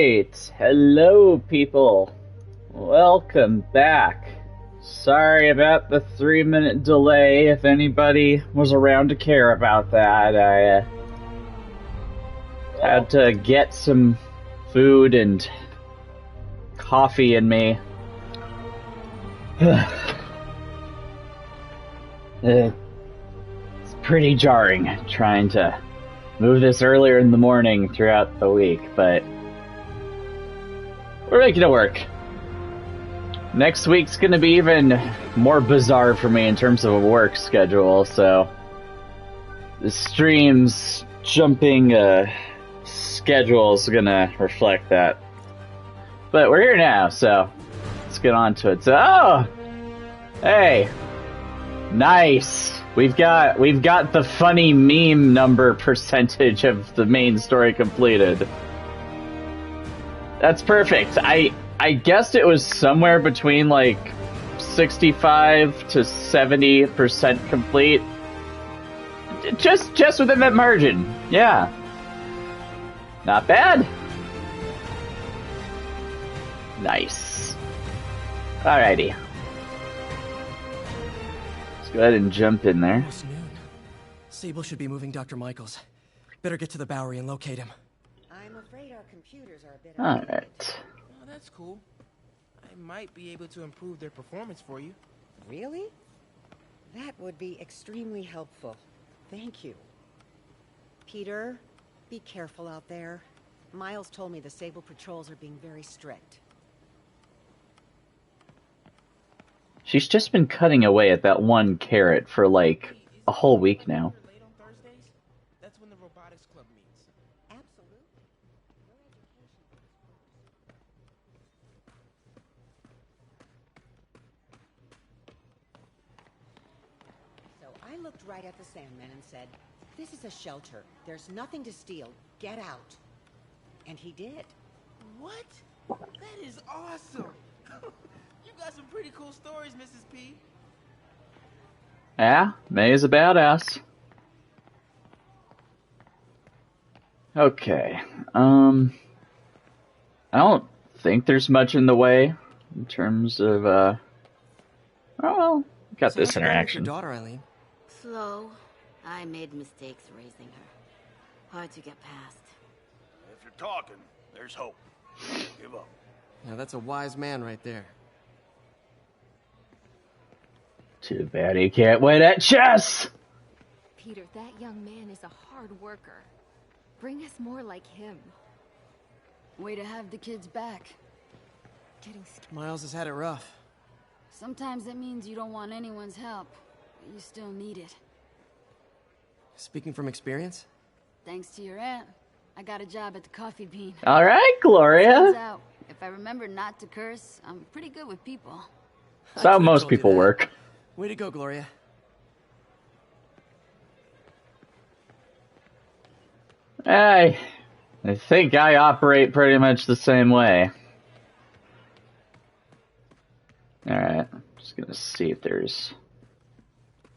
Alright, hello people. Welcome back. Sorry about the 3-minute delay, if anybody was around to care about that. I had to get some food and coffee in me. It's pretty jarring trying to move this earlier in the morning throughout the week, but we're making it work. Next week's gonna be even more bizarre for me in terms of a work schedule, so the stream's jumping schedule is gonna reflect that. But we're here now, so let's get on to it. So, oh! Hey! Nice! We've got the funny meme number percentage of the main story completed. That's perfect. I guessed it was somewhere between like 65 to 70% complete. Just within that margin. Yeah. Not bad. Nice. Alrighty. Go ahead and jump in there. Almost noon. Sable should be moving Dr. Michaels. Better get to the Bowery and locate him. I'm afraid our computers are a bit Alright. Oh, that's cool. I might be able to improve their performance for you. Really? That would be extremely helpful. Thank you. Peter, be careful out there. Miles told me the Sable patrols are being very strict. She's just been cutting away at that one carrot for like a whole week now. Late on Thursdays? That's when the robotics club meets. Absolutely. So I looked right at the Sandman and said, "This is a shelter. There's nothing to steal. Get out." And he did. What? That is awesome! You got some pretty cool stories, Mrs. P. Yeah, May's a badass. Okay, I don't think there's much in the way in terms of, oh well, got this interaction. Your daughter, Eileen. Slow. I made mistakes raising her. Hard to get past. If you're talking, there's hope. Give up. Now that's a wise man right there. Too bad he can't win at chess! Peter, that young man is a hard worker. Bring us more like him. Way to have the kids back. Getting scared. Miles has had it rough. Sometimes it means you don't want anyone's help, but you still need it. Speaking from experience? Thanks to your aunt, I got a job at the Coffee Bean. Alright, Turns Gloria. out, if I remember not to curse, I'm pretty good with people. That's how most people work. Way to go, Gloria. I think I operate pretty much the same way. Alright, just gonna see if there's...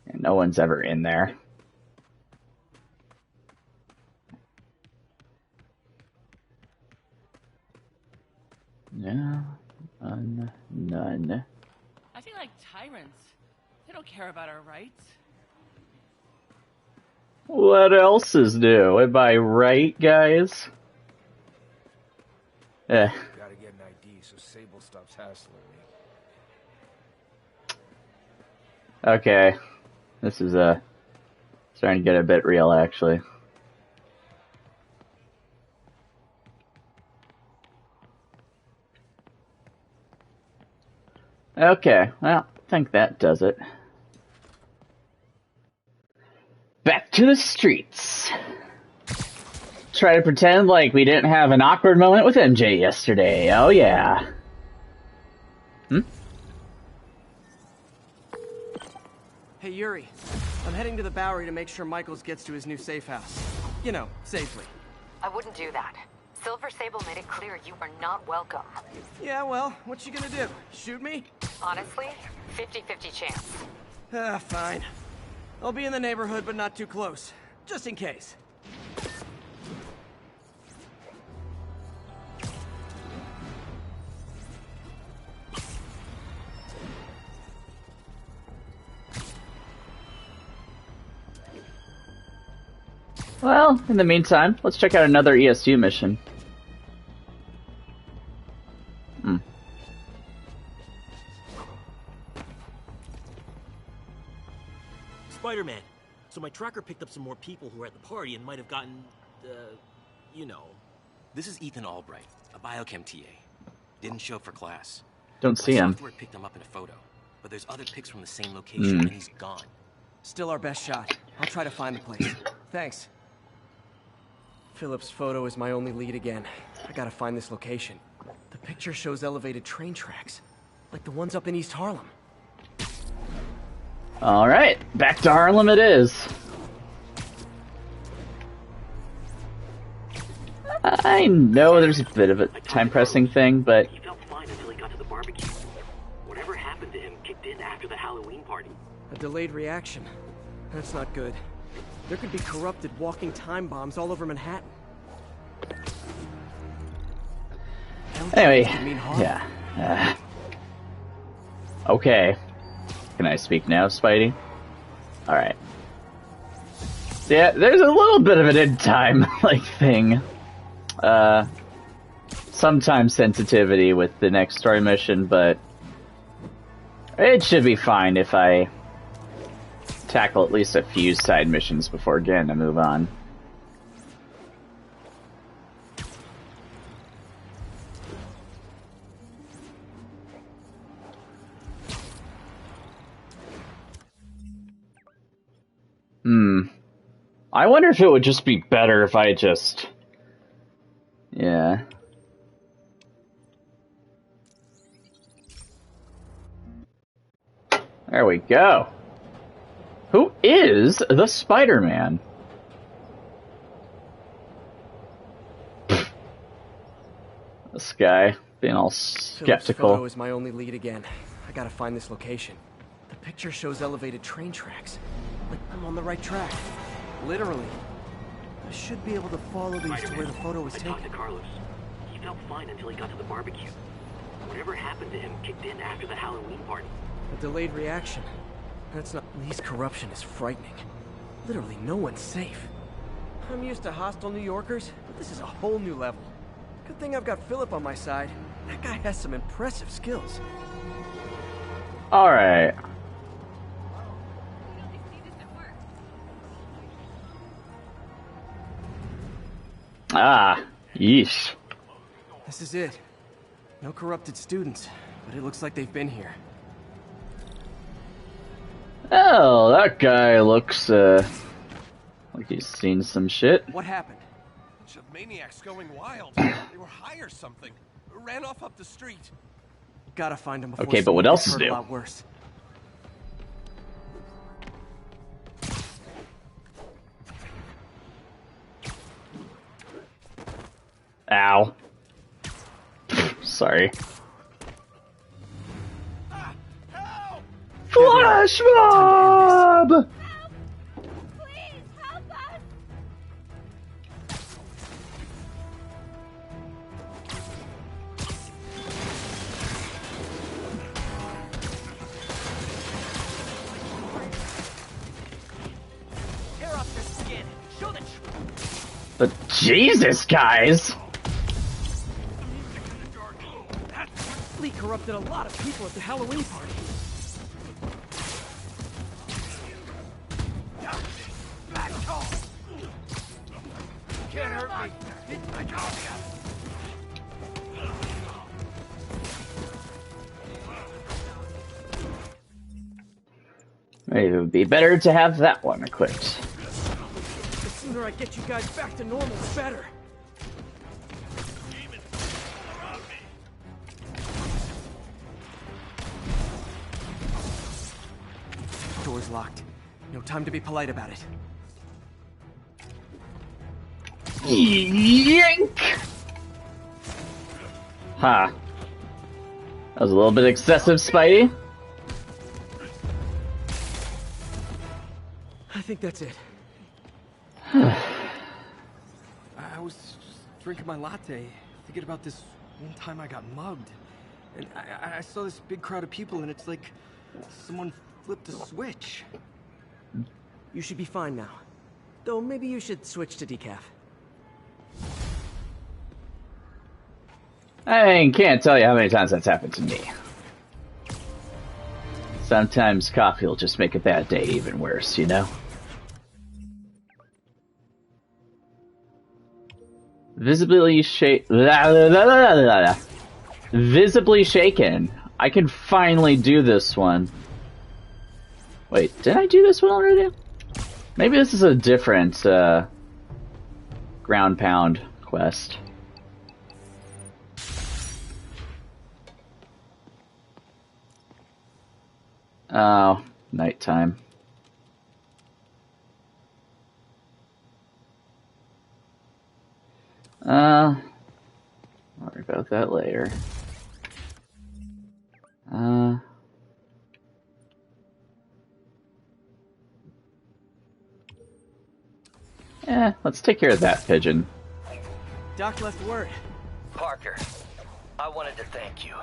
Yeah, no one's ever in there. No, none. I feel like tyrants. They don't care about our rights. What else is new? Am I right, guys? Eh. Gotta get an ID so Sable stops hassling me. Okay. This is starting to get a bit real, actually. Okay, well, I think that does it. Back to the streets. Try to pretend like we didn't have an awkward moment with MJ yesterday. Oh yeah. Hey, Yuri. I'm heading to the Bowery to make sure Michaels gets to his new safe house. You know, safely. I wouldn't do that. Silver Sable made it clear you are not welcome. Yeah, well, what you gonna do? Shoot me? Honestly, 50-50 chance. Ah, fine. I'll be in the neighborhood, but not too close. Just in case. Well, in the meantime, let's check out another ESU mission. Spider-Man. So my tracker picked up some more people who were at the party and might have gotten, you know. This is Ethan Albright, a biochem TA. Didn't show up for class. Don't see him. Software picked him up in a photo, but there's other pics from the same location and he's gone. Still our best shot. I'll try to find the place. Thanks. Philip's photo is my only lead again. I gotta find this location. The picture shows elevated train tracks, like the ones up in East Harlem. Alright, back to Harlem it is. I know there's a bit of a time-pressing thing, but... He felt fine until he got to the barbecue. Whatever happened to him kicked in after the Halloween party. A delayed reaction. That's not good. There could be corrupted walking time bombs all over Manhattan. Anyway, yeah. Okay. Can I speak now, Spidey? Alright. Yeah, there's a little bit of an in-time, like, thing. Sometimes sensitivity with the next story mission, but it should be fine if I tackle at least a few side missions before getting to move on. I wonder if it would just be better if I just... Yeah. There we go. Who is the Spider-Man? This guy being all skeptical. Philip's photo is my only lead again. I gotta find this location. The picture shows elevated train tracks. Like I'm on the right track. Literally. I should be able to follow these to where the photo was taken. I talked to Carlos. He felt fine until he got to the barbecue. Whatever happened to him kicked in after the Halloween party. A delayed reaction. That's not... Police corruption is frightening. Literally, no one's safe. I'm used to hostile New Yorkers, but this is a whole new level. Good thing I've got Philip on my side. That guy has some impressive skills. Alright. Ah, yeesh. This is it. No corrupted students, but it looks like they've been here. Oh, that guy looks, like he's seen some shit. What happened? A bunch of maniacs going wild. They were high or something. Ran off up the street. Gotta find him before Okay, but what else is hurt new? a lot worse. Ow. Sorry. Flash mob! Tear off their skin. Show the truth. But Jesus, guys! Lee corrupted a lot of people at the Halloween party. Can't hurt me. It's my job. Maybe it would be better to have that one equipped. The sooner I get you guys back to normal, the better. Door's locked. No time to be polite about it. Yank! Ha. That was a little bit excessive, Spidey. I think that's it. I was just drinking my latte, thinking about this one time I got mugged. And I saw this big crowd of people, and it's like someone flipped a switch. You should be fine now. Though maybe you should switch to decaf. I can't tell you how many times that's happened to me. Sometimes coffee will just make a bad day even worse, you know? Visibly Visibly shaken. I can finally do this one. Wait, did I do this one already? Maybe this is a different ground pound quest. Oh, nighttime. I'll worry about that later. Let's take care of that pigeon. Doc left word. Parker, I wanted to thank you.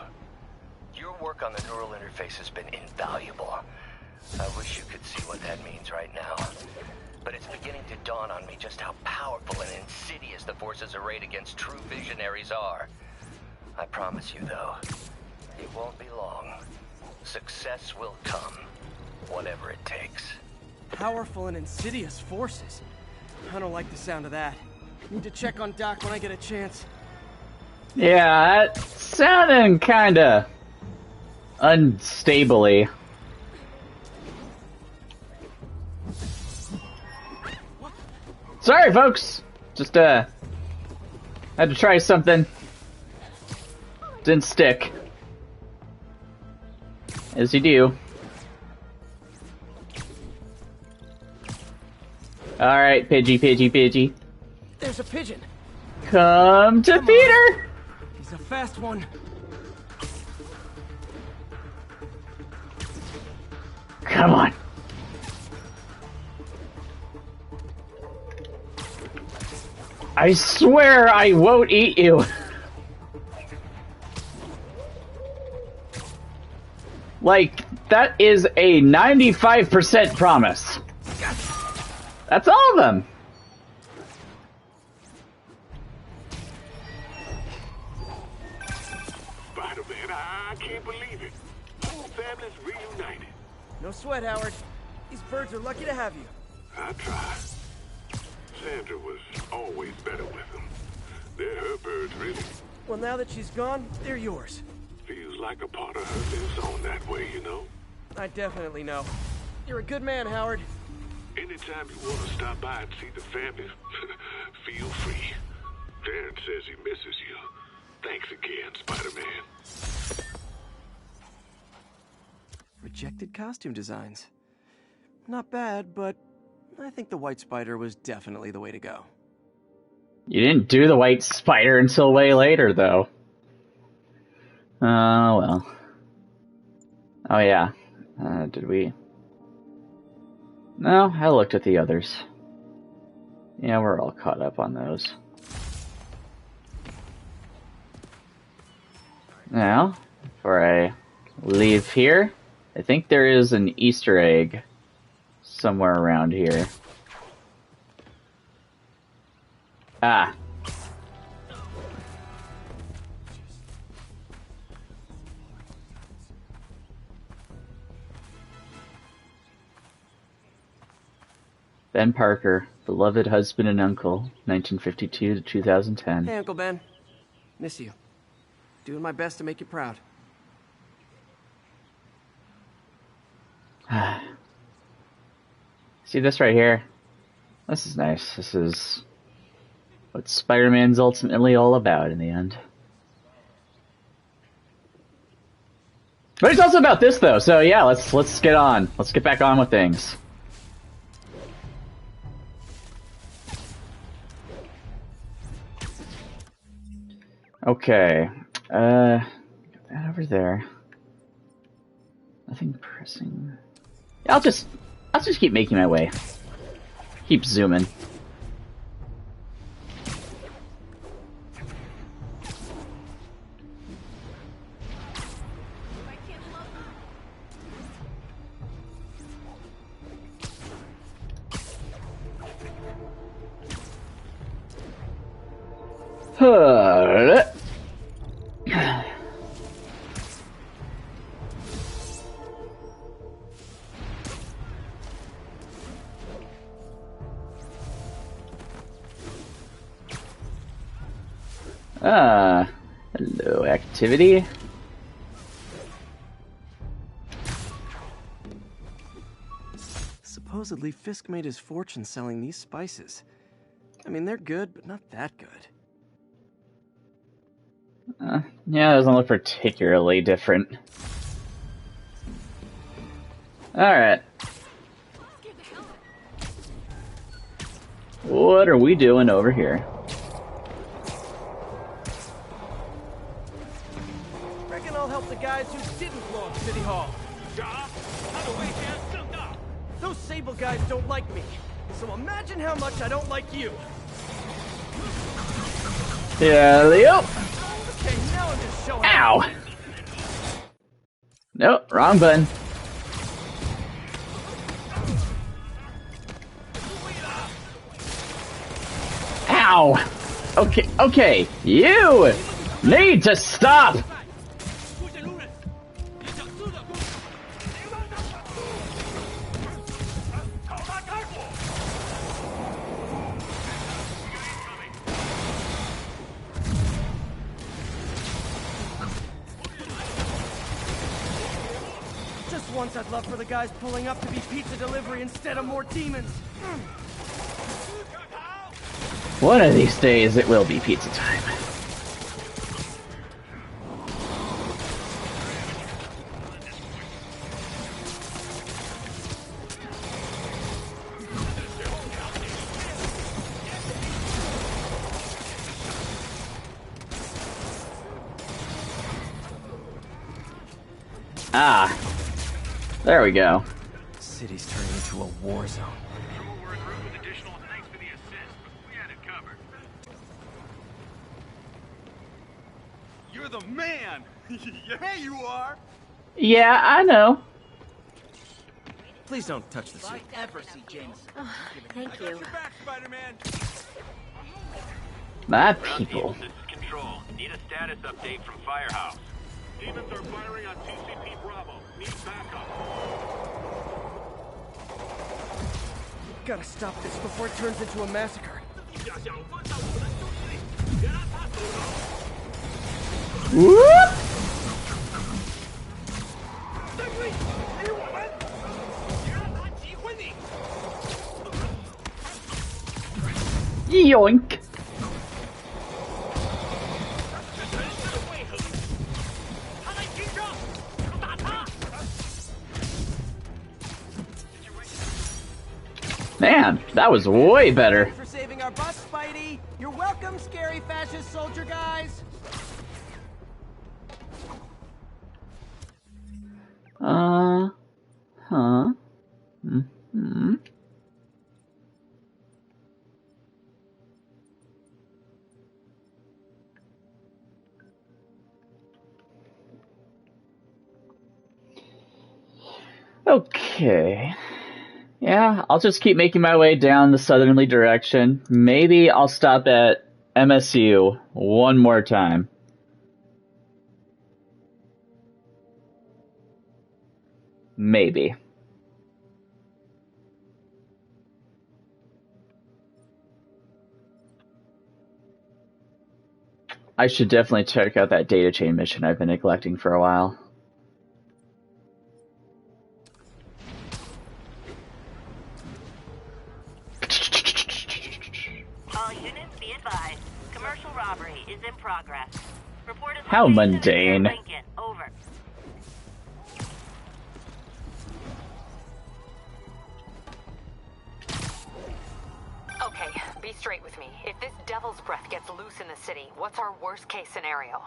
Your work on the neural interface has been invaluable. I wish you could see what that means right now. But it's beginning to dawn on me just how powerful and insidious the forces arrayed against true visionaries are. I promise you, though, it won't be long. Success will come, whatever it takes. Powerful and insidious forces? I don't like the sound of that. Need to check on Doc when I get a chance. Yeah, that sounded kinda unstably. Sorry, folks. Just had to try something. Didn't stick. As you do. Alright, Pidgey. There's a pigeon. Come to Peter! He's a fast one. Come on. I swear I won't eat you. Like, that is a 95% promise. That's all of them. Spider-Man, I can't believe it. Whole family's reunited. No sweat, Howard. These birds are lucky to have you. I tried. Sandra was always better with them. They're her birds, really. Well, now that she's gone, they're yours. Feels like a part of her lives on that way, you know? I definitely know. You're a good man, Howard. Anytime you want to stop by and see the family, feel free. Darren says he misses you. Thanks again, Spider-Man. Rejected costume designs. Not bad, but I think the White Spider was definitely the way to go. You didn't do the White Spider until way later, though. Oh, well. Oh, yeah. Did we... No, I looked at the others. Yeah, we're all caught up on those. Now, before I leave here, I think there is an Easter egg somewhere around here. Ah. Ben Parker, beloved husband and uncle, 1952 to 2010. Hey, Uncle Ben. Miss you. Doing my best to make you proud. See this right here? This is nice. This is what Spider-Man's ultimately all about in the end. But it's also about this, though. So yeah, let's get on. Let's get back on with things. Okay. Got that over there. Nothing pressing. Yeah, I'll just keep making my way. Keep zooming. Hello, activity. Supposedly, Fisk made his fortune selling these spices. I mean, they're good, but not that good. Yeah, it doesn't look particularly different. Alright. What are we doing over here? Reckon I'll help the guys who didn't blow up City Hall. Those Sable guys don't like me, so imagine how much I don't like you. Yeah, Leo. Okay, now I'm just showing. Ow! Nope, wrong button. Ow! Okay, you need to stop! Just once I'd love for the guys pulling up to be pizza delivery instead of more demons. One of these days, it will be pizza time. Ah, there we go. City's turning into a war zone. You're the man! Yeah, you are! Yeah, I know. Please don't touch the suit. If I ever see James. Oh, thank you. Your back, Spider-Man! My people. This is Control. Need a status update from Firehouse. Demons are firing on TCP Bravo. Need backup. Gotta stop this before it turns into a massacre. Whoop! Yoink! Man, that was way better. Thanks for saving our bus, Spidey. You're welcome, scary fascist soldier guys. Huh. Mm-hmm. Okay. Yeah, I'll just keep making my way down the southerly direction. Maybe I'll stop at MSU one more time. Maybe. I should definitely check out that data chain mission I've been neglecting for a while. All units be advised. Commercial robbery is in progress. Report is How mundane. Lincoln. Over. Okay, be straight with me. If this devil's breath gets loose in the city, what's our worst case scenario?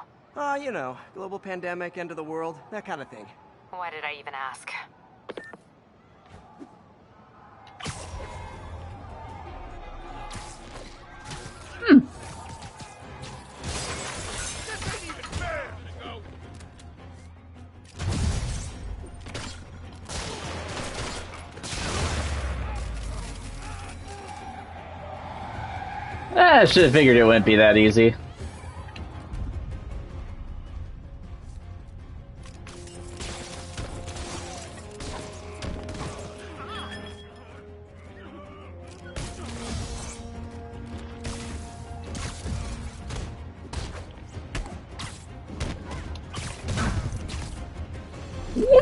You know, global pandemic, end of the world, that kind of thing. Why did I even ask? I should have figured it wouldn't be that easy.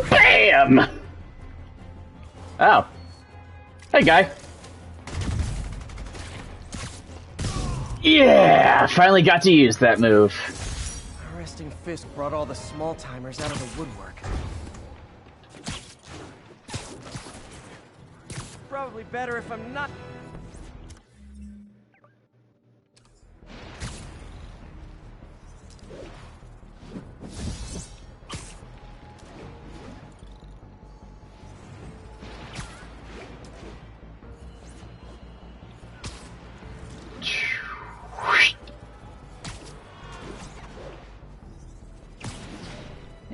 Bam! Oh. Hey, guy. Yeah! Finally got to use that move. Resting Fisk brought all the small-timers out of the woodwork. Probably better if I'm not...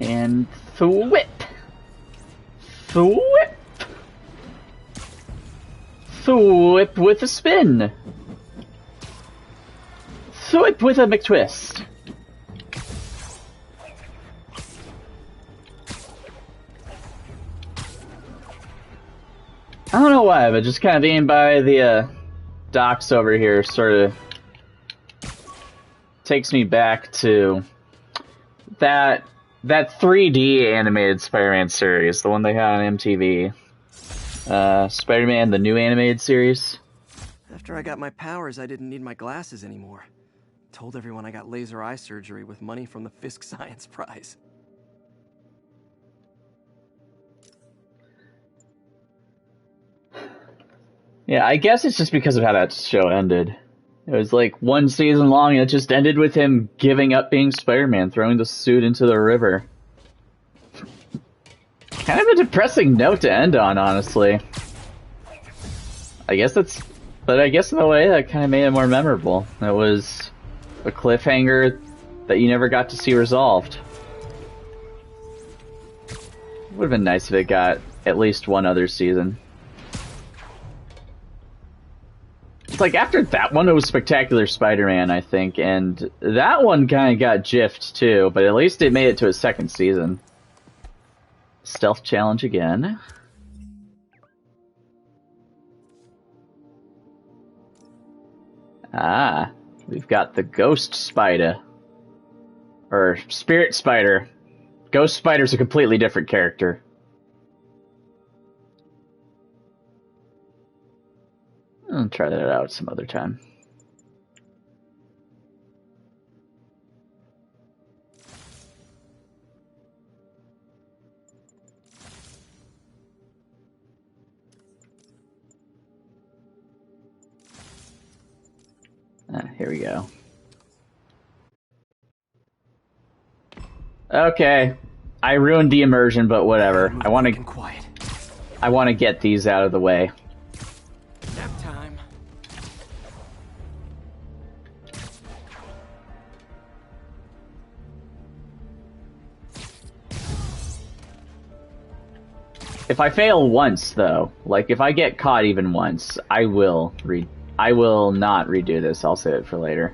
And thwip. Thwip. Thwip with a spin. Thwip with a McTwist. I don't know why, but just kind of being by the docks over here sort of takes me back to that 3D animated Spider-Man series, the one they had on MTV. Spider-Man, the new animated series. After I got my powers, I didn't need my glasses anymore. Told everyone I got laser eye surgery with money from the Fisk Science Prize. Yeah, I guess it's just because of how that show ended. It was like one season long, and it just ended with him giving up being Spider-Man, throwing the suit into the river. Kind of a depressing note to end on, honestly. I guess in a way, that kind of made it more memorable. It was a cliffhanger that you never got to see resolved. Would have been nice if it got at least one other season. It's like, after that one, it was Spectacular Spider-Man, I think, and that one kind of got jiffed, too, but at least it made it to a second season. Stealth challenge again. Ah, we've got the Ghost Spider. Or Spirit Spider. Ghost Spider's a completely different character. I'll try that out some other time. Here we go. Okay, I ruined the immersion, but whatever. I want to get these out of the way. Nap time. If I fail once, though, like if I get caught even once, I will not redo this. I'll save it for later.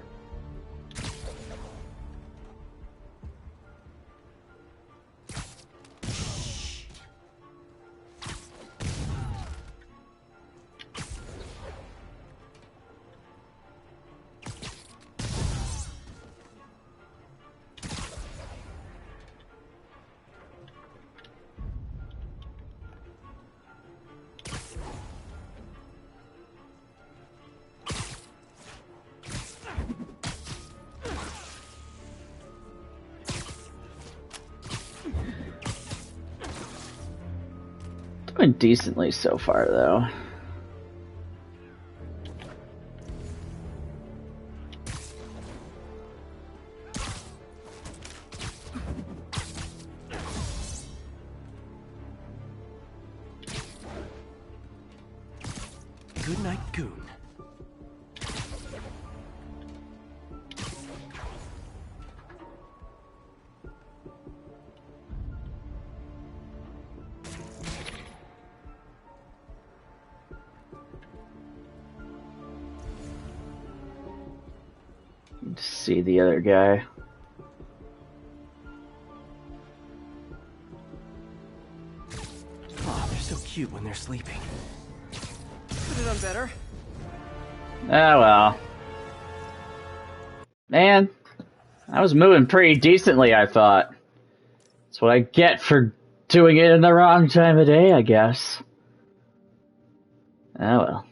Doing decently so far, though. Good night, Goon. See the other guy. Oh, they're so cute when they're sleeping. Could have done better. Ah, well. Man, I was moving pretty decently, I thought. That's what I get for doing it in the wrong time of day, I guess. Oh well.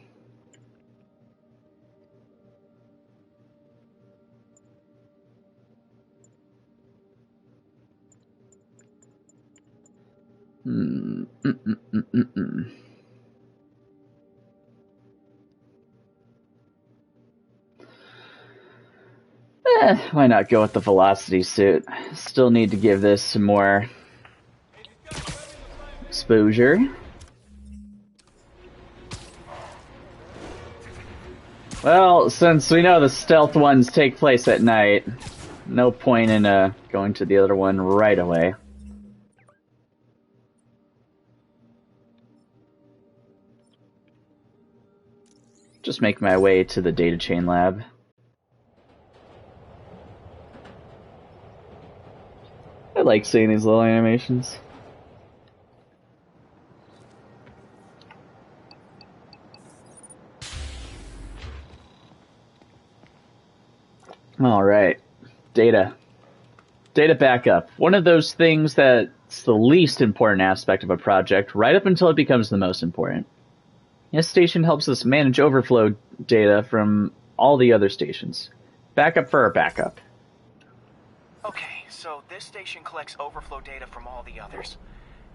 Why not go with the velocity suit? Still need to give this some more exposure. Well, since we know the stealth ones take place at night, no point in going to the other one right away. Just make my way to the data chain lab. I like seeing these little animations. Alright. Data. Data backup. One of those things that's the least important aspect of a project, right up until it becomes the most important. This station helps us manage overflow data from all the other stations. Backup for our backup. Okay, so this station collects overflow data from all the others.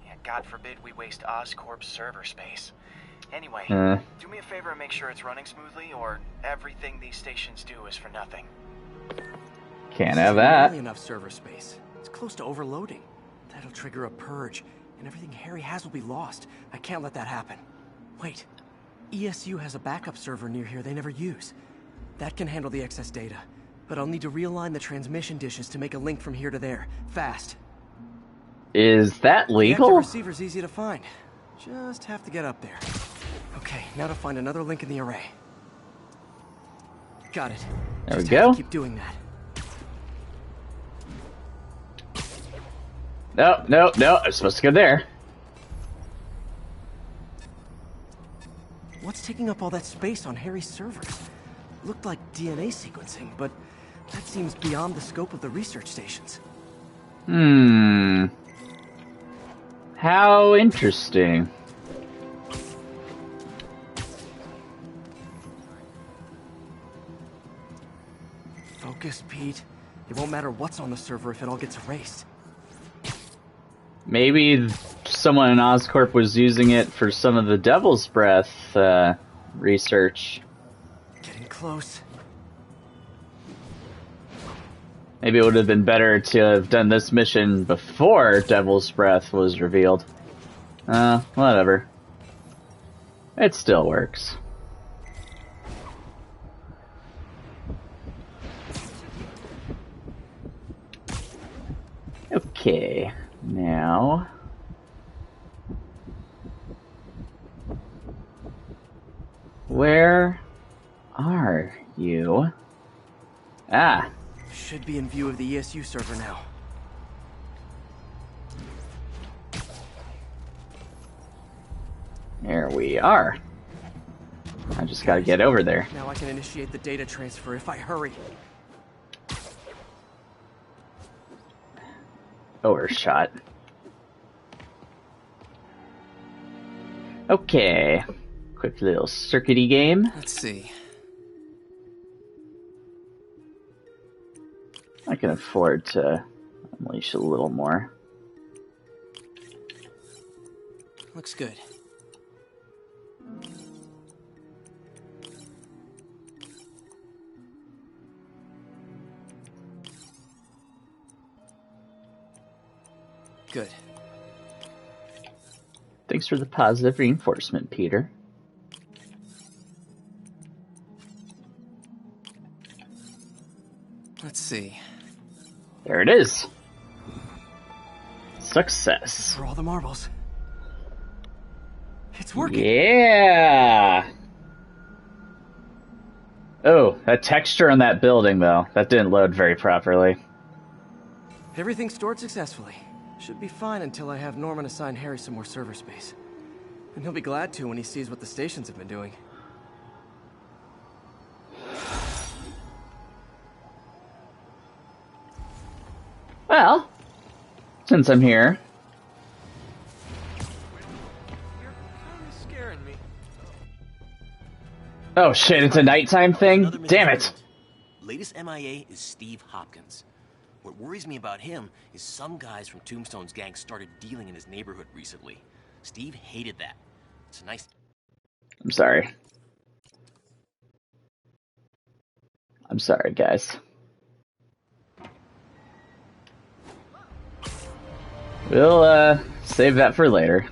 Yeah, God forbid we waste Oscorp's server space. Anyway, do me a favor and make sure it's running smoothly, or everything these stations do is for nothing. Can't have that. Really enough server space. It's close to overloading. That'll trigger a purge, and everything Harry has will be lost. I can't let that happen. Wait. ESU has a backup server near here they never use. That can handle the excess data, but I'll need to realign the transmission dishes to make a link from here to there, fast. Is that legal? The active receiver's easy to find. Just have to get up there. Okay, now to find another link in the array. Got it. There we Just go. have to keep doing that. No, I'm supposed to go there. What's taking up all that space on Harry's servers? Looked like DNA sequencing, but that seems beyond the scope of the research stations. How interesting. Focus, Pete. It won't matter what's on the server if it all gets erased. Maybe someone in Oscorp was using it for some of the Devil's Breath research. Getting close. Maybe it would have been better to have done this mission before Devil's Breath was revealed. Whatever. It still works. Okay, now... Where are you? Ah! Should be in view of the ESU server now. There we are. I just gotta get over there. Now I can initiate the data transfer if I hurry. Overshot. Okay. Quick little circuity game. Let's see. I can afford to unleash a little more. Looks good. Good. Thanks for the positive reinforcement, Peter. Let's see. There it is. Success. For all the marbles. It's working. Yeah. Oh, that texture on that building, though. That didn't load very properly. Everything stored successfully. Should be fine until I have Norman assign Harry some more server space. And he'll be glad to when he sees what the stations have been doing. Well, since I'm here, Oh shit, it's a nighttime thing? Damn it! Latest MIA is Steve Hopkins. What worries me about him is some guys from Tombstone's gang started dealing in his neighborhood recently. Steve hated that. It's a nice... I'm sorry. I'm sorry, guys. We'll, save that for later.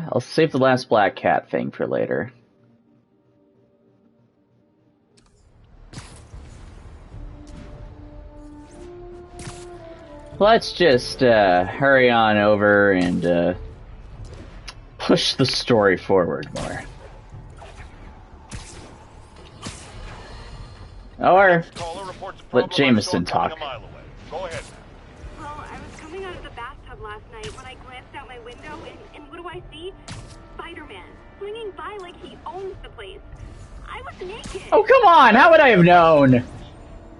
I'll save the last black cat thing for later. Let's just, hurry on over and, push the story forward more. Or let Jameson talk. Go ahead. Well, I was coming out of the bathtub last night when I glanced out my window, and what do I see? Spider-Man, swinging by like he owns the place. I was naked. Oh, come on! How would I have known?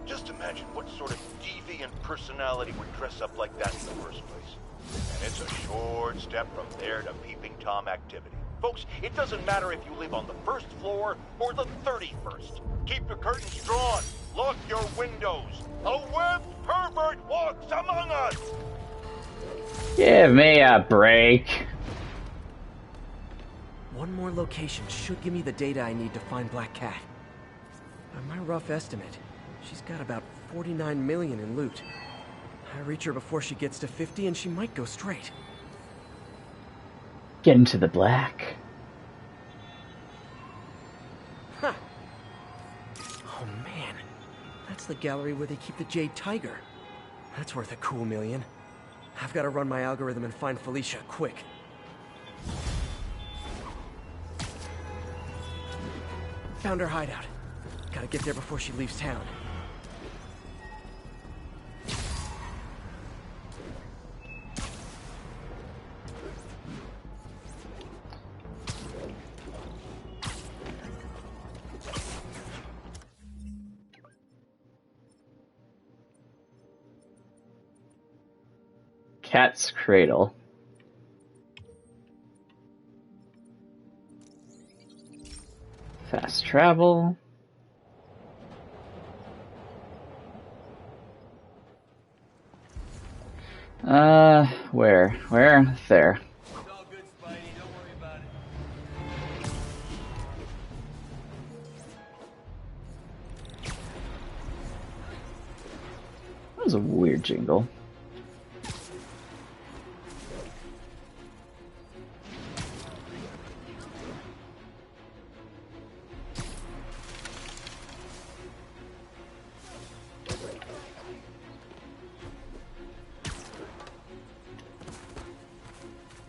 Just imagine what sort of deviant personality would dress up like that in the first place. And it's a short step from there to peeping Tom activity. Folks, it doesn't matter if you live on the first floor or the 31st. Keep your curtains drawn. Lock your windows. A webbed pervert walks among us. Give me a break. One more location should give me the data I need to find Black Cat. By my rough estimate, she's got about 49 million in loot. I reach her before she gets to 50 and she might go straight. Get into the black. Huh. Oh man, that's the gallery where they keep the Jade Tiger. That's worth a cool million. I've got to run my algorithm and find Felicia, quick. Found her hideout. Gotta get there before she leaves town. Cat's Cradle. Fast travel. Where? There. It's all good, Spidey. Don't worry about it. That was a weird jingle.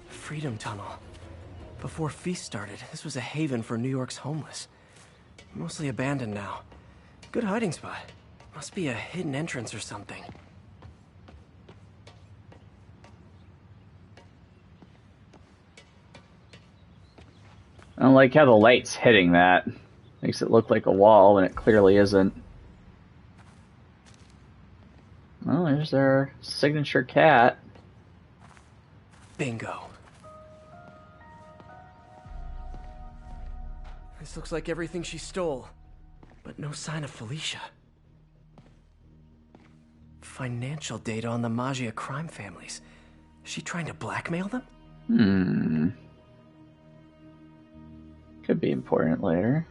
Freedom Tunnel. Before Feast started, this was a haven for New York's homeless. Mostly abandoned now. Good hiding spot. Must be a hidden entrance or something. I don't like how the light's hitting that. Makes it look like a wall when it clearly isn't. Well, there's our signature cat. Bingo. This looks like everything she stole, but no sign of Felicia. Financial data on the Maggia crime families. Is she trying to blackmail them? Could be important later.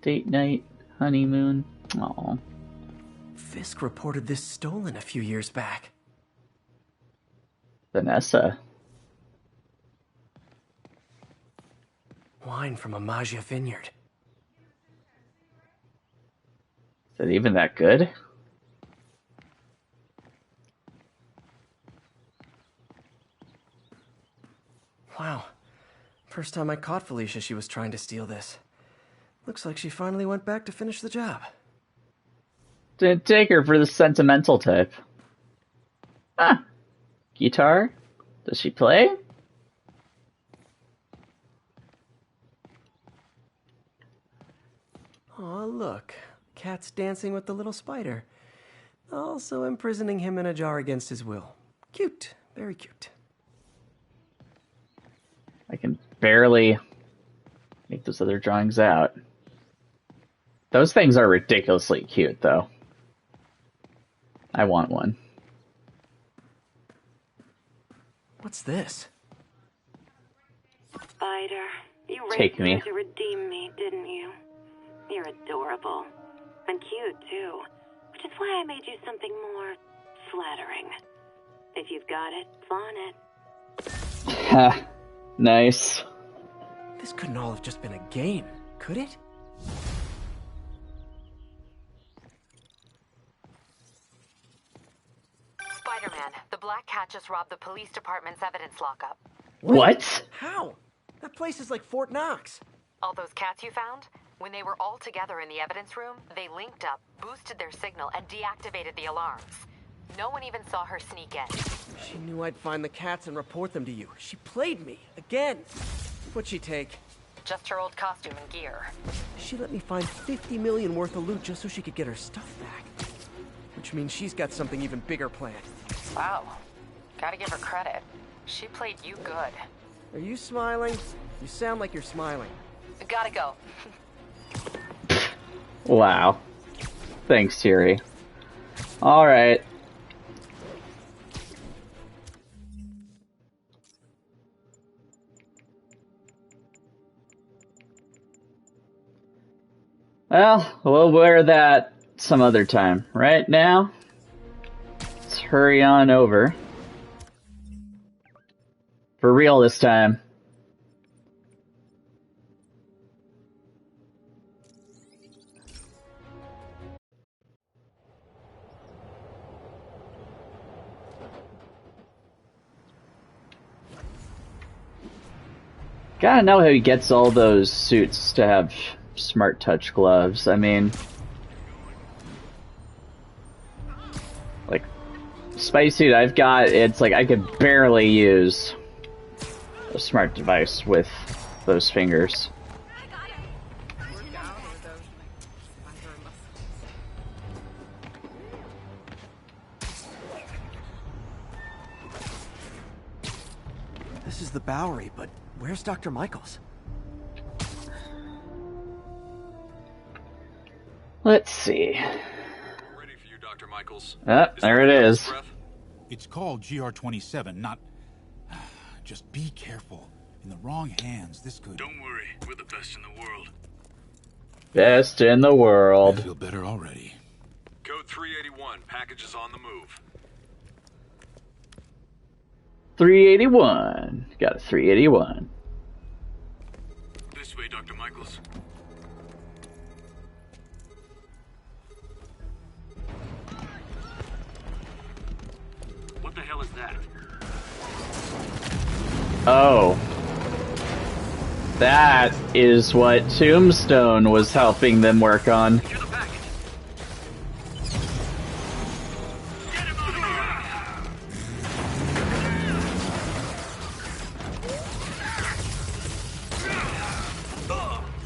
Date night, honeymoon. Aww. Fisk reported this stolen a few years back. Vanessa. Wine from a Maggia vineyard. Is it even that good? Wow. First time I caught Felicia, she was trying to steal this. Looks like she finally went back to finish the job. Didn't take her for the sentimental type. Ah, guitar? Does she play? Aw, look. Cat's dancing with the little spider. Also imprisoning him in a jar against his will. Cute. Very cute. I can barely make those other drawings out. Those things are ridiculously cute, though. I want one. What's this? Spider, you Take raced me. to redeem me, didn't you? You're adorable. And cute, too. Which is why I made you something more flattering. If you've got it, flaunt it. Ha. Nice. This couldn't all have just been a game, could it? Spider-Man, the Black Cat just robbed the police department's evidence lockup. What? How? That place is like Fort Knox. All those cats you found? When they were all together in the evidence room, they linked up, boosted their signal, and deactivated the alarms. No one even saw her sneak in. She knew I'd find the cats and report them to you. She played me. Again. What'd she take? Just her old costume and gear. She let me find $50 million worth of loot just so she could get her stuff back. Which means she's got something even bigger planned. Wow. Gotta give her credit. She played you good. Are you smiling? You sound like you're smiling. Gotta go. Wow. Thanks, Siri. Alright. Well, we'll wear that some other time. Right now, let's hurry on over. For real this time. Gotta know how he gets all those suits to have smart touch gloves. I mean, like, spy suit I've got, it's like I could barely use a smart device with those fingers. This is the Bowery, but where's Dr. Michaels? Let's see. Ready for you, Dr. Michaels. Ah, there it is. It's called GR27, not... Just be careful. In the wrong hands, this could... Don't worry, we're the best in the world. Best in the world. I feel better already. Code 381, package is on the move. 381. Got a 381. This way, Dr. Michaels. What the hell is that? Oh. That is what Tombstone was helping them work on.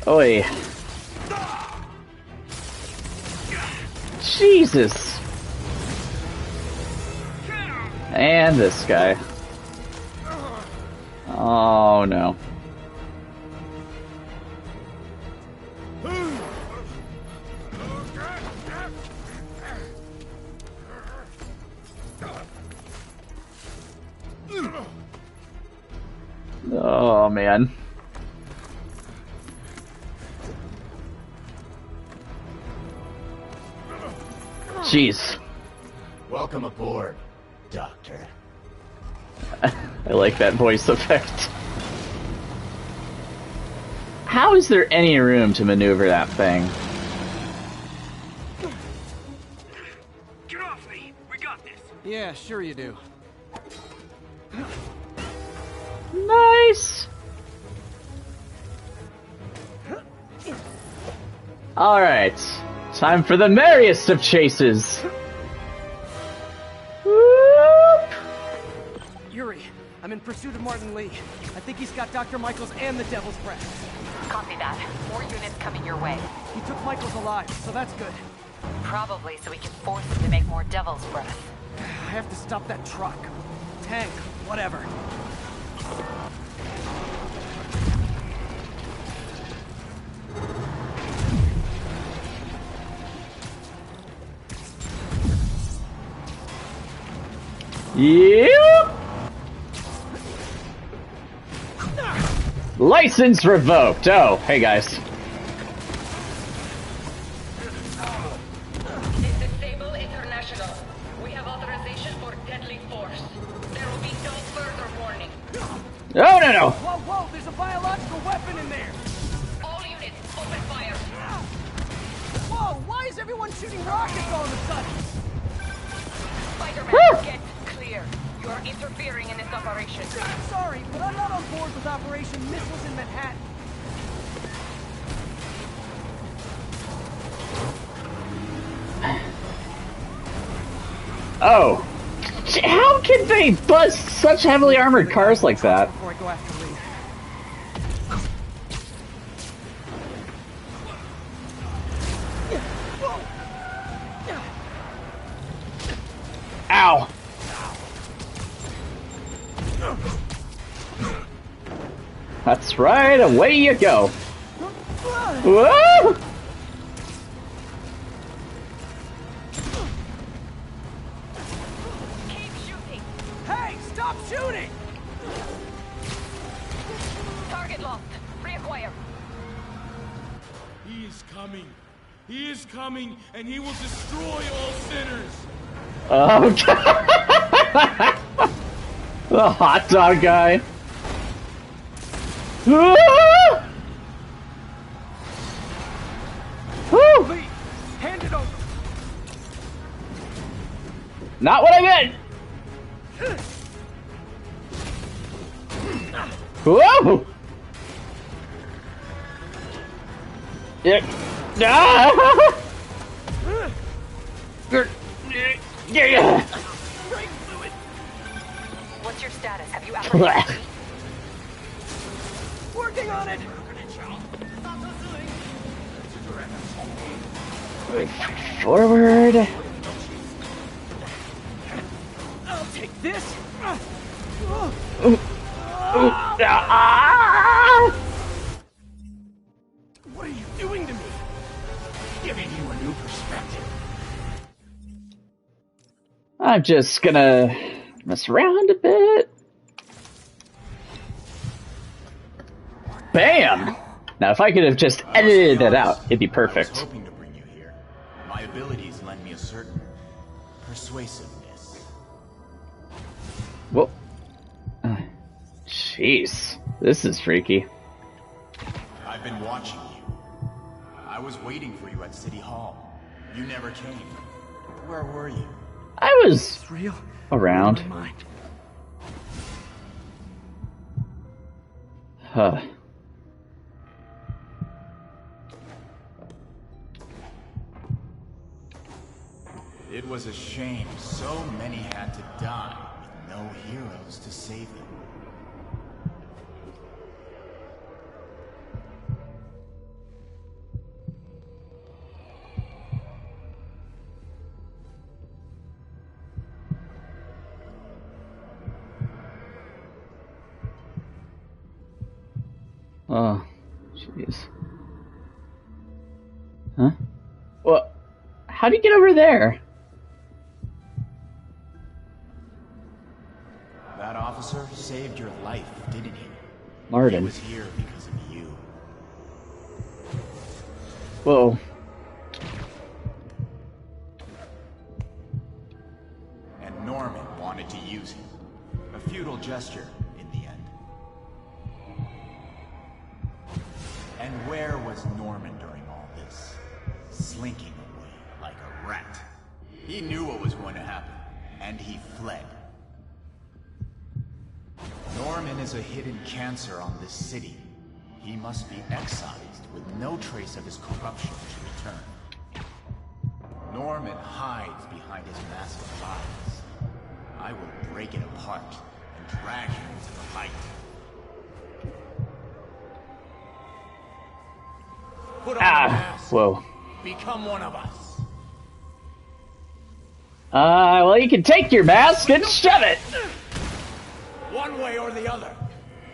Oi. Jesus. And this guy. Oh no. Oh man. Jeez. Welcome aboard, Doctor. I like that voice effect. How is there any room to maneuver that thing? got this. Yeah, sure you do. Nice! Alright, time for the merriest of chases. Whoop. Yuri, I'm in pursuit of Martin Lee. I think he's got Dr. Michaels and the Devil's Breath. Copy that. More units coming your way. He took Michaels alive, so that's good. Probably so we can force him to make more Devil's Breath. I have to stop that truck. Tank, whatever. Yep. License revoked. Oh, hey guys. Disable International. We have authorization for deadly force. There will be no further warning. Oh, no. Whoa, whoa, there's a biological weapon in there. All units, open fire. Whoa, why is everyone shooting rockets all of a sudden? Spider-Man, get clear. You are interfering in this operation. Sorry, but I'm not on board with Operation Missiles in Manhattan. Oh. How can they bust such heavily armored cars like that? Before I go after Lee. Ow. That's right, away you go. Whoa! Keep shooting. Hey, stop shooting! Target locked. Reacquire. He is coming. He is coming, and he will destroy all sinners. Oh, the hot dog guy. Woo! Lee, hand it over. Not what I meant. Whoa! Yeah. Ah! Yeah. What's your status? Have you apprehended? Working on it. Forward. I'll take this. What are you doing to me? Giving you a new perspective. I'm just gonna mess around a bit. Bam! Now, if I could have just edited that out, it'd be perfect. I was hoping to bring you here. My abilities lend me a certain persuasiveness. Whoa. Jeez. This is freaky. I've been watching you. I was waiting for you at City Hall. You never came. Where were you? I was real around. Huh. It was a shame so many had to die with no heroes to save them. Oh, jeez. Huh? Well, how do you get over there? That officer saved your life, didn't he? Martin. He was here because of you. Whoa. And Norman wanted to use him. A futile gesture in the end. And where was Norman during all this? Slinking away like a rat. He knew what was going to happen. and he fled. Norman is a hidden cancer on this city. He must be excised with no trace of his corruption to return. Norman hides behind his mask of lies. I will break it apart and drag him into the light. Put on the mask. Whoa. Become one of us. Well, you can take your mask and shove it. One way or the other,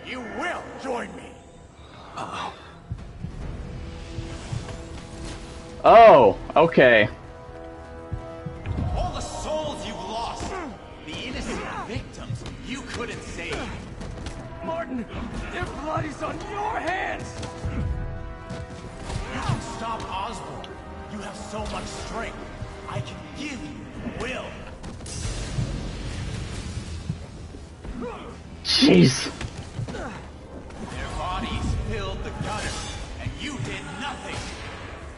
you will join me. Uh-oh. Oh, okay. All the souls you've lost, the innocent victims you couldn't save. Martin, their blood is on your hands! You can stop Osborn. You have so much strength. I can give you the will. Jeez. Their bodies filled the gutter, and you did nothing.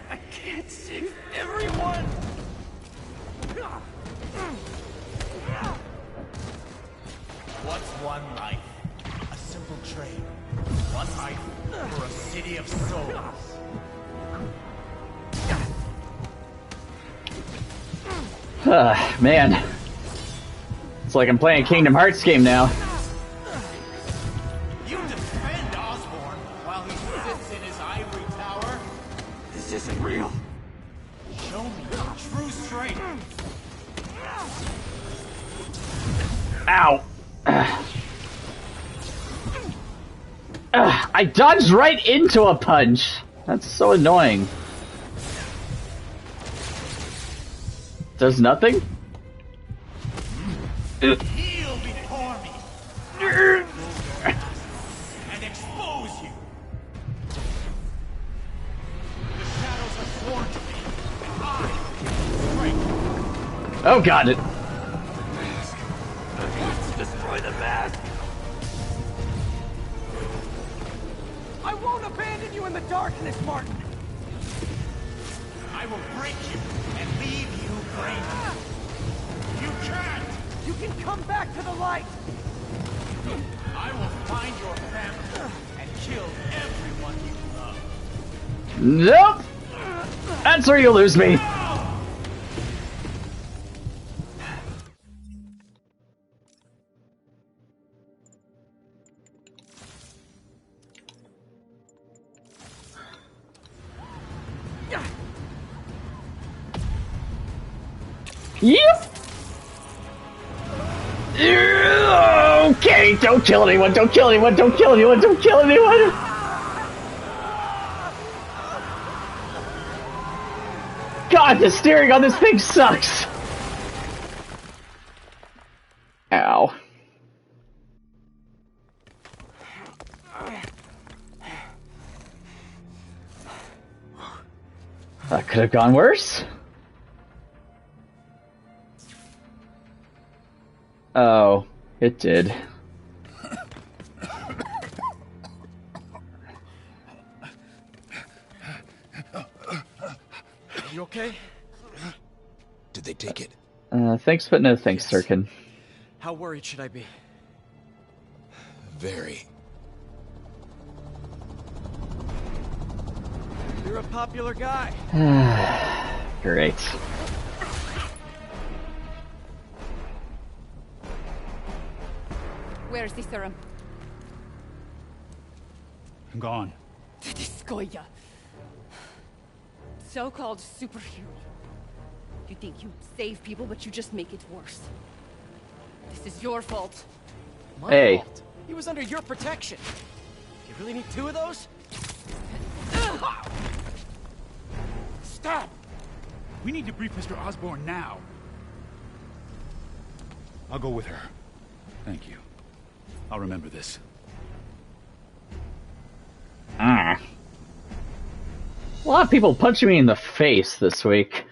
I can't save everyone! What's one life? A simple trade. One life for a city of souls. Man. It's like I'm playing a Kingdom Hearts game now. You defend Osborn while he sits in his ivory tower? This isn't real. Show me your true strength. Ow. I dodged right into a punch. That's so annoying. Does nothing? Kneel before me and expose you. The shadows have sworn to me, and I will strength. Oh, got it. Destroy the mask! I won't abandon you in the darkness, Martin! I will break you and leave you brainless. You can't! You can come back to the light! I will find your family and kill everyone you love. Nope! That's where you lose me. Yep. Okay, don't kill anyone, don't kill anyone, don't kill anyone, don't kill anyone! God, the steering on this thing sucks! Ow. That could have gone worse. Oh, it did. You okay? Did they take it? Thanks but no thanks, Sirkin. How worried should I be? Very. You're a popular guy. Great. Where's the serum? I'm gone. This Goya. So-called superhero. You think you save people, but you just make it worse. This is your fault. My fault? He was under your protection. Do you really need two of those? Stop! We need to brief Mr. Osborn now. I'll go with her. Thank you. I'll remember this. A lot of people punching me in the face this week.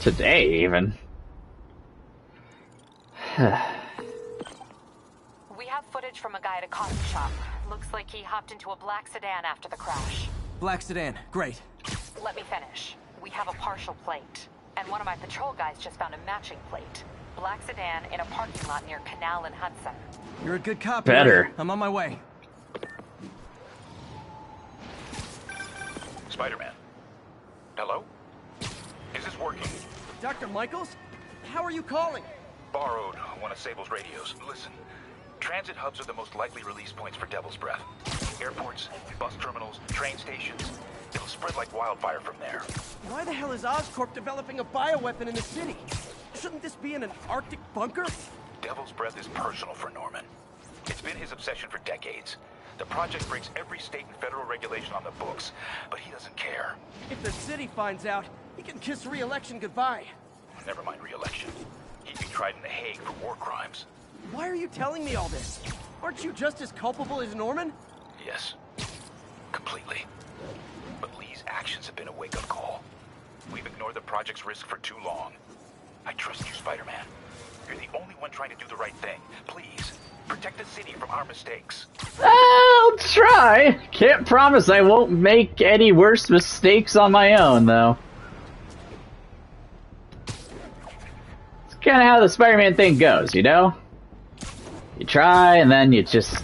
Today, even. We have footage from a guy at a coffee shop. Looks like he hopped into a black sedan after the crash. Black sedan, great. Let me finish. We have a partial plate. And one of my patrol guys just found a matching plate. Black sedan in a parking lot near Canal and Hudson. You're a good cop. Better. I'm on my way. Spider-Man. Hello? Is this working? Dr. Michaels? How are you calling? Borrowed one of Sable's radios. Listen, transit hubs are the most likely release points for Devil's Breath. Airports, bus terminals, train stations. It'll spread like wildfire from there. Why the hell is Oscorp developing a bioweapon in the city? Shouldn't this be in an Arctic bunker? Devil's Breath is personal for Norman. It's been his obsession for decades. The project breaks every state and federal regulation on the books, but he doesn't care. If the city finds out, he can kiss re-election goodbye. Never mind re-election. He'd be tried in The Hague for war crimes. Why are you telling me all this? Aren't you just as culpable as Norman? Yes. Completely. But Lee's actions have been a wake-up call. We've ignored the project's risk for too long. I trust you, Spider-Man. You're the only one trying to do the right thing. Please, protect the city from our mistakes. I'll try. Can't promise I won't make any worse mistakes on my own, though. It's kind of how the Spider-Man thing goes, you know? You try, and then you just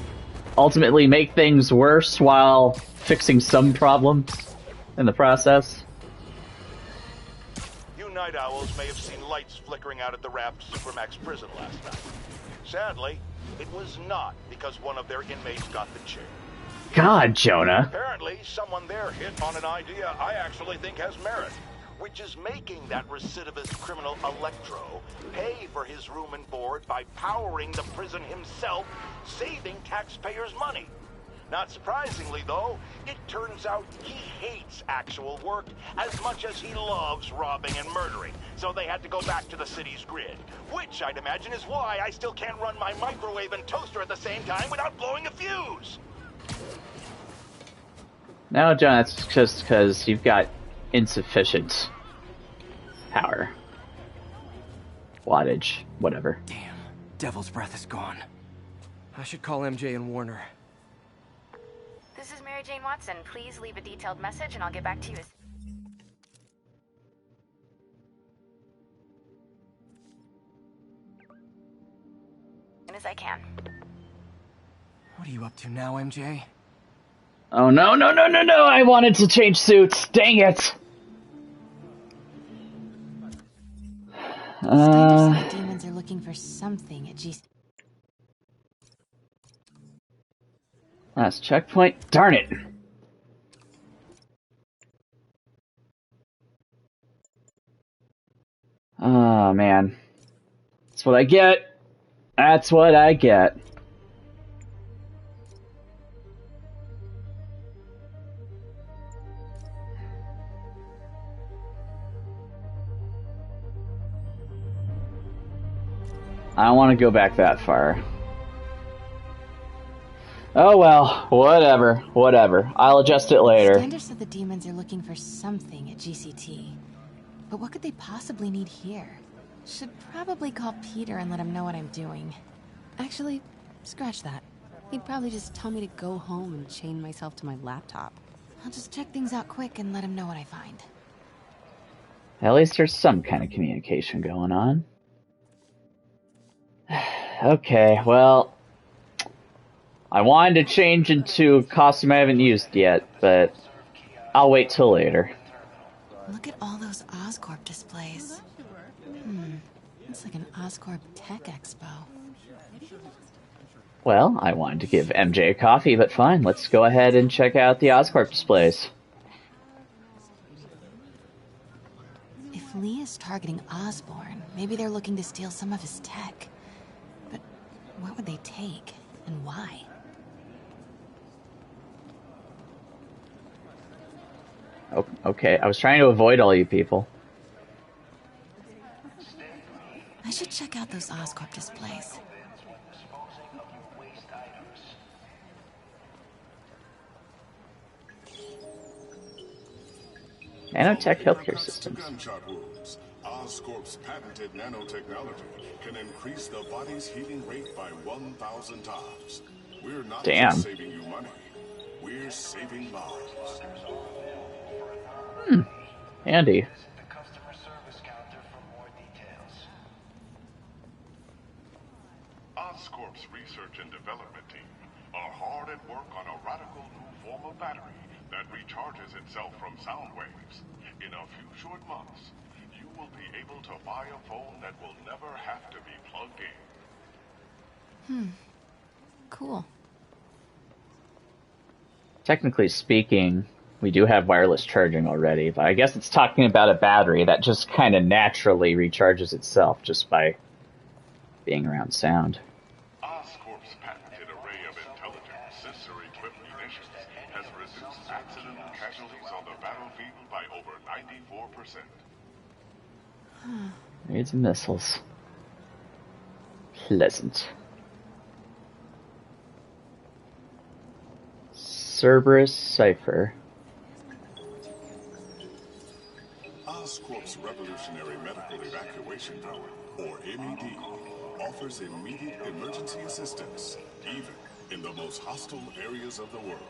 ultimately make things worse while fixing some problems in the process. You night owls may have seen lights flickering out at the Raft Supermax prison last night. Sadly, it was not because one of their inmates got the chair. God, Jonah. Apparently, someone there hit on an idea I actually think has merit, which is making that recidivist criminal Electro pay for his room and board by powering the prison himself, saving taxpayers' money. Not surprisingly, though, it turns out he hates actual work as much as he loves robbing and murdering, so they had to go back to the city's grid, which I'd imagine is why I still can't run my microwave and toaster at the same time without blowing a fuse. No, John, that's just because you've got insufficient power. Wattage, whatever. Damn, Devil's Breath is gone. I should call MJ and warn her. This is Mary Jane Watson. Please leave a detailed message and I'll get back to you as soon as I can. What are you up to now, MJ? Oh no, no, no, no, no! I wanted to change suits! Dang it! The demons are looking for something at GC. Last checkpoint. Darn it! Oh man. That's what I get. That's what I get. I don't want to go back that far. Oh well, whatever, whatever. I'll adjust it later. Standard said the demons are looking for something at GCT. But what could they possibly need here? Should probably call Peter and let him know what I'm doing. Actually, scratch that. He'd probably just tell me to go home and chain myself to my laptop. I'll just check things out quick and let him know what I find. At least there's some kind of communication going on. Okay, well, I wanted to change into a costume I haven't used yet, but I'll wait till later. Look at all those Oscorp displays. It's like an Oscorp Tech Expo. Well, I wanted to give MJ a coffee, but fine, let's go ahead and check out the Oscorp displays. If Lee is targeting Osborn, maybe they're looking to steal some of his tech. But what would they take, and why? Oh, okay, I was trying to avoid all you people. I should check out those Oscorp displays. Nanotech healthcare systems. Gunshot wounds. Oscorp's patented nanotechnology can increase the body's healing rate by 1,000 times. We're not just saving you money, we're saving lives. Handy. Oscorp's research and development team are hard at work on a radical new form of battery that recharges itself from sound waves. In a few short months, you will be able to buy a phone that will never have to be plugged in. Cool. Technically speaking, we do have wireless charging already, but I guess it's talking about a battery that just kind of naturally recharges itself just by being around sound. Oscorp's patented array of intelligent, sensor-equipped munitions has reduced accident and casualties on the battlefield by over 94%. Raids and missiles. Pleasant. Cerberus Cipher. Oscorp's Revolutionary Medical Evacuation Drone, or MED, offers immediate emergency assistance, even in the most hostile areas of the world.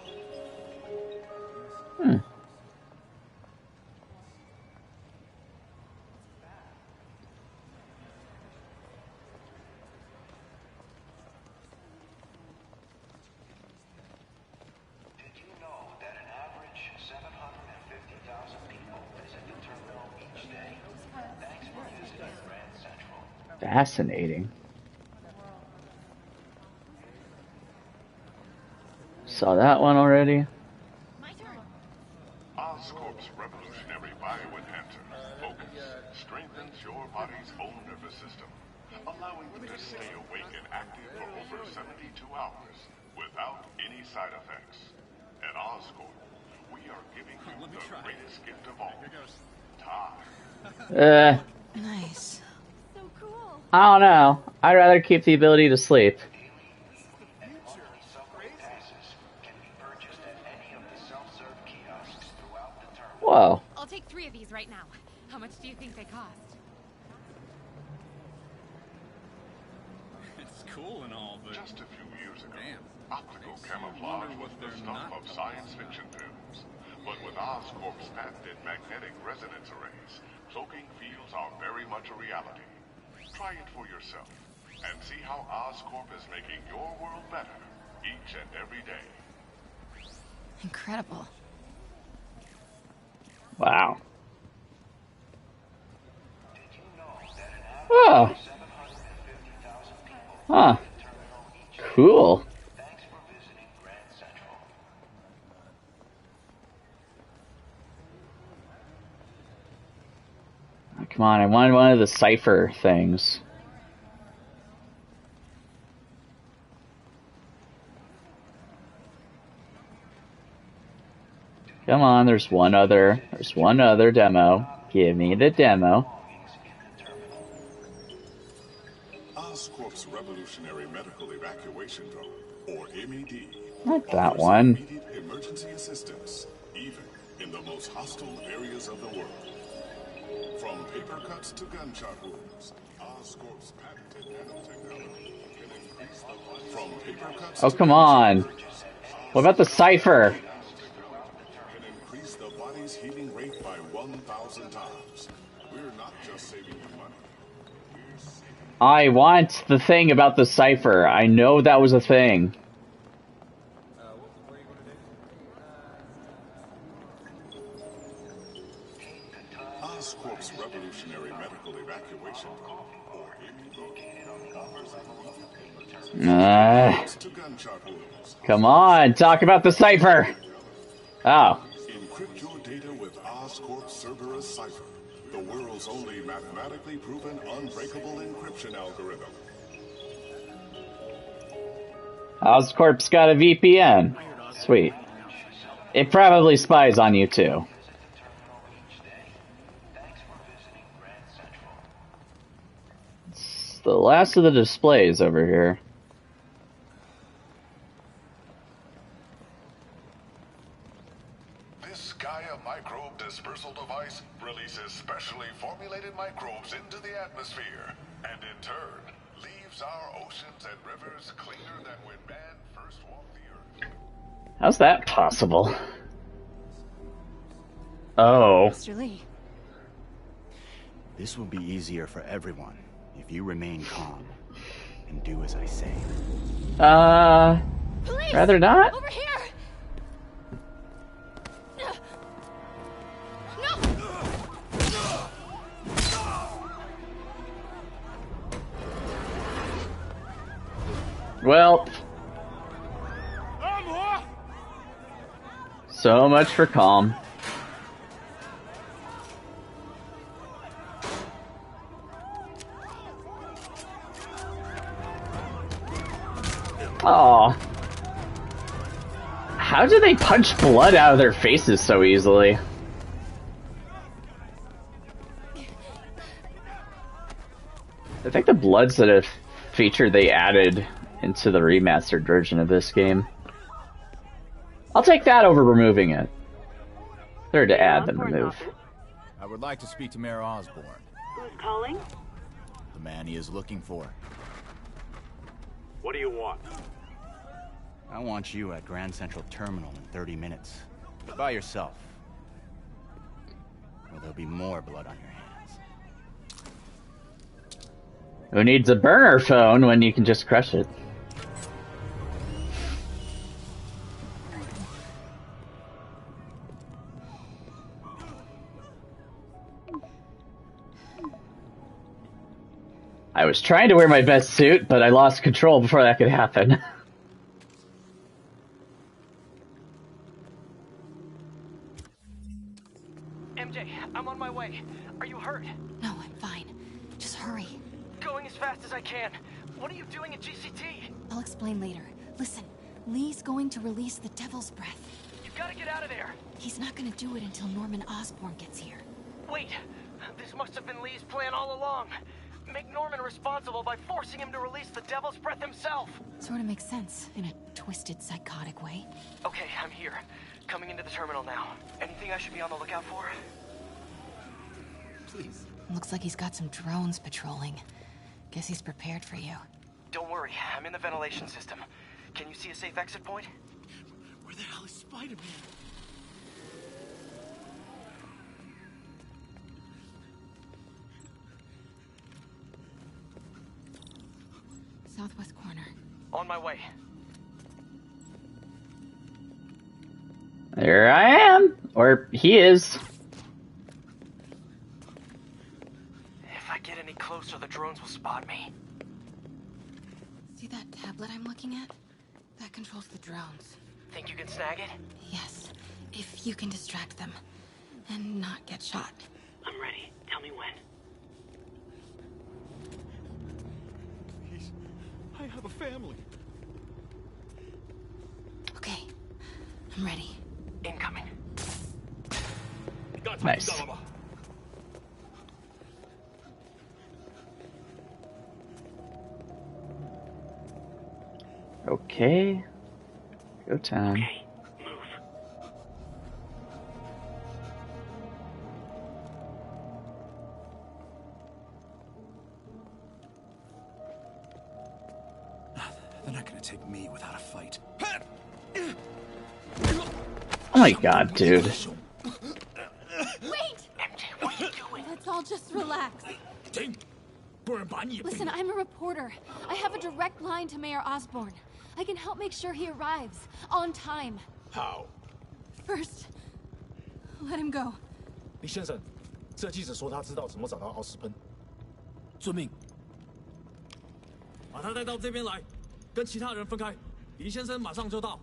Fascinating. Saw that one already. Oscorp's revolutionary bioenhancer focus strengthens your body's own nervous system, allowing you to stay awake and active for over 72 hours without any side effects. At Oscorp, we are giving you the greatest gift of all, time. Nice. I don't know. I'd rather keep the ability to sleep. Whoa. I'll take 3 of these right now. How much do you think they cost? It's cool and all, but just a few years ago, optical camouflage was the stuff of science fiction films. But with Oscorp's patented magnetic resonance arrays, cloaking fields are very much a reality. Try it for yourself, and see how Oscorp is making your world better each and every day. Incredible. Wow. Oh. Huh. Cool. Come on, I wanted one of the cipher things. Come on, there's one other demo. Give me the demo. Oscorp's Revolutionary Medical Evacuation Drone, or MED. Not that one. Immediate emergency assistance, even in the most hostile areas of the world. From paper cuts to gunshot wounds, Oscorp's patented nanotechnology can increase the from paper cuts Oh, come on. What about the cipher? Can increase the body's healing rate by 1,000 times. We're not just saving you money. I want the thing about the cipher. I know that was a thing. Oscorp's Revolutionary Medical Evacuation or Come on, talk about the cipher. Oh. Encrypt your data with Oscorp Cerberus Cipher, the world's only mathematically proven unbreakable encryption algorithm. Oscorp's got a VPN. Sweet. It probably spies on you too. It's the last of the displays over here. This Gaia microbe dispersal device releases specially formulated microbes into the atmosphere, and in turn, leaves our oceans and rivers cleaner than when man first walked the earth. How's that possible? Oh. Mr. Lee. This will be easier for everyone if you remain calm. and do as I say. Police! Rather not? Over here! Well, so much for calm. Aw. How do they punch blood out of their faces so easily? I think the blood's that a feature they added into the remastered version of this game. I'll take that over removing it. Better to add than remove. I would like to speak to Mayor Osborn. Who's calling? The man he is looking for. What do you want? I want you at Grand Central Terminal in 30 minutes. By yourself. Or there'll be more blood on your hands. Who needs a burner phone when you can just crush it? I was trying to wear my best suit, but I lost control before that could happen. MJ, I'm on my way. Are you hurt? No, I'm fine. Just hurry. Going as fast as I can. What are you doing at GCT? I'll explain later. Listen, Lee's going to release the Devil's Breath. You gotta get out of there. He's not gonna do it until Norman Osborn gets here. Wait, this must have been Lee's plan all along. Make Norman responsible by forcing him to release the Devil's Breath himself. Sort of makes sense, in a twisted, psychotic way. Okay, I'm here. Coming into the terminal now. Anything I should be on the lookout for? Please. Looks like he's got some drones patrolling. Guess he's prepared for you. Don't worry, I'm in the ventilation system. Can you see a safe exit point? Where the hell is Spider-Man? Southwest corner. On my way. There I am! Or he is. If I get any closer, the drones will spot me. See that tablet I'm looking at? That controls the drones. Think you can snag it? Yes, if you can distract them. And not get shot. I'm ready. Tell me when. Please, I have a family. Okay, I'm ready. Incoming. Nice. Okay. Go time. Okay, move. They're not gonna take me without a fight. Oh my god, dude. Wait! MJ, what are you doing? Let's all just relax. Listen, I'm a reporter. I have a direct line to Mayor Osborn. I can help make sure he arrives on time. How? First, let him go. 李先生，这记者说他知道怎么找到奥斯喷。遵命。把他带到这边来，跟其他人分开。李先生马上就到。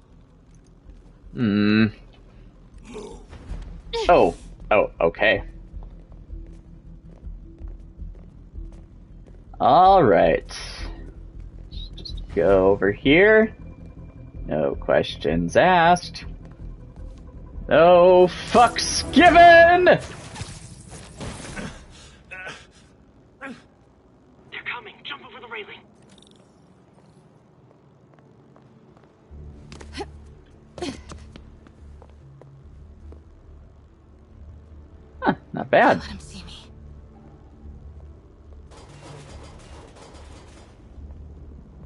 Oh, okay. Alright. Just go over here. No questions asked. No fucks given! They're coming. Jump over the railing. Huh, not bad. Let him see me.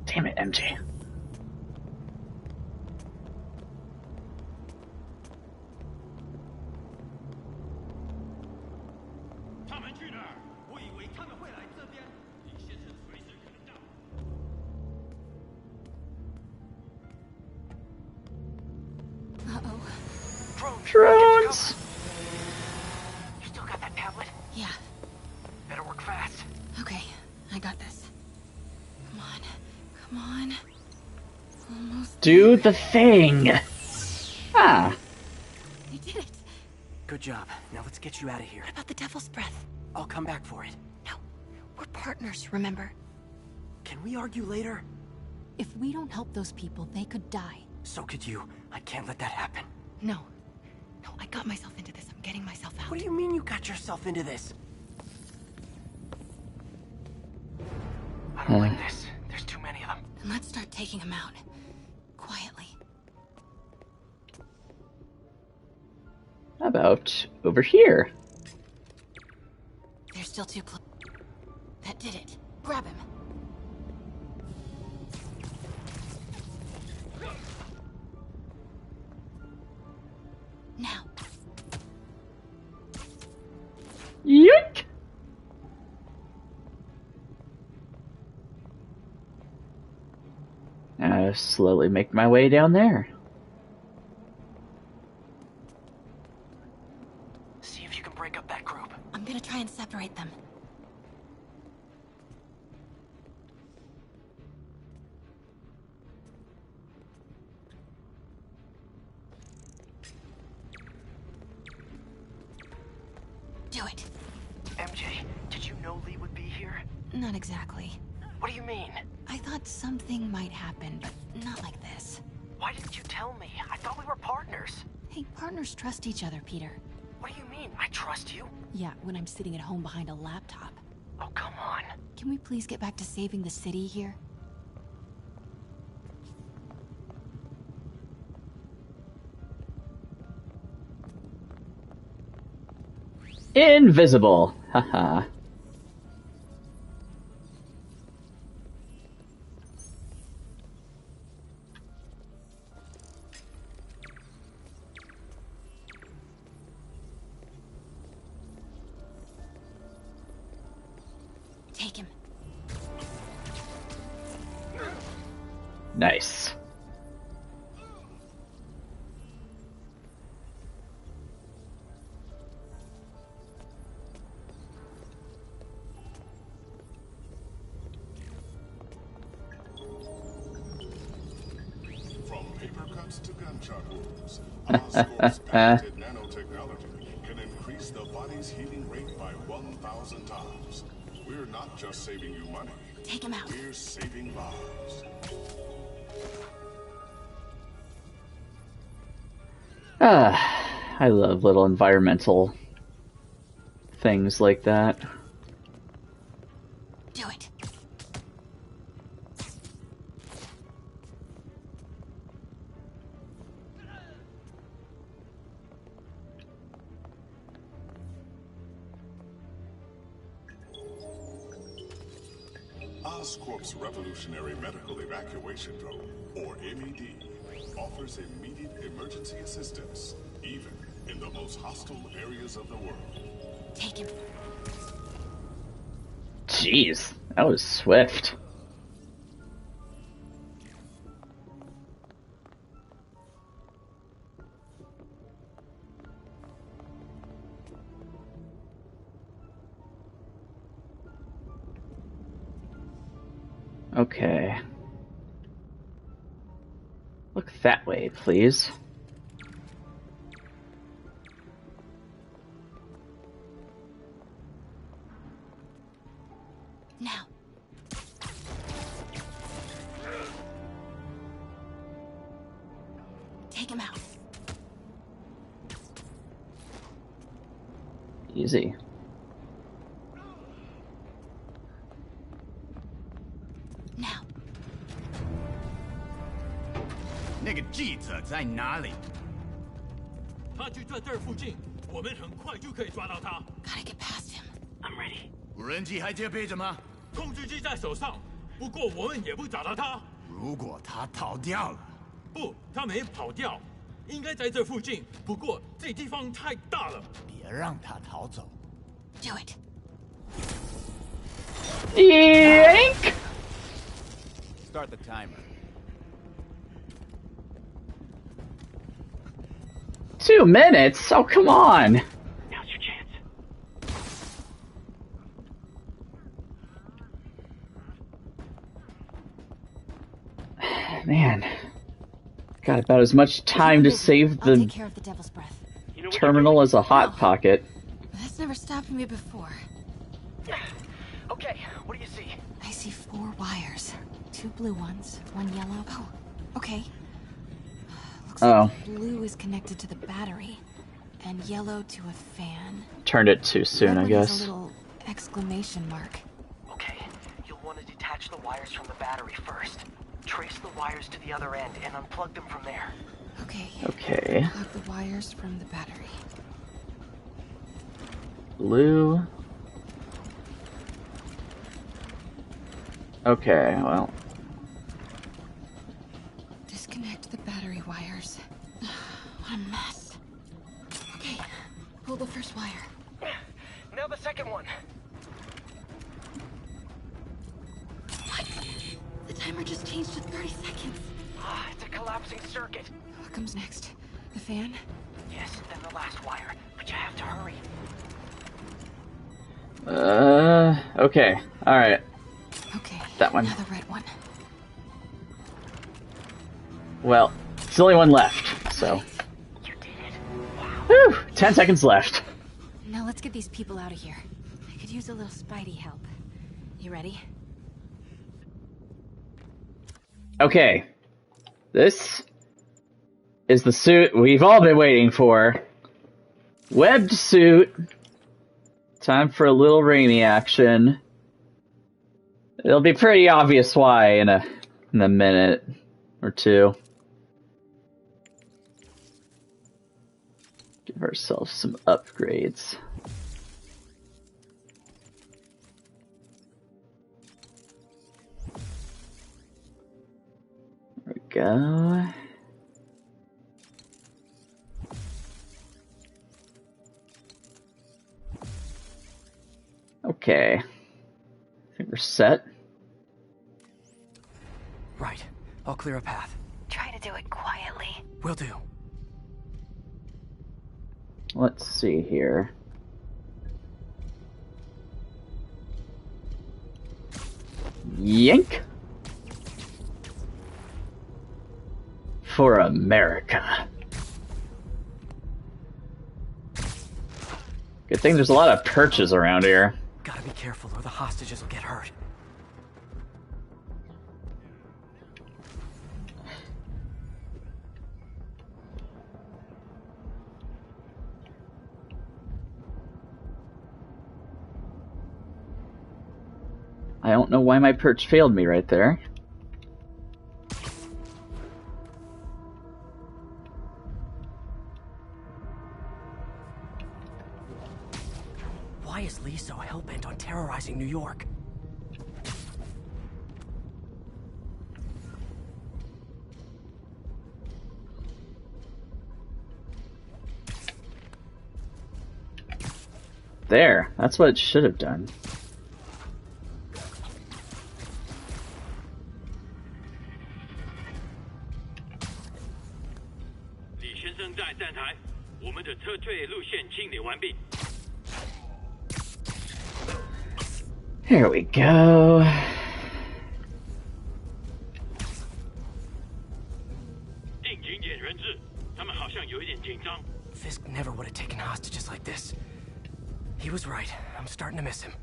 Damn it, MJ. Drones! You still got that tablet? Yeah. Better work fast. Okay, I got this. Come on. Come on. Almost Do the thing! Ah. You did it. Good job. Now let's get you out of here. What about the Devil's Breath? I'll come back for it. No. We're partners, remember? Can we argue later? If we don't help those people, they could die. So could you. I can't let that happen. No. No, I got myself into this. I'm getting myself out. What do you mean you got yourself into this? I don't like this. There's too many of them. Then let's start taking them out. Quietly. How about over here? They're still too close. That did it. Grab him. Now. Yoink! I slowly make my way down there. See if you can break up that group. I'm gonna try and separate them. Do it. MJ, did you know Lee would be here? Not exactly. What do you mean? I thought something might happen, but not like this. Why didn't you tell me? I thought we were partners. Hey, partners trust each other, Peter. What do you mean? I trust you? Yeah, when I'm sitting at home behind a laptop. Oh, come on. Can we please get back to saving the city here? Invisible! Haha. Take him. Nice. From paper cuts to gunshot wounds, Oscorp's patented nanotechnology can increase the body's healing rate by 1,000 times. We're not just saving you money. Take him out. We're saving lives. I love little environmental things like that. Do it. Oscorp's Revolutionary Medical Evacuation Drone, or MED, offers immediate emergency assistance, even in the most hostile areas of the world. Take him. Jeez, that was swift. Okay. Look that way, please. Now. Take him out. Easy. Now. 那个记者在哪里？他就在这儿附近，我们很快就可以抓到他。 Gotta get past him. I'm ready. 无人机还戒备着吗？控制机在手上，不过我们也不找到他。如果他逃掉了，不，他没跑掉，应该在这附近。不过这地方太大了，别让他逃走。 Do it. Yank! Start the timer. 2 minutes? Oh, come on. Now's your chance. Man. Got about as much time to save I'll the take care of the Devil's Breath. terminal as a Hot Pocket. That's never stopped me before. Okay, what do you see? I see 4 wires. 2 blue ones, 1 yellow. Oh, okay. Looks like blue is connected to the battery, and yellow to a fan. Turned it too soon, I Red one has guess. a little exclamation mark. Okay, you'll want to detach the wires from the battery first. Trace the wires to the other end and unplug them from there. Okay. Okay. Plug the wires from the battery. Blue. Okay, well. Disconnect the battery wires. What a mess. Okay, pull the first wire. Now the second one. What? The timer just changed to 30 seconds. It's a collapsing circuit. What comes next? The fan? Yes, then the last wire. But you have to hurry. Okay. Alright. Okay. That one. Now the red one. Well, it's the only one left, so. You did it. Wow. Whew! 10 seconds left. Now let's get these people out of here. I could use a little Spidey help. You ready? Okay. This is the suit we've all been waiting for. Webbed suit. Time for a little Raimi action. It'll be pretty obvious why in a minute or two. Give ourselves some upgrades. There we go. Okay. I think we're set. Right. I'll clear a path. Try to do it quietly. Will do. Let's see here. Yank! For America. Good thing there's a lot of perches around here. Gotta be careful or the hostages will get hurt. I don't know why my perch failed me right there. Why is Lee so hell-bent on terrorizing New York? There, that's what it should have done. Here we go. Fisk never would have taken hostages like this. He was right. I'm starting to miss him.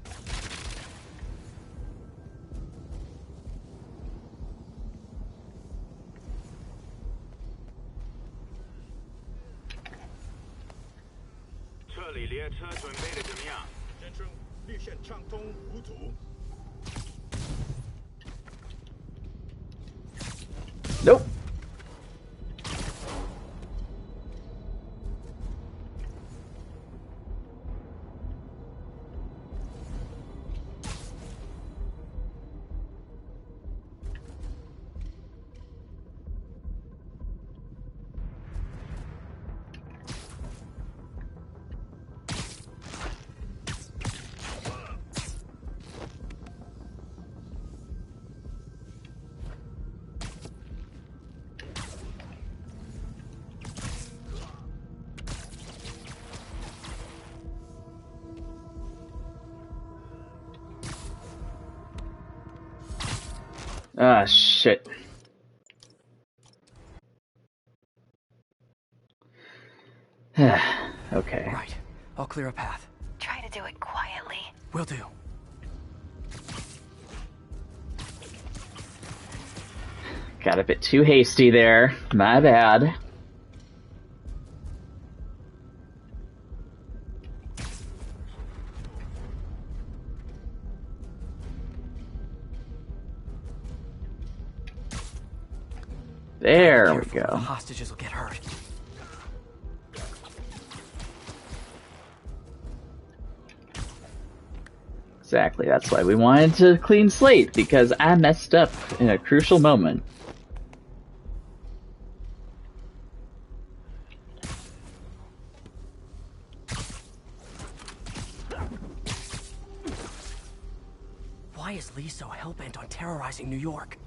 Nope. Ah, shit. Okay. Right. I'll clear a path. Try to do it quietly. Will do. Got a bit too hasty there. My bad. There we go. The hostages will get hurt. Exactly, that's why we wanted to clean slate, because I messed up in a crucial moment. Why is Lee so hell-bent on terrorizing New York?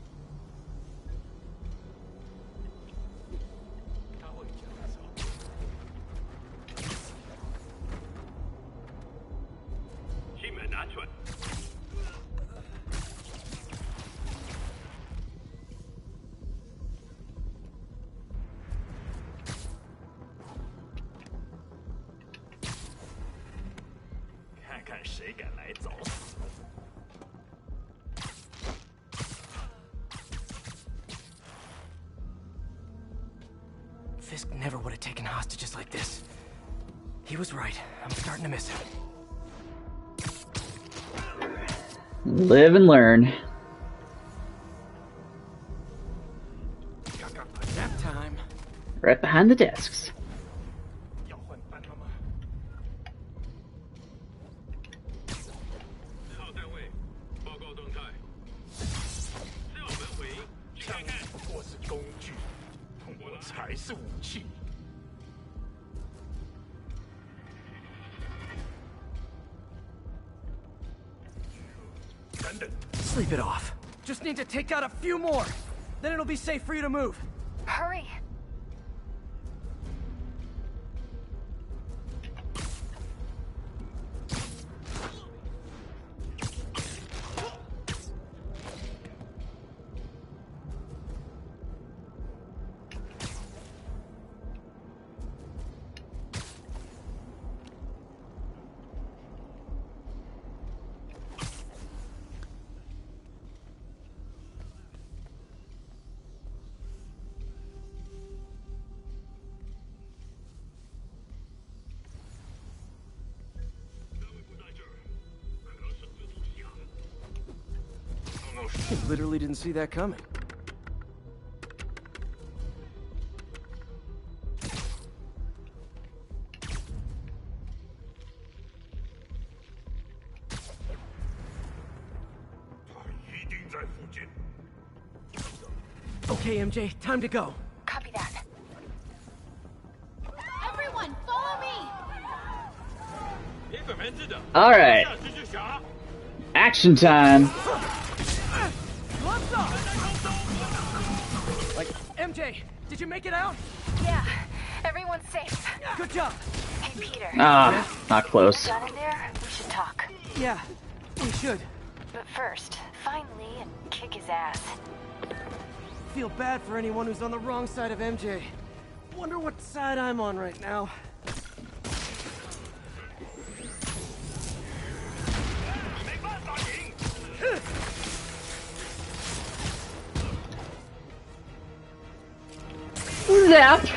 Fisk never would have taken hostages like this. He was right. I'm starting to miss him. Live and learn. Nap time. Right behind the desks. Sleep it off. Just need to take out a few more. Then it'll be safe for you to move. Hurry. Literally didn't see that coming. Okay, MJ, time to go. Copy that. Everyone, follow me! Alright. Action time. Like, MJ, did you make it out? Yeah, everyone's safe. Good job. Hey, Peter. Ah, not close. Done in there? We should talk. Yeah, we should. But first, find Lee and kick his ass. Feel bad for anyone who's on the wrong side of MJ. Wonder what side I'm on right now. Zap.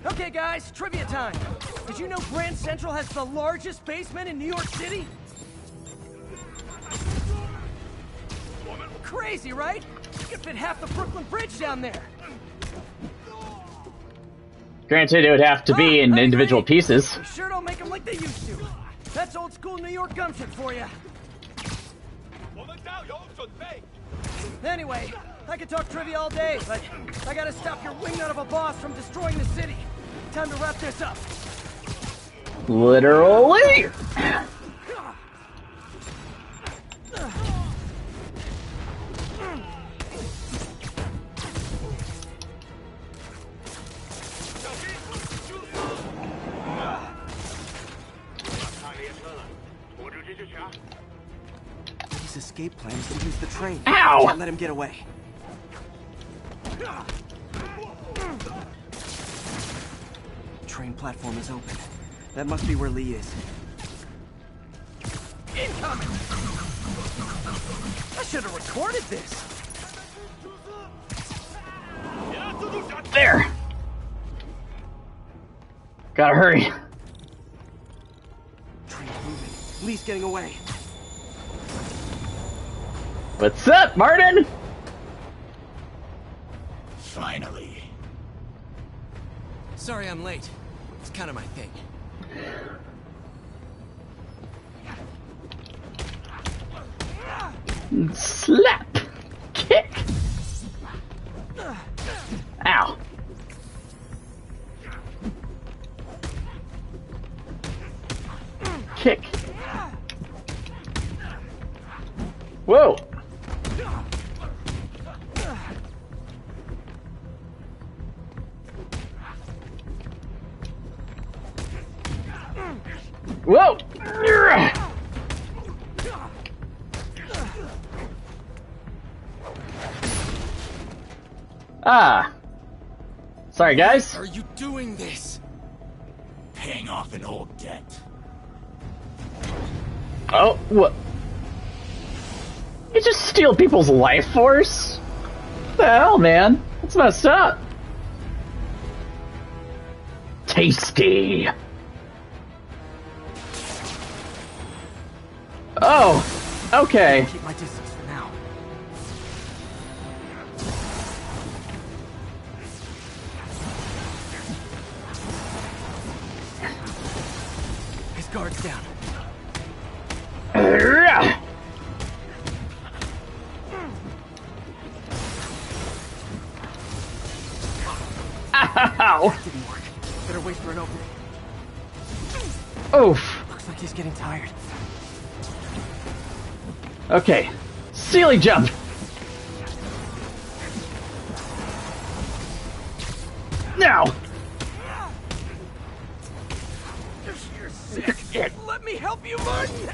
Okay, guys, trivia time. Did you know Grand Central has the largest basement in New York City? Crazy, right? You could fit half the Brooklyn Bridge down there. Granted, it would have to be in individual pieces. Sure don't make them like they used to. That's old school New York gumption for you. Anyway, I could talk trivia all day, but I gotta stop your wingnut of a boss from destroying the city. Time to wrap this up. Literally. His escape plan is to use the train. Ow! Can't let him get away. Train platform is open. That must be where Lee is. Incoming! I should have recorded this. There. Gotta hurry. Train moving. Lee's getting away. What's up, Martin? Finally. Sorry I'm late. It's kind of my thing. Slap. Kick. Ow. Kick. Whoa. Whoa! Ah. Sorry, guys. Are you doing this? Paying off an old debt. Oh, what? You just steal people's life force? What the hell, man? That's messed up. Tasty. Oh, okay. Keep my distance for now. His guard's down. Ow! Didn't work. Better wait for an opening. Oof. Looks like he's getting tired. Okay. Ceiling jump! Now! You're sick. Let me help you, Martin!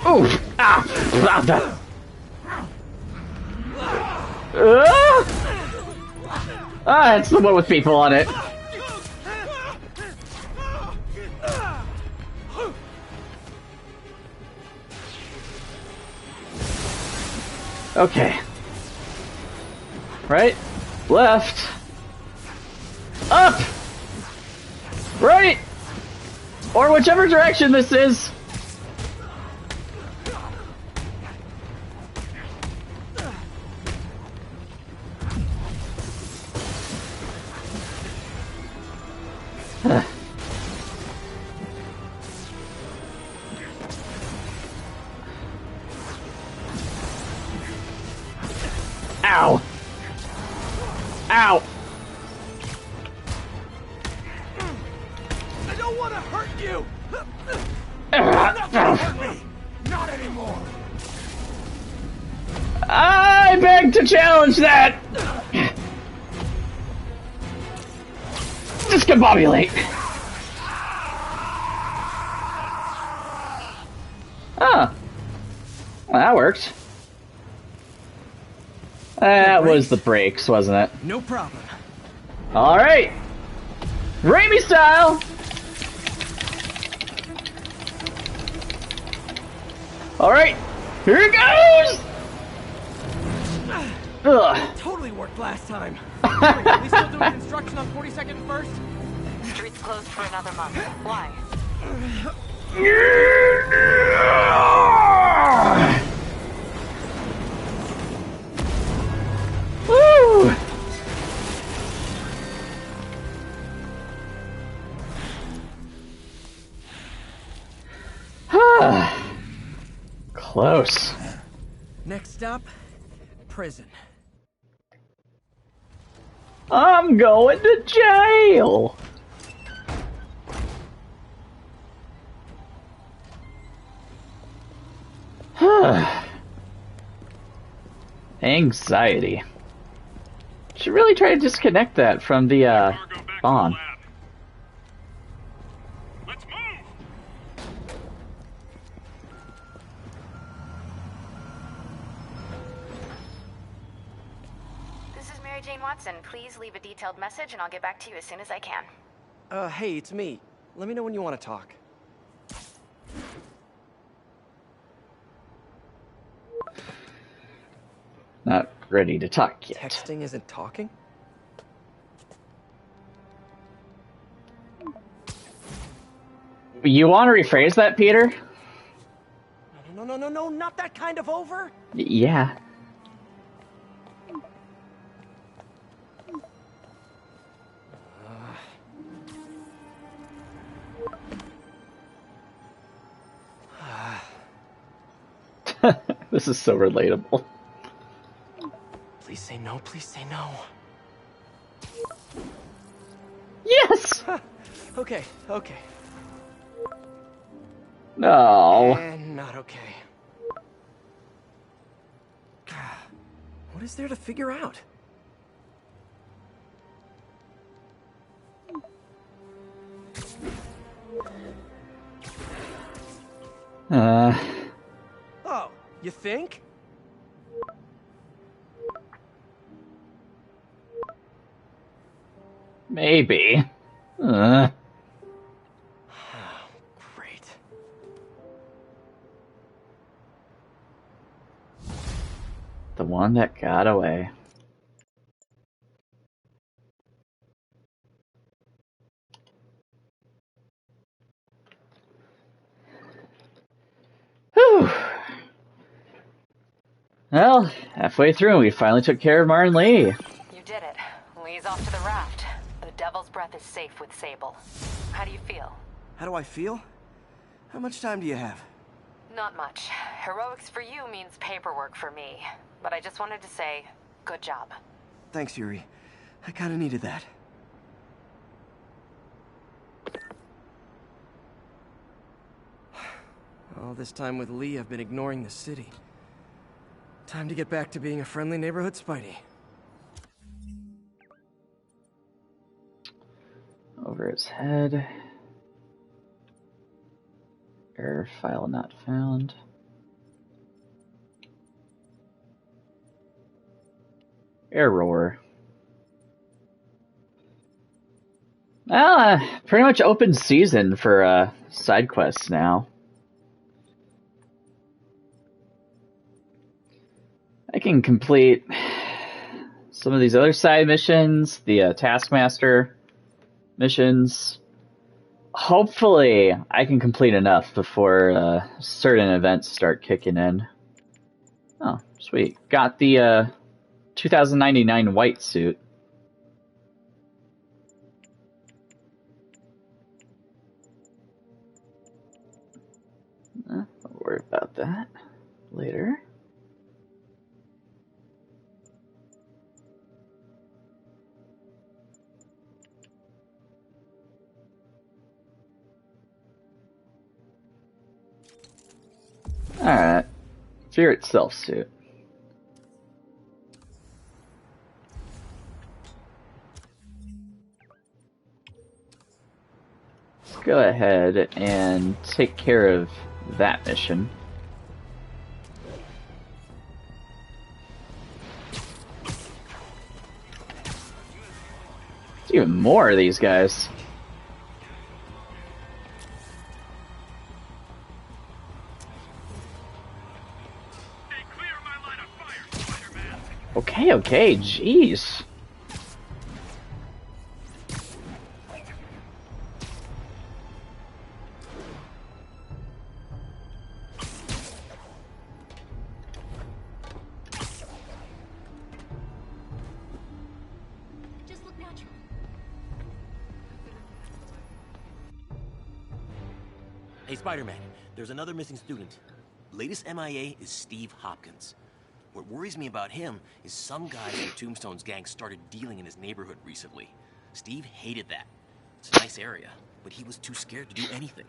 Oof! Ah! Ah, it's the one with people on it. Okay. Right? Left. Up! Right! Or whichever direction this is. Ow! Ow! I don't want to hurt you! Not hurt me! Not anymore! I beg to challenge that! Discombobulate! Ah. Well, that worked. That was the brakes, wasn't it? No problem. Alright! Raimi style! Alright, here it goes! Ugh. Totally worked last time. Are we still doing construction on 42nd and 1st? Streets closed for another month. Why? Woo! Close. Next stop, prison. I'm going to jail! Anxiety. Should really try to disconnect that from the bomb. Watson, please leave a detailed message and I'll get back to you as soon as I can. Hey, it's me. Let me know when you want to talk. Not ready to talk yet. Texting isn't talking? You want to rephrase that, Peter? No, not that kind of over! Yeah. This is so relatable. Please say no, please say no. Yes! Okay. No. And not okay. What is there to figure out? Oh, you think? Maybe. Great. The one that got away. Whew. Well, halfway through, we finally took care of Martin Lee. You did it. Lee's off to the raft. The Devil's Breath is safe with Sable. How do you feel? How do I feel? How much time do you have? Not much. Heroics for you means paperwork for me. But I just wanted to say, good job. Thanks, Yuri. I kinda needed that. All this time with Lee, I've been ignoring the city. Time to get back to being a friendly neighborhood Spidey. Over his head. Error file not found. Error. Well, pretty much open season for side quests now. I can complete some of these other side missions, the Taskmaster missions. Hopefully, I can complete enough before certain events start kicking in. Oh, sweet. Got the 2099 white suit. Don't worry about that later. Alright. Fear itself suit. Let's go ahead and take care of that mission. There's even more of these guys. Okay, jeez. Just look natural. Hey, Spider-Man, there's another missing student. Latest MIA is Steve Hopkins. What worries me about him is some guys from Tombstone's gang started dealing in his neighborhood recently. Steve hated that. It's a nice area, but he was too scared to do anything.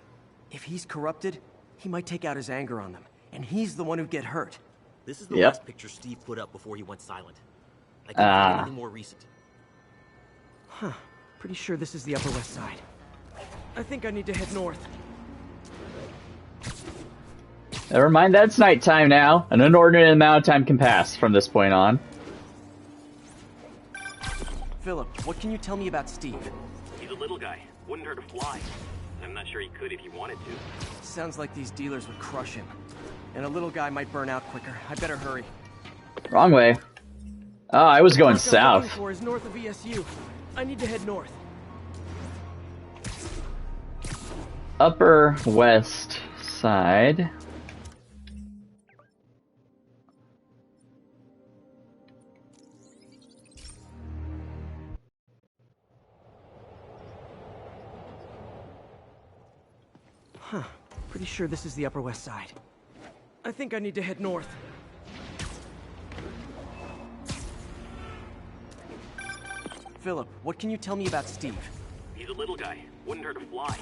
If he's corrupted, he might take out his anger on them, and he's the one who'd get hurt. This is the last picture Steve put up before he went silent. I can't find anything more recent. Huh. Pretty sure this is the Upper West Side. I think I need to head north. Never mind, that's nighttime now. An inordinate amount of time can pass from this point on. Philip, what can you tell me about Steve? He's a little guy. Wouldn't hurt a fly. I'm not sure he could if he wanted to. Sounds like these dealers would crush him. And a little guy might burn out quicker. I better hurry. Wrong way. Oh, I was going What I'm south. looking for is north of ESU. I need to head north. Upper West Side. Huh. Pretty sure this is the Upper West Side. I think I need to head north. Philip, what can you tell me about Steve? He's a little guy. Wouldn't hurt a fly.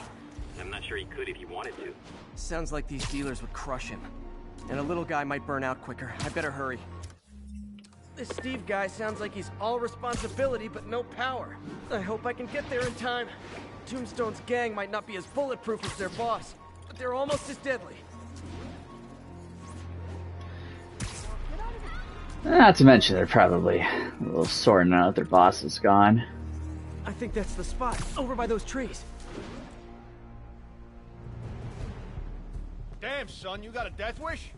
I'm not sure he could if he wanted to. Sounds like these dealers would crush him. And a little guy might burn out quicker. I better hurry. This Steve guy sounds like he's all responsibility but no power. I hope I can get there in time. Tombstone's gang might not be as bulletproof as their boss, but they're almost as deadly. Not to mention they're probably a little sore now that their boss is gone. I think that's the spot, over by those trees. Damn, son, you got a death wish?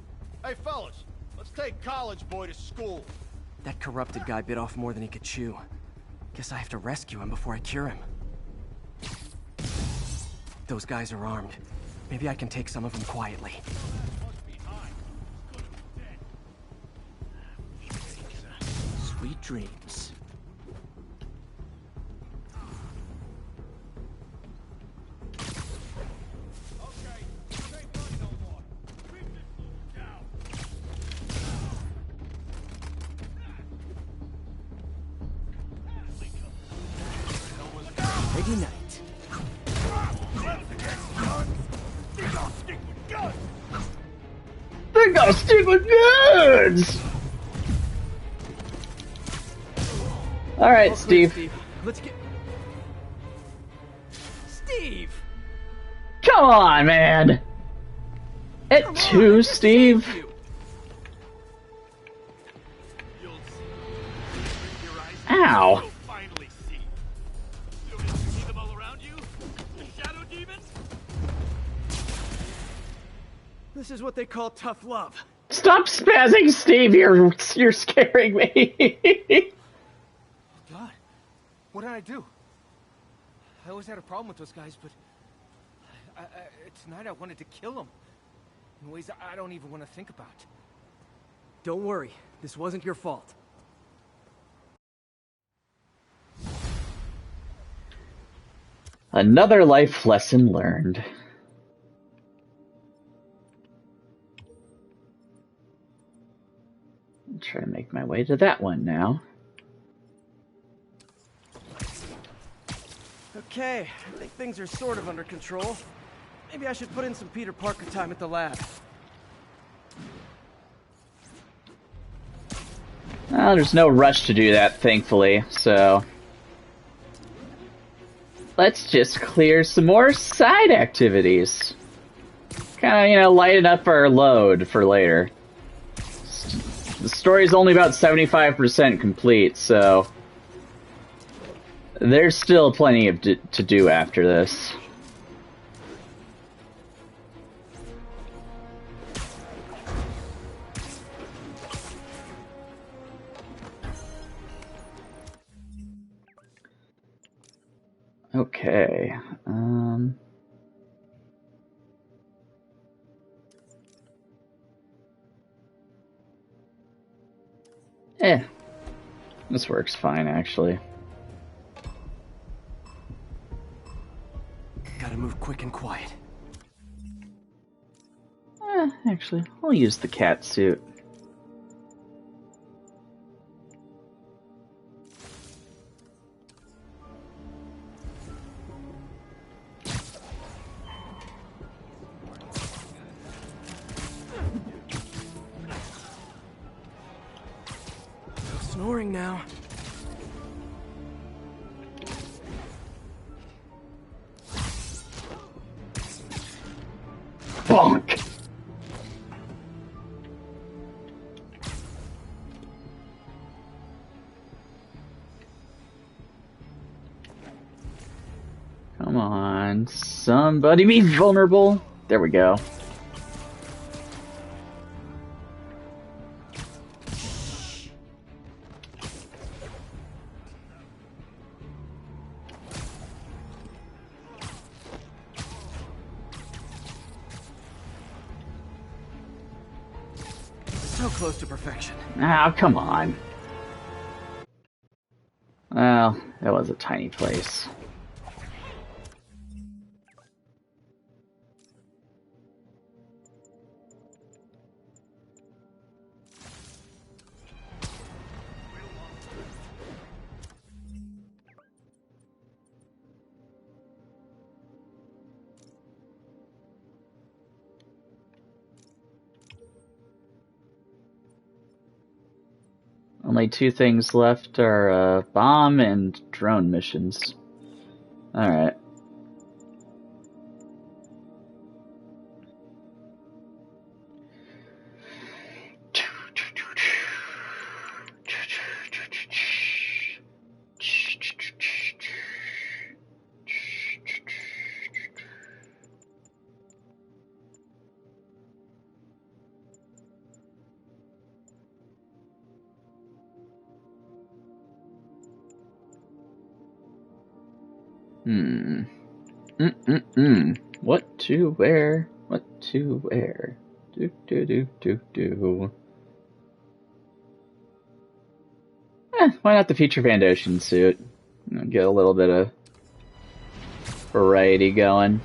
Hey, fellas, let's take college boy to school. That corrupted guy bit off more than he could chew. Guess I have to rescue him before I cure him. Those guys are armed. Maybe I can take some of them quietly. Sweet dreams. Ready night. They got stick with guns! Alright, Steve. Let's get... Steve! Come on, man! At two, Steve? Ow! This is what they call tough love. Stop spazzing, Steve! You're scaring me! God, what did I do? I always had a problem with those guys, but tonight I wanted to kill them in ways I don't even want to think about. Don't worry, this wasn't your fault. Another life lesson learned. I'll try to make my way to that one now. Okay, I think things are sort of under control. Maybe I should put in some Peter Parker time at the lab. Well, there's no rush to do that, thankfully, so... Let's just clear some more side activities. Kinda, lighten up our load for later. The story's only about 75% complete, so... There's still plenty to do after this. Okay, this works fine, actually. Gotta move quick and quiet. Actually, I'll use the cat suit. snoring now. Bonk! Come on, somebody be vulnerable. There we go. So close to perfection. Ah, come on. Well, that was a tiny place. Only two things left are bomb and drone missions. Alright. What to wear? What to wear? Why not the future Van Ocean suit? Get a little bit of variety going.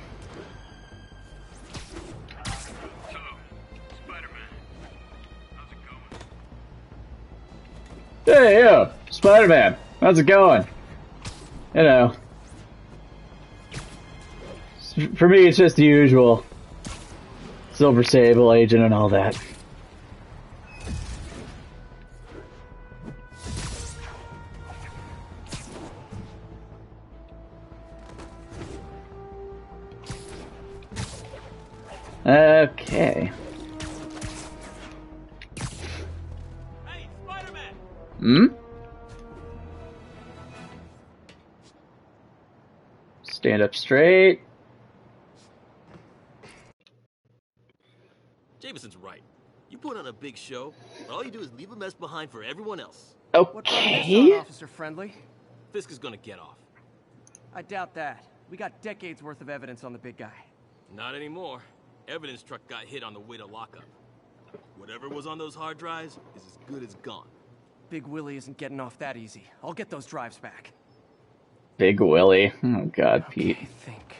Hey, yo! Spider-Man! How's it going? You know. For me, it's just the usual. Silver Sable agent and all that. Okay. Hey, Spider-Man! Hmm? Stand up straight. Jameson's right. You put on a big show, but all you do is leave a mess behind for everyone else. What brought this on, Officer Friendly? Fisk is gonna get off. I doubt that. We got decades worth of evidence on the big guy. Not anymore. Evidence truck got hit on the way to lockup. Whatever was on those hard drives is as good as gone. Big Willie isn't getting off that easy. I'll get those drives back. Big Willie. Oh god, Pete. Think.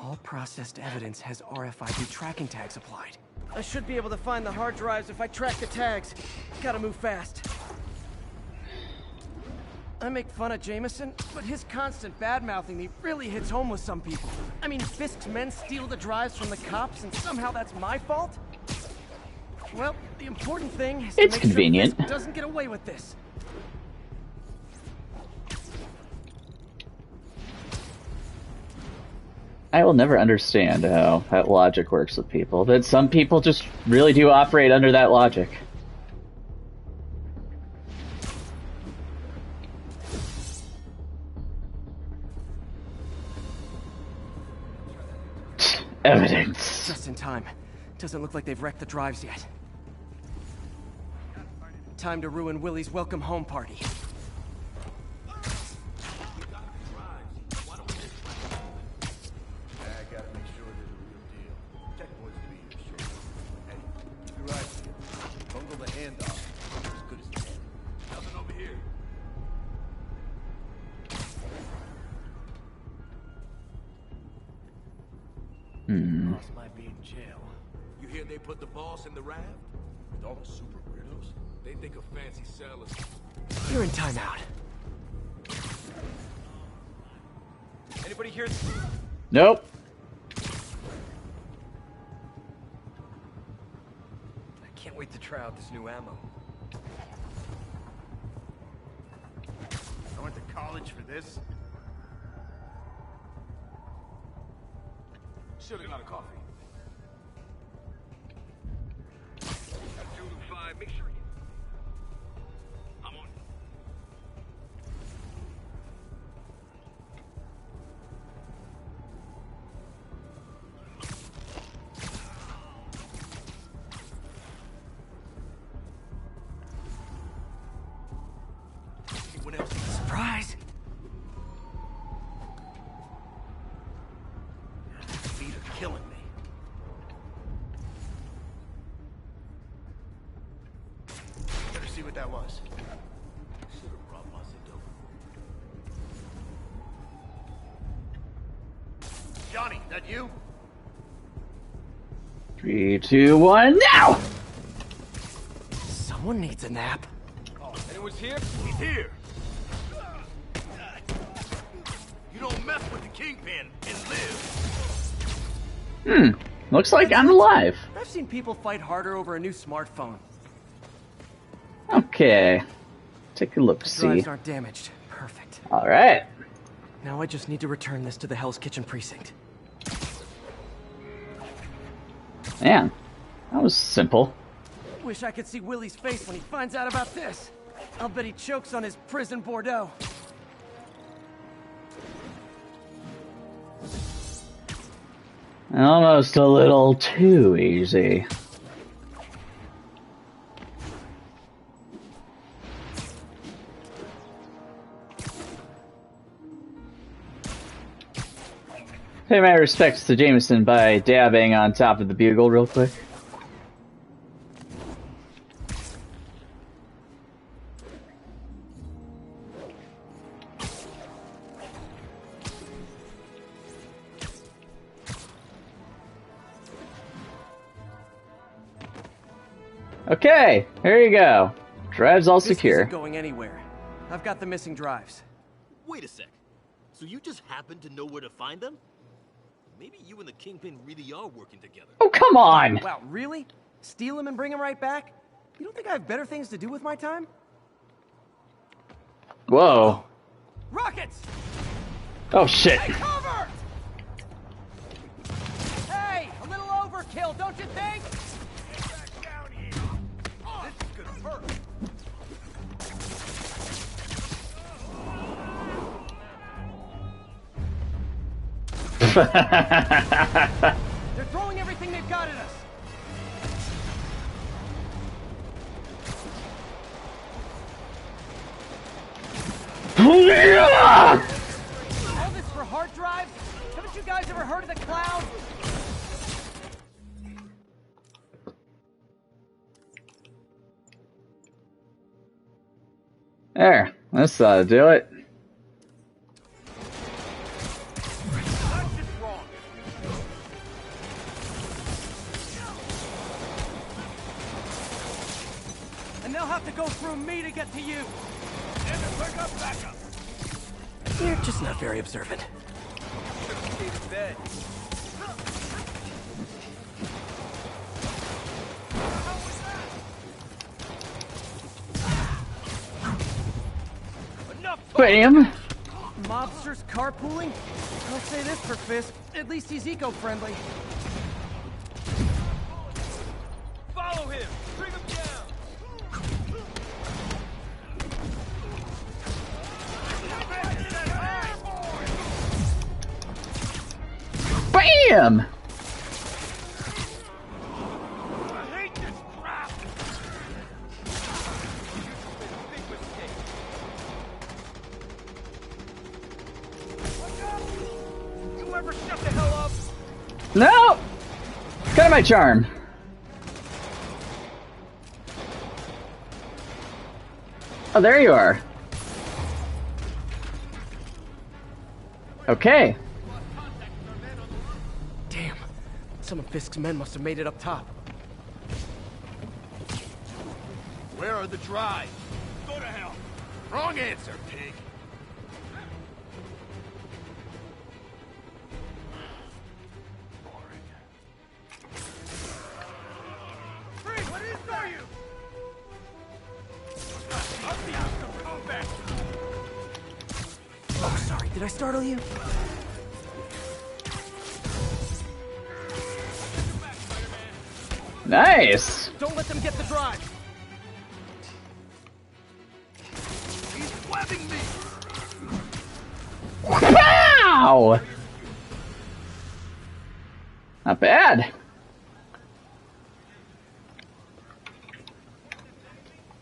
All processed evidence has RFID tracking tags applied. I should be able to find the hard drives if I track the tags. Gotta move fast. I make fun of Jameson, but his constant bad-mouthing me really hits home with some people. I mean, Fisk's men steal the drives from the cops, and somehow that's my fault? Well, the important thing is to make convenient. sure Fisk doesn't get away with this. I will never understand how that logic works with people, but some people just really do operate under that logic. Evidence. Just in time. Doesn't look like they've wrecked the drives yet. Time to ruin Willie's welcome home party. Boss might be in jail. You hear they put the boss in the raft? With all the super weirdos? They think a fancy sailors. You're in timeout. Anybody here? Nope. I can't wait to try out this new ammo. college for this? Should've got a coffee. 2-5, make sure you... I'm on. Anyone else need a surprise? Feet are killing me. Better see what that was. Should've brought Macedo. Johnny, that you? 3, 2, 1, now! Someone needs a nap. Oh, anyone's here? He's here. You don't mess with the Kingpin and live. Looks like I'm alive. I've seen people fight harder over a new smartphone. Okay. Take a look, The see. drives aren't damaged. Perfect. Alright. Now I just need to return this to the Hell's Kitchen precinct. Man, that was simple. Wish I could see Willie's face when he finds out about this. I'll bet he chokes on his prison Bordeaux. Almost a little too easy. Pay my respects to Jameson by dabbing on top of the bugle real quick. Okay, here you go. Drive's all This secure. isn't going anywhere. I've got the missing drives. Wait a sec. So you just happen to know where to find them? Maybe you and the Kingpin really are working together. Oh, come on! Wow, really? Steal them and bring them right back? You don't think I have better things to do with my time? Whoa. Rockets! Oh, shit. Hey, cover! Hey, a little overkill, don't you think? Get back down here. Oh, this is gonna hurt. They're throwing everything they've got at us. All this for hard drives? Haven't you guys ever heard of the cloud? There, let's do it. And they'll have to go through me to get to you. And to pick up backup. You're just not very observant. Stayed in bed. Bam! Mobsters carpooling? I'll say this for Fisk. At least he's eco-friendly. Follow him. Bring him down. Bam! I hate this crap. You ever shut the hell up? No! Cut of my charm. Oh, there you are. Okay. Damn. Some of Fisk's men must have made it up top. Where are the drives? Go to hell. Wrong answer, pig. Freeze, what is that? You? I'll see you some combat. Did I startle you? Nice! Don't let them get the drive! He's webbing me! Wow! Not bad.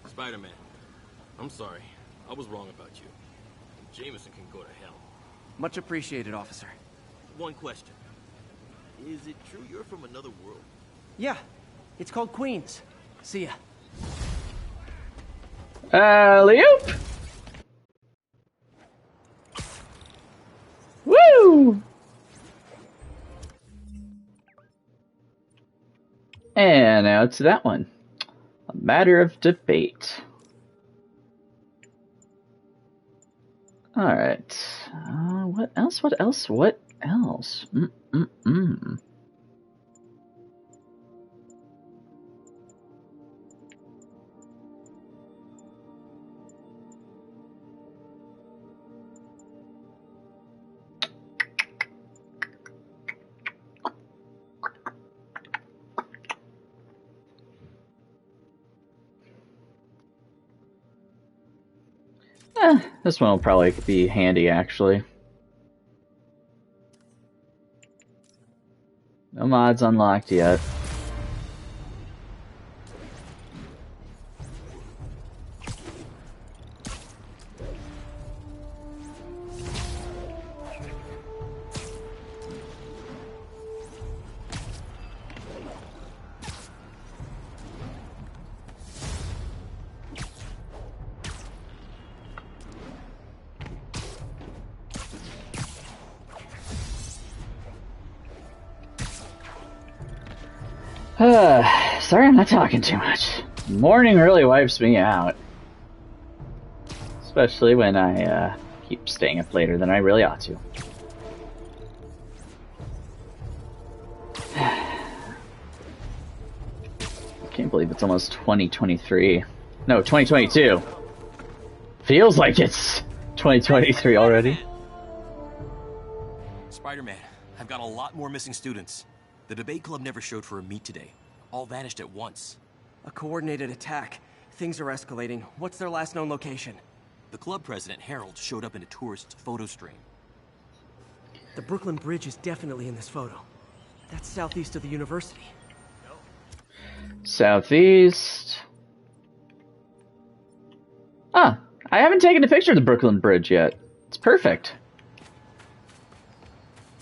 Spider-Man, I'm sorry. I was wrong about you. Jameson can go to hell. Much appreciated, officer. One question. Is it true you're from another world? Yeah, it's called Queens. See ya. Leop! Woo! And now to that one. A matter of debate. Alright. What else? What else? What else? This one will probably be handy, actually. No mods unlocked yet. Sorry I'm not talking too much. Morning really wipes me out. Especially when I keep staying up later than I really ought to. I can't believe it's almost 2023. No, 2022. Feels like it's 2023 already. Spider-Man, I've got a lot more missing students. The debate club never showed for a meet today. All vanished at once. A coordinated attack. Things are escalating. What's their last known location? The club president, Harold, showed up in a tourist's photo stream. The Brooklyn Bridge is definitely in this photo. That's southeast of the university. Southeast. Ah, I haven't taken a picture of the Brooklyn Bridge yet. It's perfect.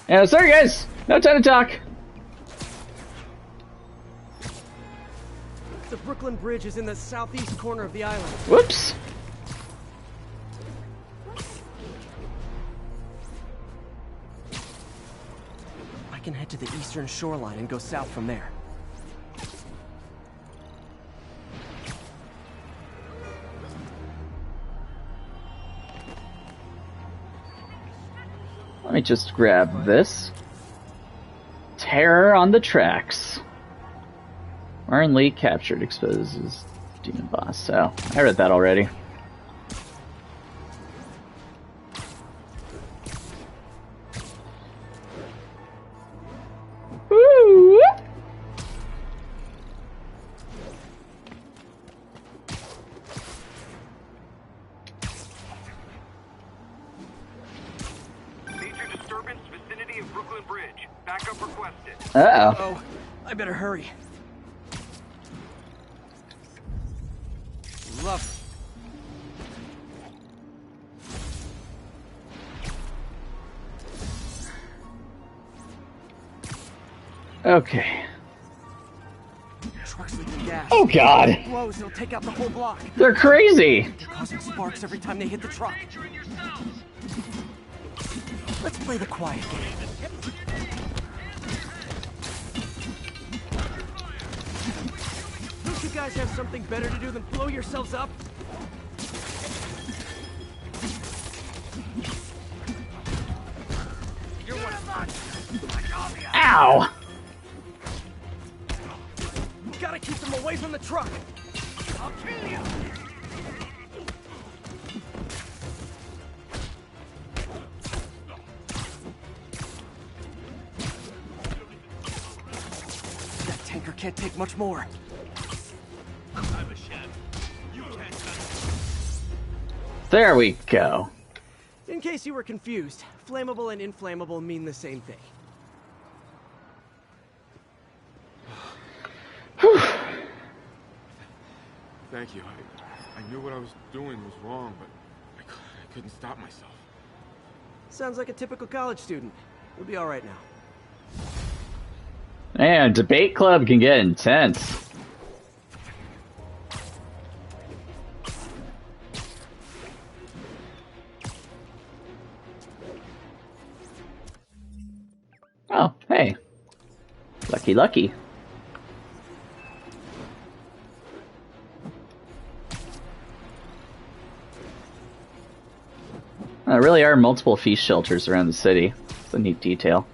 Yeah, sorry guys, no time to talk. The Brooklyn Bridge is in the southeast corner of the island. Whoops. I can head to the eastern shoreline and go south from there. Let me just grab this. Terror on the tracks. Warren Lee captured, exposes demon boss. So, I read that already. Woo! Major disturbance vicinity of Brooklyn Bridge. Backup requested. Uh-oh. Oh, I better hurry. Love. Okay. Trucks leaking gas. Oh God! If it blows, it'll take out the whole block. They're crazy. They're causing sparks every time they hit the truck. Let's play the quiet game. Don't you guys have something better to do than blow yourselves up? You're one of us. Ow! Gotta keep them away from the truck. I'll kill you. can't take much more. I'm a chef. You can't touch There we go. In case you were confused, flammable and inflammable mean the same thing. Thank you. I knew what I was doing was wrong, but I couldn't stop myself. Sounds like a typical college student. We'll be all right now. Man, debate club can get intense. Oh, hey. Lucky, lucky. There really are multiple feast shelters around the city. It's a neat detail.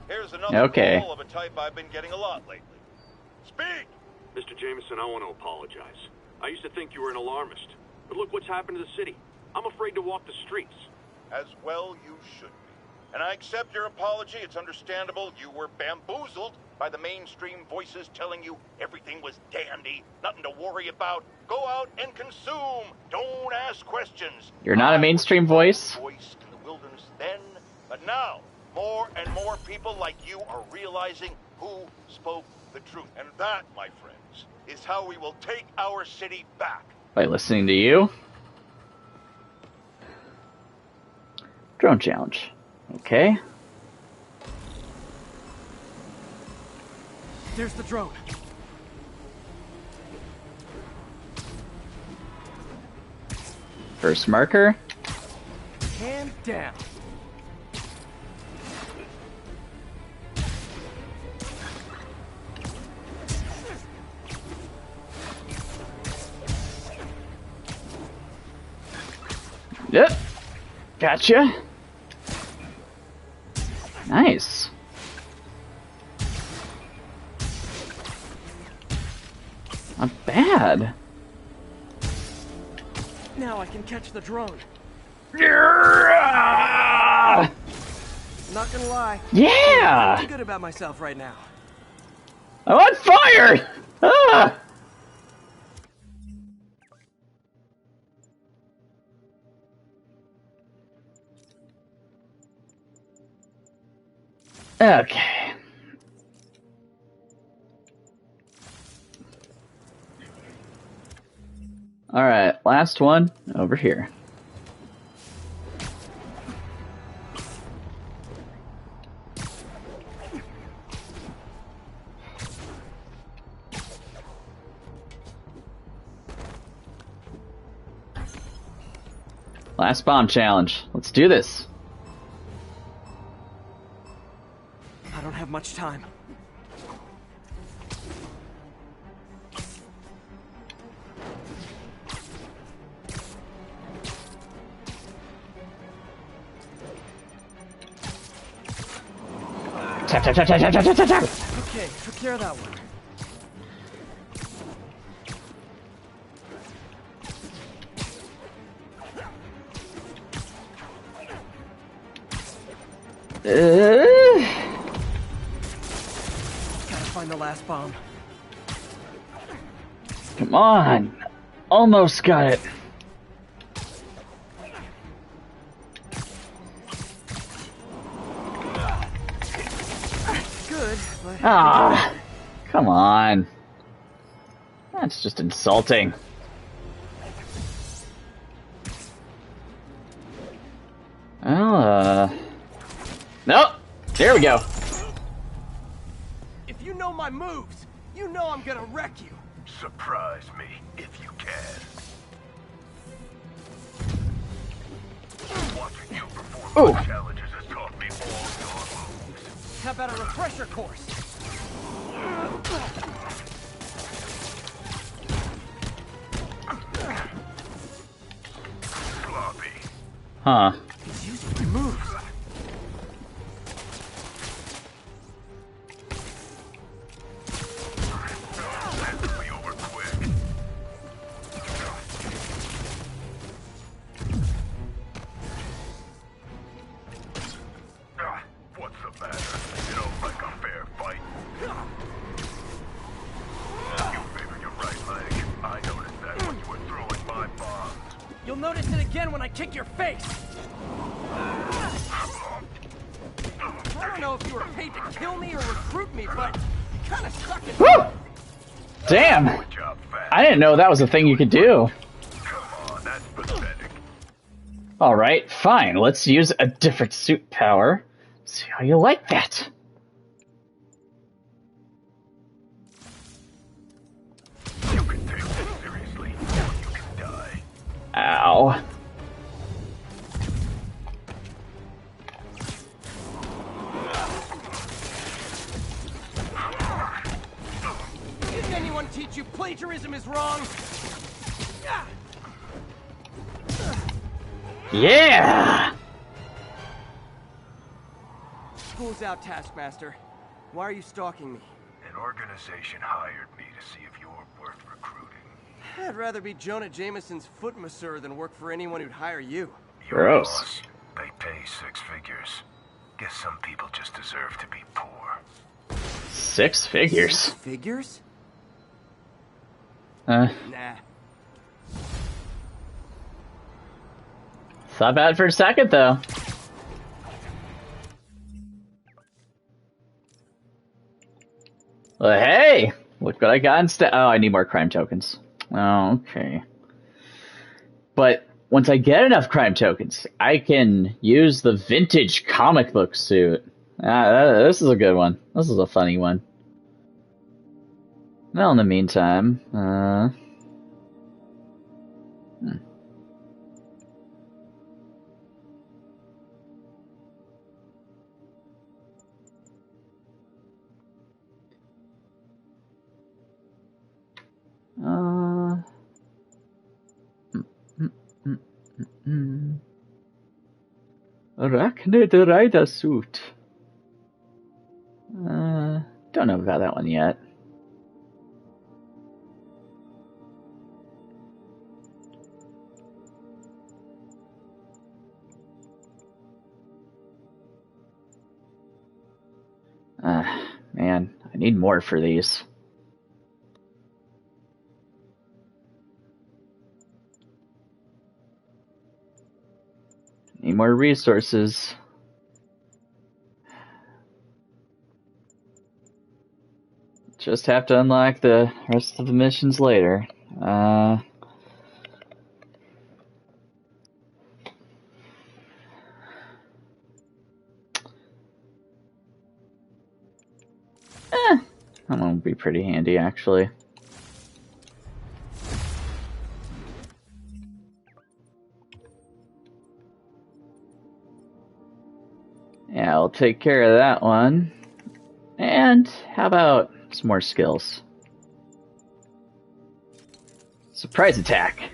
Here's another Okay. call of a type I've been getting a lot lately. Speak! Mr. Jameson, I want to apologize. I used to think you were an alarmist. But look what's happened to the city. I'm afraid to walk the streets. As well you should be. And I accept your apology. It's understandable you were bamboozled by the mainstream voices telling you everything was dandy, nothing to worry about. Go out and consume. Don't ask questions. You're not a mainstream voice? Voice in the wilderness then, but now more and more people like you are realizing who spoke the truth. And that, my friends, is how we will take our city back. By listening to you? Drone challenge. Okay. There's the drone. First marker. Hand down. Yep. Gotcha. Nice. Not bad. Now I can catch the drone. Yeah! Not gonna lie. Yeah! I'm feeling good about myself right now. I'm on fire! Ah! Okay. Alright, last one over here. Last bomb challenge. Let's do this. I don't have much time. Tap, tap, tap, tap, tap, tap, tap, tap. Okay, took care of that one. Gotta find the last bomb. Come on. Almost got it. Good, but... Ah, come on. That's just insulting. Well, nope. There we go. If you know my moves, you know I'm gonna wreck you. Surprise me, if you can. Watching you perform my challenges has taught me all your moves. How about a refresher course? Sloppy. Huh. He's using my moves. What's the matter? You don't like a fair fight? You favored your right leg. I noticed that when you were throwing my bombs. You'll notice it again when I kick your face. I don't know if you were paid to kill me or recruit me, but you kind of suck at Woo! Damn! I didn't know that was a thing you could do. Alright, fine. Let's use a different suit power. See how you like that. You can take this seriously, or you can die. Ow. Didn't anyone teach you plagiarism is wrong? Yeah! School's out, Taskmaster. Why are you stalking me? An organization hired me to see if you're worth recruiting. I'd rather be Jonah Jameson's foot masseur than work for anyone who'd hire you. Gross. Boss, they pay 6 figures. Guess some people just deserve to be poor. 6 figures? 6 figures? Nah. It's not bad for a second, though. Well, hey! Look what I got instead. Oh, I need more crime tokens. Oh, okay. But once I get enough crime tokens, I can use the vintage comic book suit. This is a good one. This is a funny one. Well, in the meantime, Arachnid Rider suit. Don't know about that one yet. Man, I need more for these. Need more resources. Just have to unlock the rest of the missions later. That one would be pretty handy, actually. Yeah, I'll take care of that one. And how about some more skills? Surprise attack.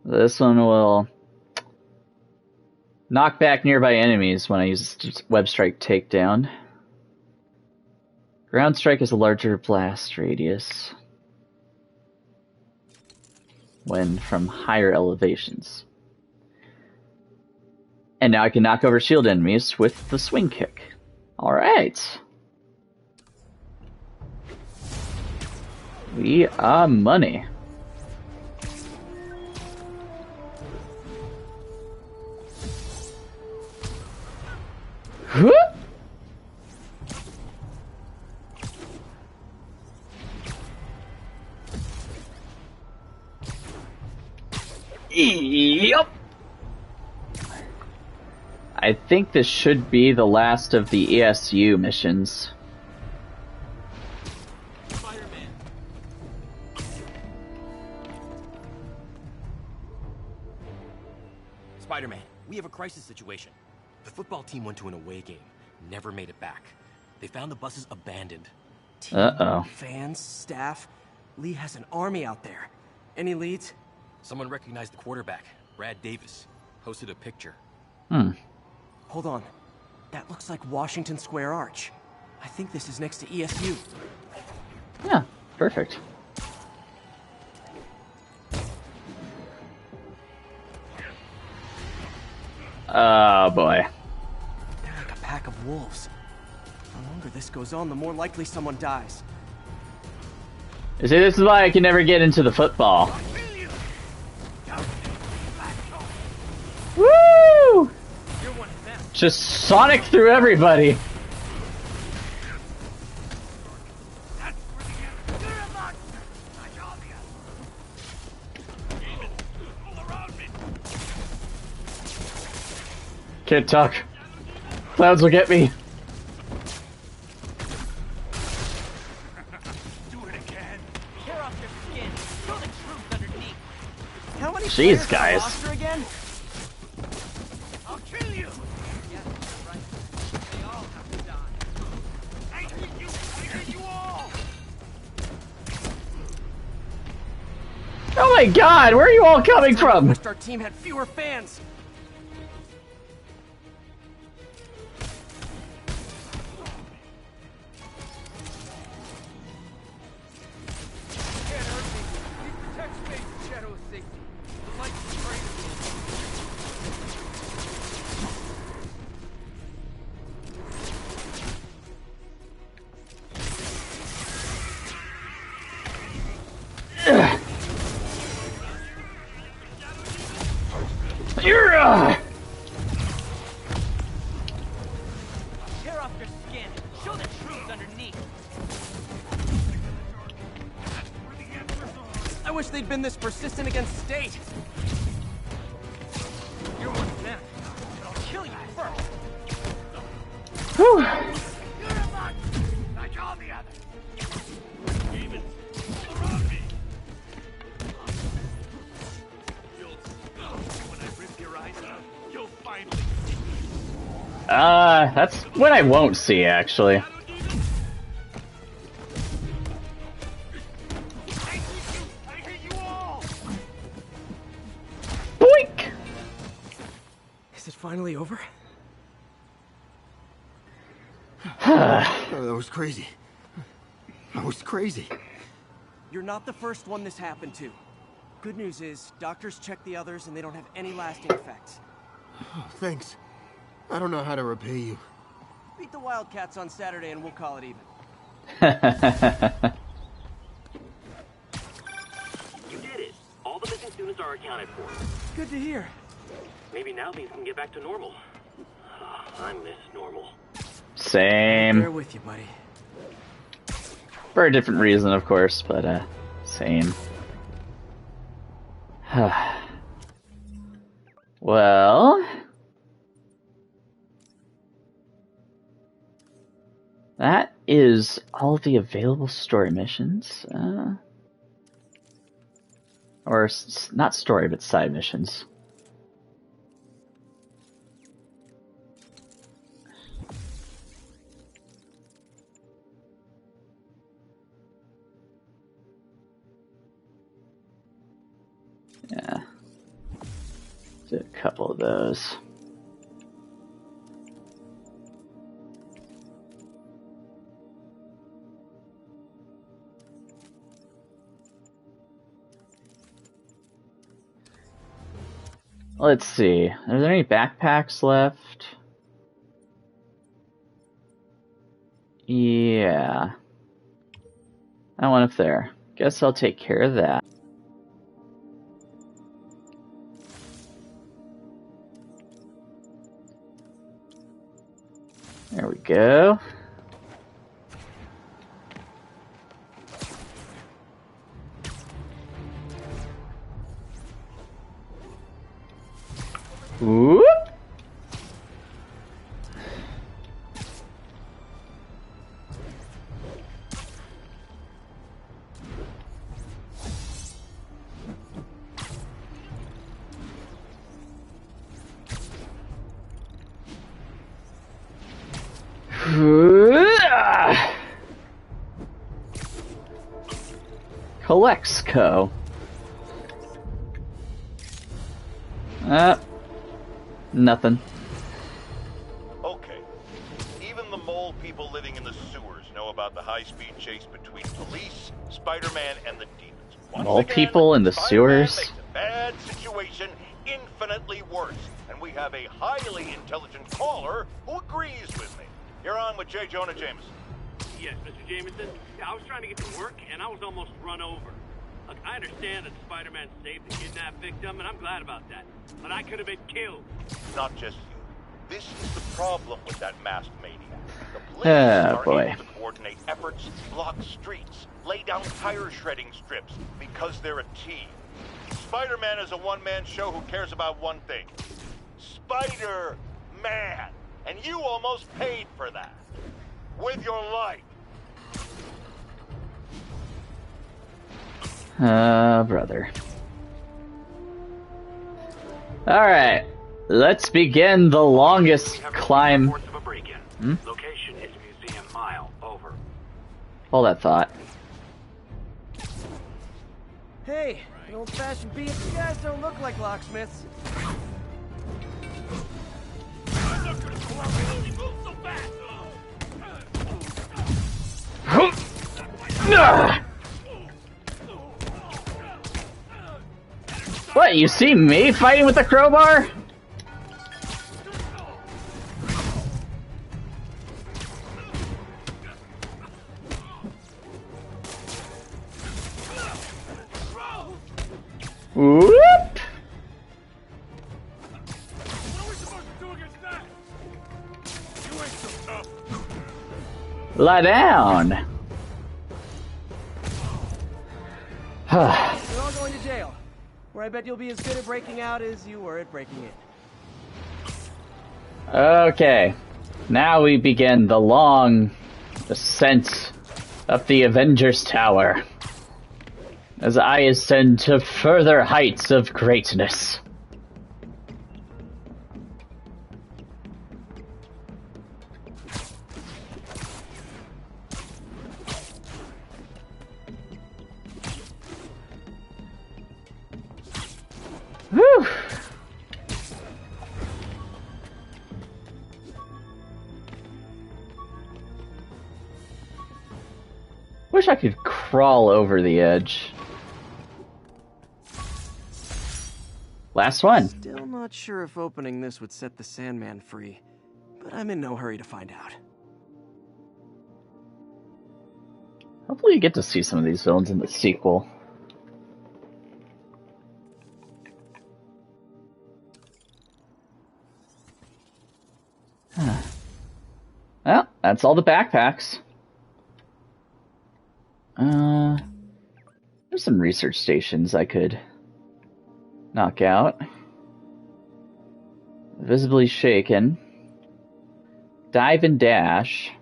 This one will knock back nearby enemies when I use web strike takedown. Ground strike is a larger blast radius when from higher elevations. And now I can knock over shield enemies with the swing kick. Alright. We are money. Whoop! Yep. I think this should be the last of the ESU missions. Spider-Man, we have a crisis situation. The football team went to an away game, never made it back. They found the buses abandoned. Uh-oh. Fans, staff, Lee has an army out there. Any leads? Someone recognized the quarterback, Brad Davis. posted a picture. Hold on. That looks like Washington Square Arch. I think this is next to ESU. Yeah, perfect. Oh boy. They're like a pack of wolves. The longer this goes on, the more likely someone dies. You see, this is why I can never get into the football. Woo! Just Sonic through everybody. Can't talk. Clouds will get me. Jeez, guys. I'll kill you. Yeah, right. They all have to die. I hate you. I hate you all. Oh my God, where are you all coming from? I wished our team had fewer fans. Tear off your skin. Show the truth underneath. I wish they'd been this persistent against State. You're one of them, but I'll kill you first. Whew. You're a monster, like all the others. Demons around me. When I rip your eyes out, you'll finally see. That's what I won't see, actually. Boink! Is it finally over? That was crazy. That was crazy. You're not the first one this happened to. Good news is, doctors checked the others and they don't have any lasting effects. Oh, thanks. I don't know how to repay you. Beat the Wildcats on Saturday and we'll call it even. You did it. All the missing students are accounted for. Good to hear. Maybe now things can get back to normal. I miss normal. Same. Bear with you, buddy. For a different reason, of course, but, same. Well... that is all the available story missions. Or, not story, but side missions. Yeah. Did a couple of those. Let's see. Are there any backpacks left? Yeah. That one up there. Guess I'll take care of that. There we go. Whoop. Colexco. Nothing. Okay. Even the mole people living in the sewers know about the high-speed chase between police, Spider-Man, and the demons. Mole people in the sewers? Makes a bad situation infinitely worse. And we have a highly intelligent caller who agrees with me. You're on with J. Jonah Jameson. Yes, Mr. Jameson. Yeah, I was trying to get to work, and I was almost run over. Look, I understand that Spider-Man saved the kidnapped victim, and I'm glad about that. But I could have been killed. Not just you. This is the problem with that masked maniac. The police are able to coordinate efforts, block streets, lay down tire shredding strips, because they're a team. Spider-Man is a one-man show who cares about one thing. Spider-Man! And you almost paid for that. With your life. Brother. Alright. Let's begin the longest climb. Location is Museum Mile. Over. Hold that thought. Hey, an old-fashioned beat. You guys don't look like locksmiths. I'm not gonna go out and only move so fast. What, you see me fighting with a crowbar? Whoop! Lie down. You're all going to jail, where I bet you'll be as good at breaking out as you were at breaking in. Okay, now we begin the long ascent up the Avengers Tower, as I ascend to further heights of greatness. Whew. Wish I could crawl over the edge. Last one. Still not sure if opening this would set the Sandman free, but I'm in no hurry to find out. Hopefully you get to see some of these villains in the sequel. Well, that's all the backpacks. There's some research stations I could knock out. Visibly shaken. Dive and dash.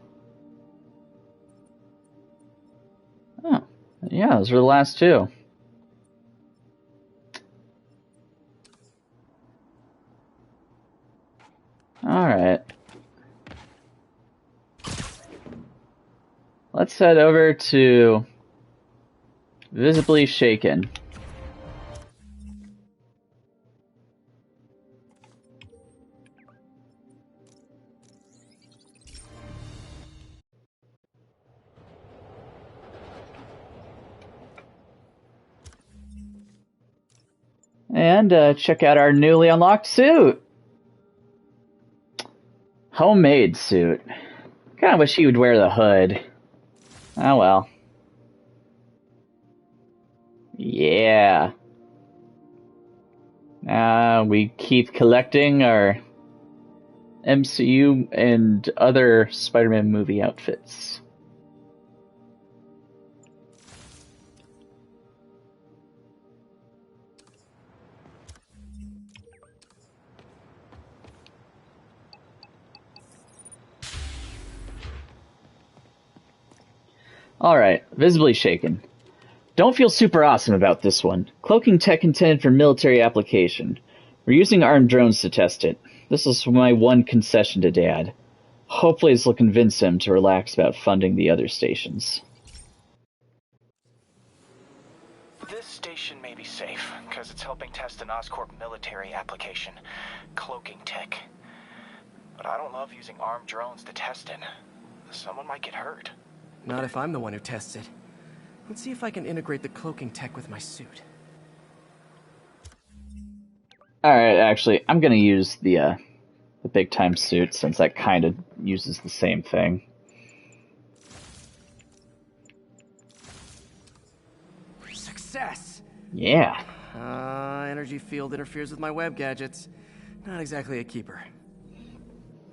Oh, yeah, those were the last two. Alright. Let's head over to Visibly Shaken. And check out our newly unlocked suit. Homemade suit. Kinda wish he would wear the hood. Oh well. Yeah. We keep collecting our MCU and other Spider-Man movie outfits. Alright, Visibly Shaken. Don't feel super awesome about this one. Cloaking tech intended for military application. We're using armed drones to test it. This is my one concession to Dad. Hopefully this will convince him to relax about funding the other stations. This station may be safe, because because it's helping test an Oscorp military application, cloaking tech. But I don't love using armed drones to test it. Someone might get hurt. Not if I'm the one who tests it. Let's see if I can integrate the cloaking tech with my suit. Alright, actually, I'm gonna use the big time suit since that kind of uses the same thing. Success! Yeah. Energy field interferes with my web gadgets. Not exactly a keeper.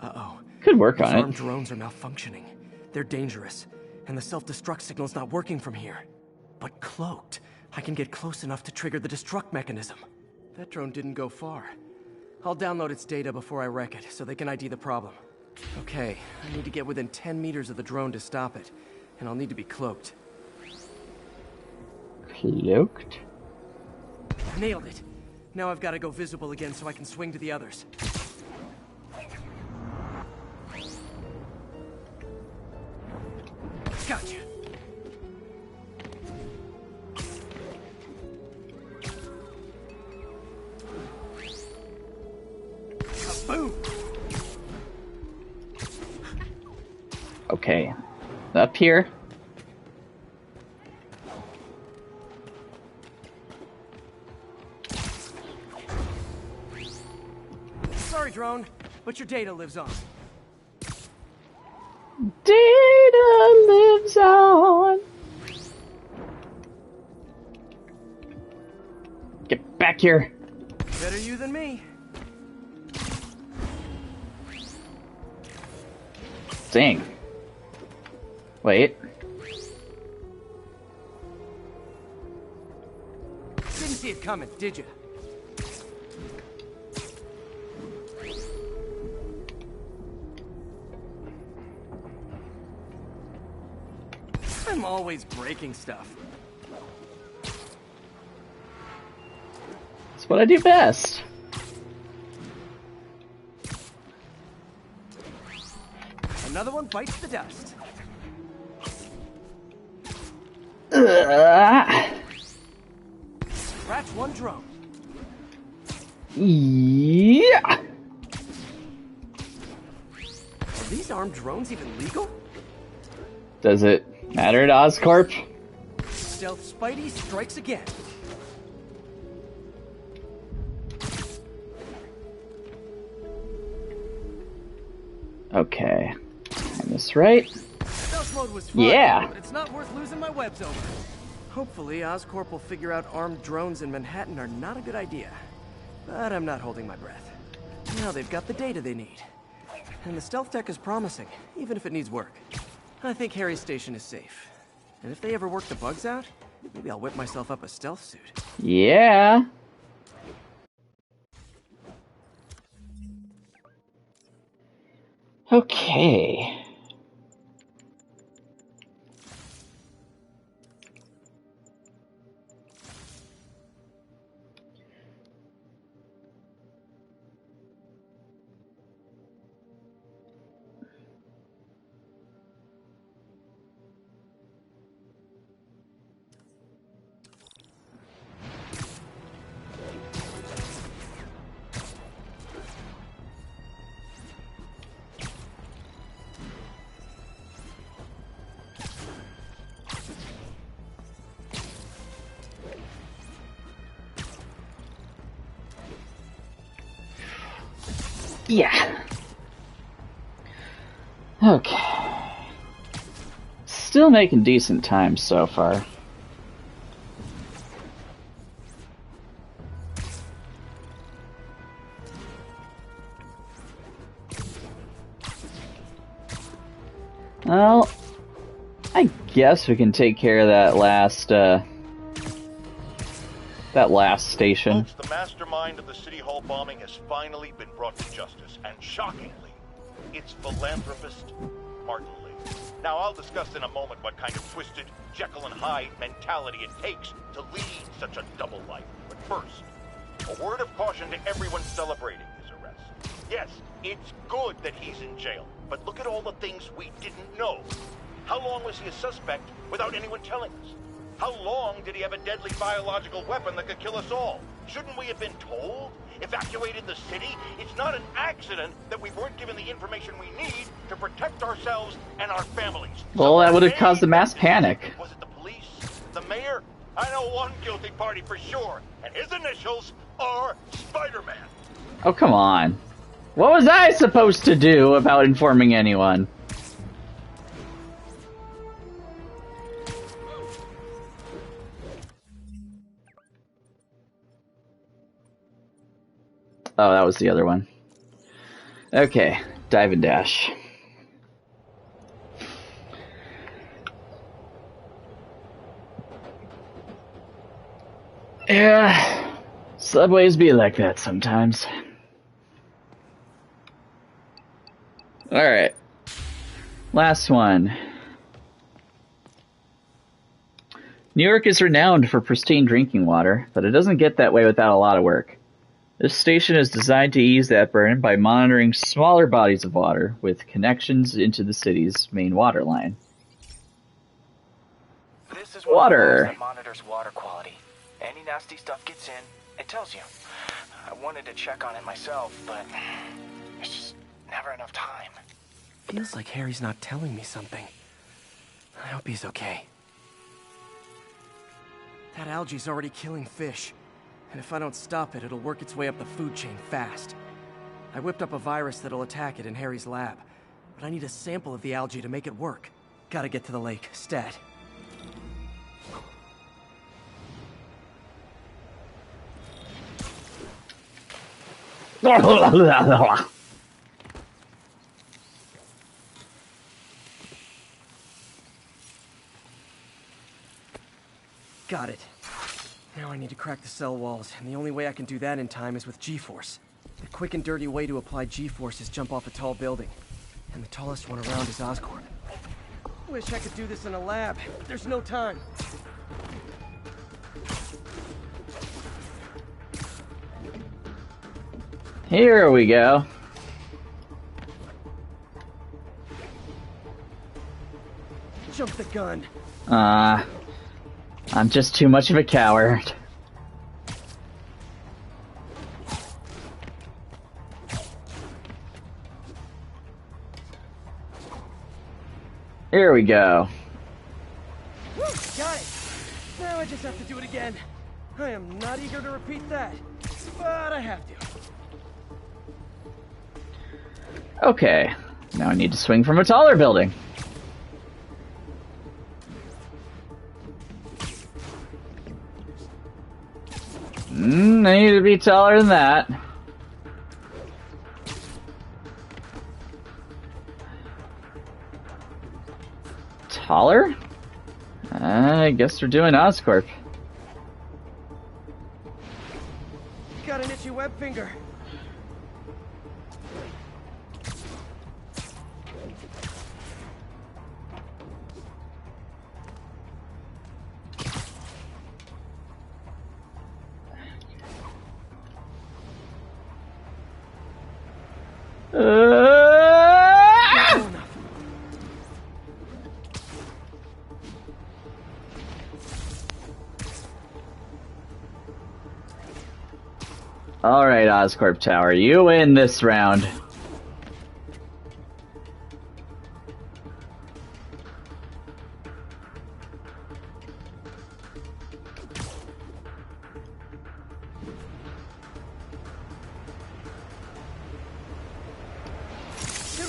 Uh-oh. Could work These on it. armed drones are malfunctioning. They're dangerous, and the self-destruct signal's not working from here. But cloaked, I can get close enough to trigger the destruct mechanism. That drone didn't go far. I'll download its data before I wreck it, so they can ID the problem. Okay, I need to get within 10 meters of the drone to stop it, and I'll need to be cloaked. Cloaked? Nailed it. Now I've got to go visible again so I can swing to the others. Gotcha. Kaboom! Okay. Up here. Sorry, drone, but your data lives on. Data lives on. Get back here. Better you than me. Dang. Wait. Didn't see it coming, did you? I'm always breaking stuff. That's what I do best. Another one bites the dust. Scratch one drone. Yeah. Are these armed drones even legal? Does it matter to Oscorp? Stealth Spidey strikes again. Okay. Time this right. Stealth mode was fun, yeah. But it's not worth losing my webs over. Hopefully, Oscorp will figure out armed drones in Manhattan are not a good idea. But I'm not holding my breath. Now they've got the data they need. And the stealth tech is promising, even if it needs work. I think Harry's station is safe. And if they ever work the bugs out, maybe I'll whip myself up a stealth suit. Yeah. Okay. Yeah. Okay. Still making decent time so far. Well, I guess we can take care of that last station. Folks, the mastermind of the City Hall bombing has finally been brought to justice, and shockingly, it's philanthropist Martin Lee. Now, I'll discuss in a moment what kind of twisted Jekyll and Hyde mentality it takes to lead such a double life. But first, a word of caution to everyone celebrating his arrest. Yes, it's good that he's in jail, but look at all the things we didn't know. How long was he a suspect without anyone telling us? How long did he have a deadly biological weapon that could kill us all? Shouldn't we have been told? Evacuated the city? It's not an accident that we weren't given the information we need to protect ourselves and our families. Well, that would have caused a mass panic. Was it the police? The mayor? I know one guilty party for sure, and his initials are Spider-Man. Oh, come on. What was I supposed to do about informing anyone? Oh, that was the other one. Okay, dive and dash. Yeah, subways be like that sometimes. Alright. Last one. New York is renowned for pristine drinking water, but it doesn't get that way without a lot of work. This station is designed to ease that burden by monitoring smaller bodies of water with connections into the city's main water line. This is water that monitors water quality. Any nasty stuff gets in, it tells you. I wanted to check on it myself, but there's just never enough time. Feels like Harry's not telling me something. I hope he's okay. That algae's already killing fish. And if I don't stop it, it'll work its way up the food chain fast. I whipped up a virus that'll attack it in Harry's lab. But I need a sample of the algae to make it work. Gotta get to the lake, stat. Got it. Now I need to crack the cell walls, and the only way I can do that in time is with G-Force. The quick and dirty way to apply G-Force is jump off a tall building. And the tallest one around is Oscorp. Wish I could do this in a lab, but there's no time. Here we go. Jump the gun. I'm just too much of a coward. Here we go. Woo, got it. Now I just have to do it again. I am not eager to repeat that, but I have to. Okay, now I need to swing from a taller building. I need to be taller than that. Taller? I guess we're doing Oscorp. Got an itchy web finger. Alright, Oscorp Tower, you win this round. Good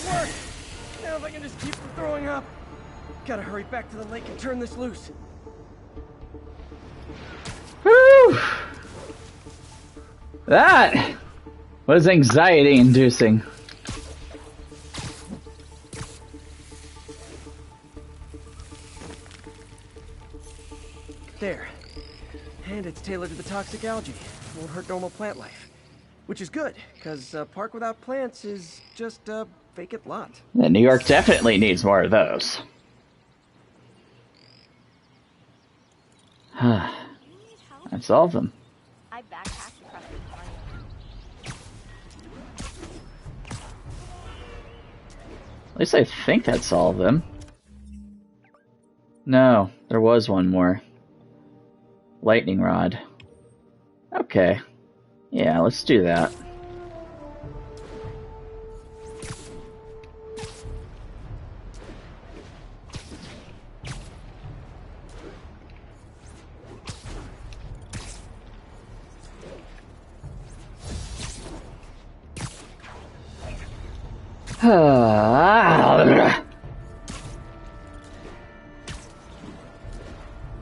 work! Now if I can just keep from throwing up. Gotta hurry back to the lake and turn this loose. Woo! That was anxiety-inducing. There. And it's tailored to the toxic algae. Won't hurt normal plant life. Which is good, because a park without plants is just a vacant lot. Yeah, New York definitely needs more of those. That's all of them. I backpacked across the tornado. At least I think that's all of them. No, there was one more. Lightning rod. Okay. Yeah, let's do that.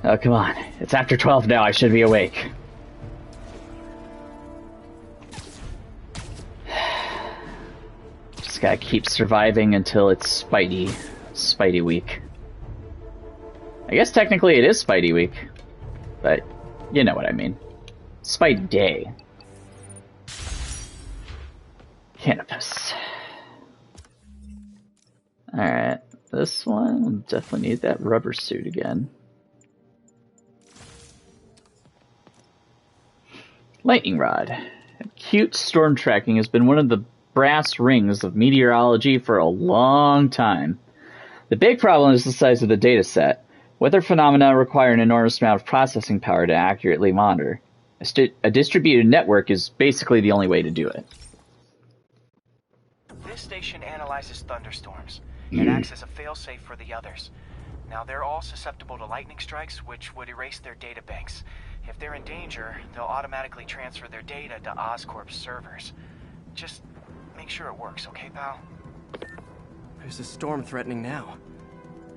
Oh, come on. It's after 12 now. I should be awake. Just gotta keep surviving until it's Spidey week. I guess technically it is Spidey week. But you know what I mean. Spidey day. Cannabis. Alright. This one will definitely need that rubber suit again. Lightning rod. Acute storm tracking has been one of the brass rings of meteorology for a long time. The big problem is the size of the data set. Weather phenomena require an enormous amount of processing power to accurately monitor. A distributed network is basically the only way to do it. This station analyzes thunderstorms. It acts as a failsafe for the others. Now, they're all susceptible to lightning strikes, which would erase their data banks. If they're in danger, they'll automatically transfer their data to Oscorp's servers. Just make sure it works, okay, pal? There's a storm threatening now.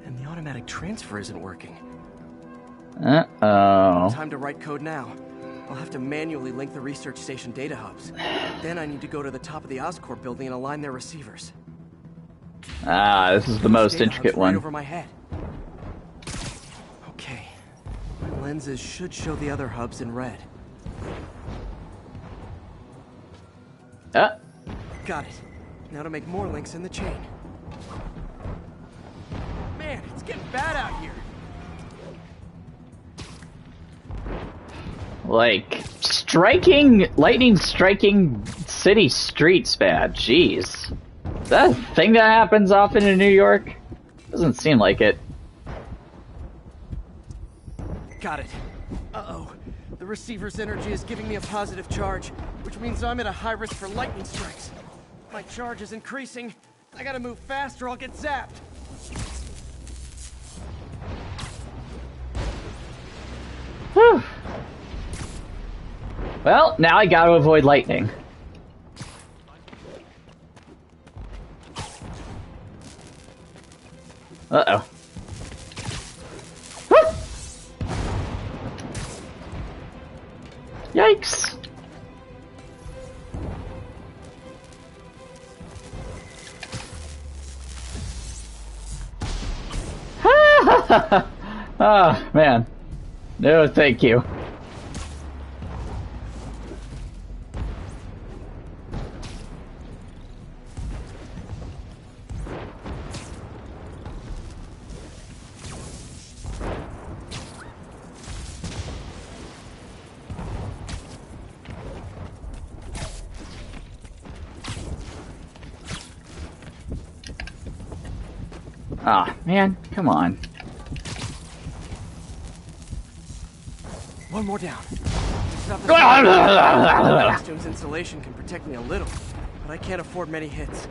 And the automatic transfer isn't working. Uh-oh. Time to write code now. I'll have to manually link the research station data hubs. Then I need to go to the top of the Oscorp building and align their receivers. Ah, this is the most intricate one. Right over my head. Okay. My lenses should show the other hubs in red. Got it. Now to make more links in the chain. Man, it's getting bad out here. Like, lightning striking city streets bad. Jeez. Is that a thing that happens often in New York? Doesn't seem like it. Got it. Uh-oh. The receiver's energy is giving me a positive charge, which means I'm at a high risk for lightning strikes. My charge is increasing. I gotta move fast or I'll get zapped. Whew. Well, now I gotta avoid lightning. Uh-oh. Yikes! Oh, man. No, thank you. Ah, man, come on. One more down. Costume's insulation can protect me a little, but I can't afford many hits.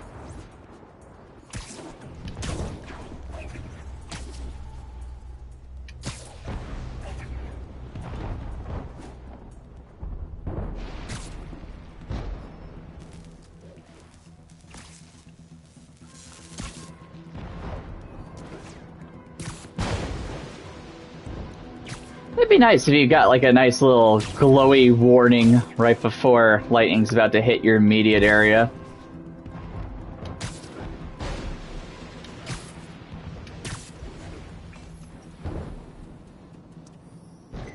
It'd be nice if you got like a nice little glowy warning right before lightning's about to hit your immediate area.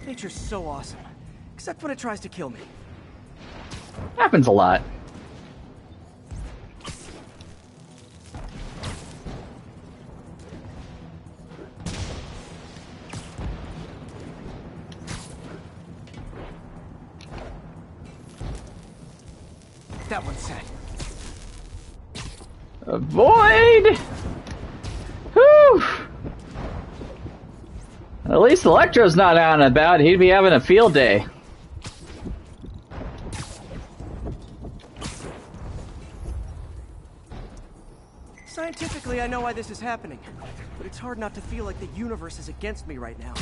Nature's so awesome, except when it tries to kill me. Happens a lot. That one's set. Avoid! Whew! At least Electro's not out and about. He'd be having a field day. Scientifically, I know why this is happening, but it's hard not to feel like the universe is against me right now.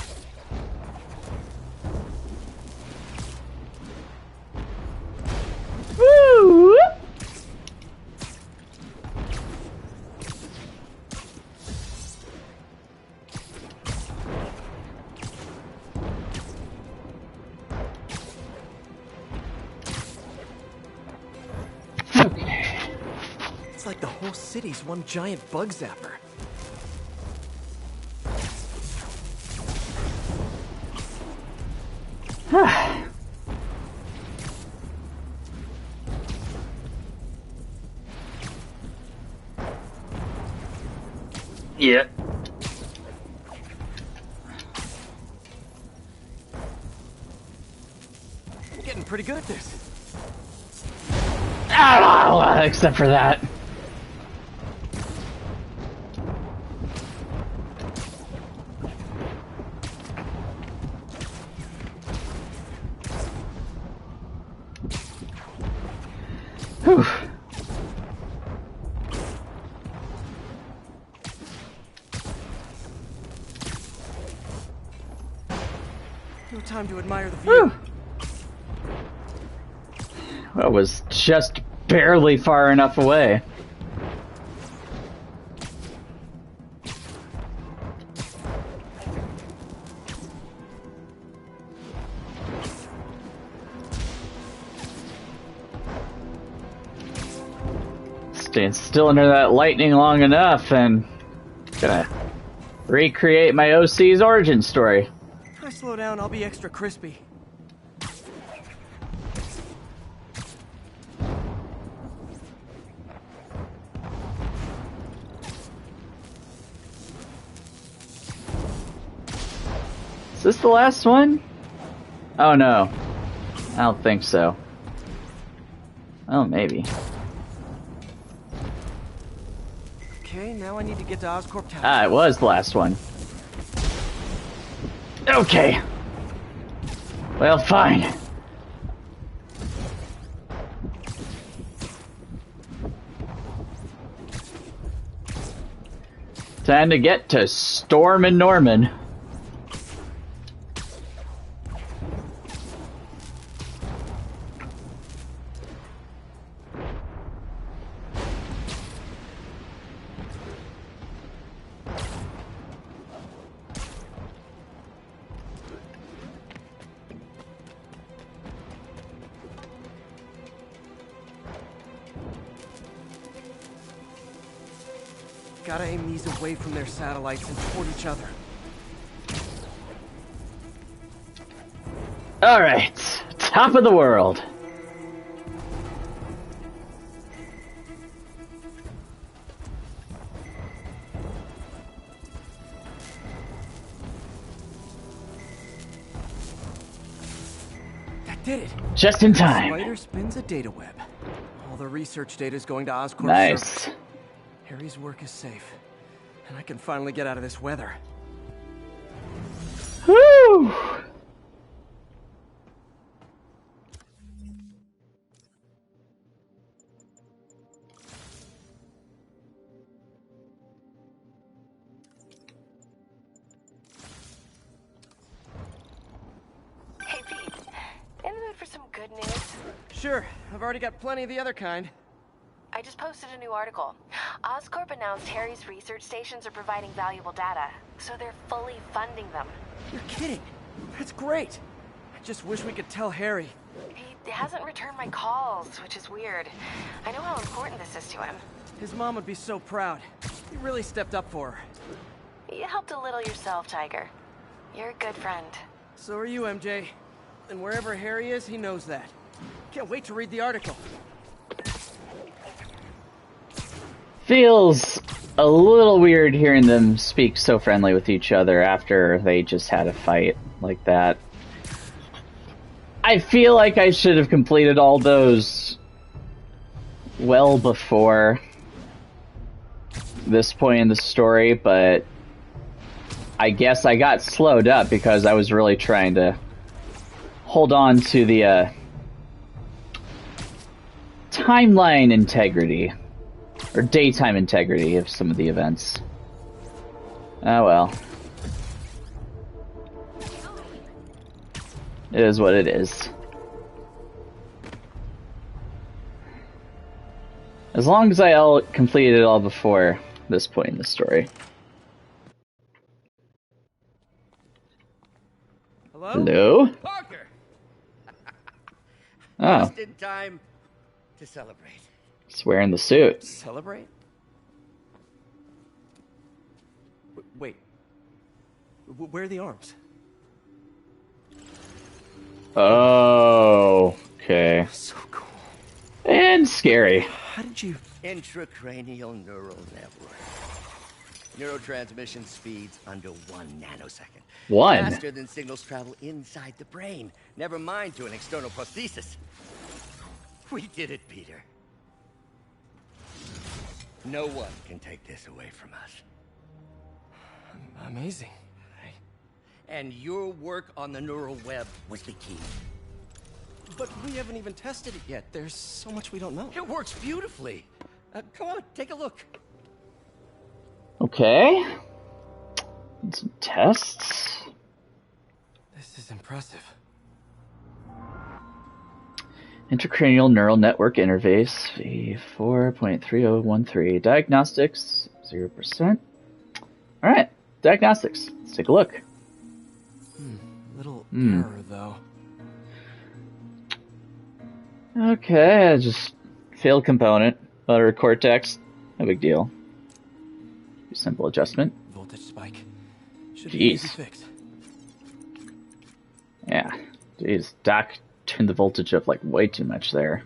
Woo! It's like the whole city's one giant bug zapper. Yeah. Getting pretty good at this. Ah, except for that. Whew. No time to admire the view. That was just barely far enough away. Staying still under that lightning long enough and gonna recreate my OC's origin story. If I slow down, I'll be extra crispy. Is this the last one? Oh no. I don't think so. Oh, maybe. Okay, now I need to get to Oscorp Tower. Ah, it was the last one. Okay. Well, fine. Time to get to Storm and Norman. Gotta aim these away from their satellites and toward each other. Alright, top of the world. That did it. Just in time. Spider spins a data web. All the research data is going to Oscorp. Nice. servers. Harry's work is safe, and I can finally get out of this weather. Woo! Hey, Pete. In the mood for some good news? Sure, I've already got plenty of the other kind. I just posted a new article. Oscorp announced Harry's research stations are providing valuable data, so they're fully funding them. You're kidding. That's great. I just wish we could tell Harry. He hasn't returned my calls, which is weird. I know how important this is to him. His mom would be so proud. You really stepped up for her. You helped a little yourself, Tiger. You're a good friend. So are you, MJ. And wherever Harry is, he knows that. Can't wait to read the article. Feels a little weird hearing them speak so friendly with each other after they just had a fight like that. I feel like I should have completed all those well before this point in the story, but I guess I got slowed up because I was really trying to hold on to the timeline integrity, or daytime integrity of some of the events. Oh well. It is what it is. As long as I completed it all before this point in the story. Hello? Hello? Parker! Oh. Just in time to celebrate. He's wearing the suit. Celebrate? Wait. Where are the arms? Oh, okay. So cool. And scary. How did you... Intracranial neural network. Neurotransmission speeds under 1 nanosecond. 1? Faster than signals travel inside the brain. Never mind to an external prosthesis. We did it, Peter. No one can take this away from us. Amazing. And your work on the neural web was the key. But we haven't even tested it yet. There's so much we don't know. It works beautifully. Come on, take a look. Okay. And some tests. This is impressive. Intracranial neural network interface V4.3013. Diagnostics 0%. Alright, diagnostics. Let's take a look. Little error, though. Okay, just failed component. Motor cortex. No big deal. Simple adjustment. Voltage spike. Should Jeez. be easy fix. Yeah. Jeez, Doc turned the voltage up like way too much there.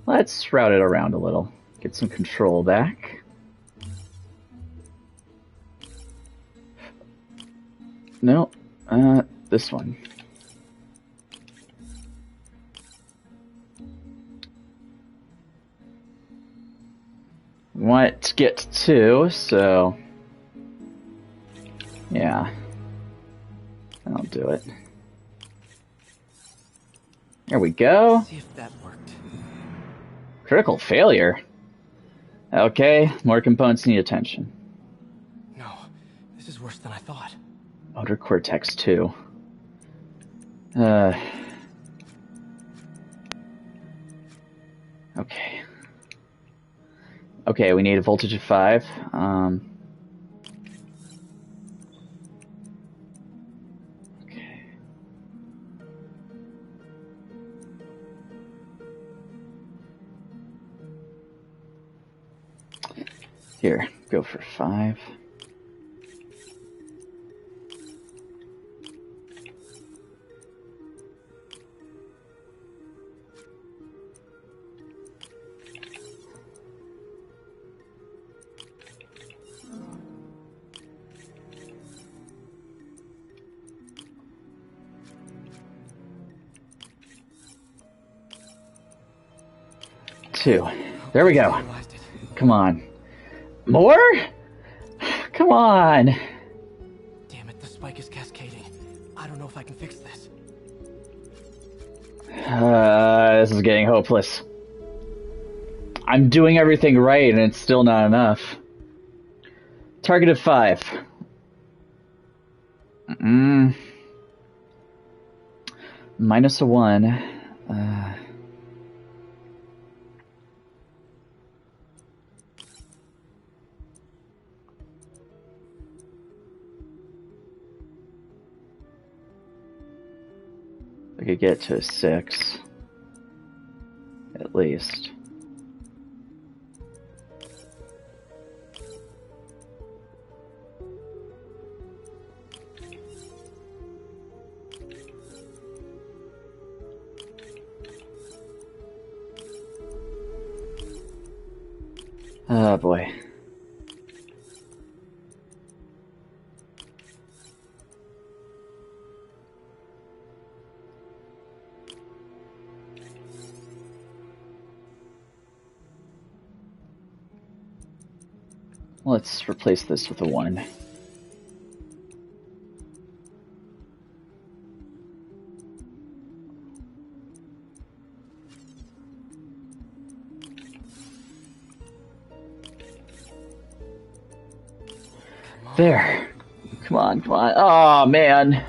Let's route it around a little. Get some control back. No, this one. Want to get 2, so yeah, I'll do it. There we go. See if that worked. Critical failure. Okay, more components need attention. No, this is worse than I thought. Motor cortex 2. Okay. Okay, we need a voltage of 5. Okay. Here, go for 5. There we go. Come on. More? Come on. Damn it, the spike is cascading. I don't know if I can fix this. This is getting hopeless. I'm doing everything right and it's still not enough. Target of 5. Minus a 1. I could get to a 6. At least. Oh boy. Let's replace this with a 1. There. Come on, come on. Oh, man.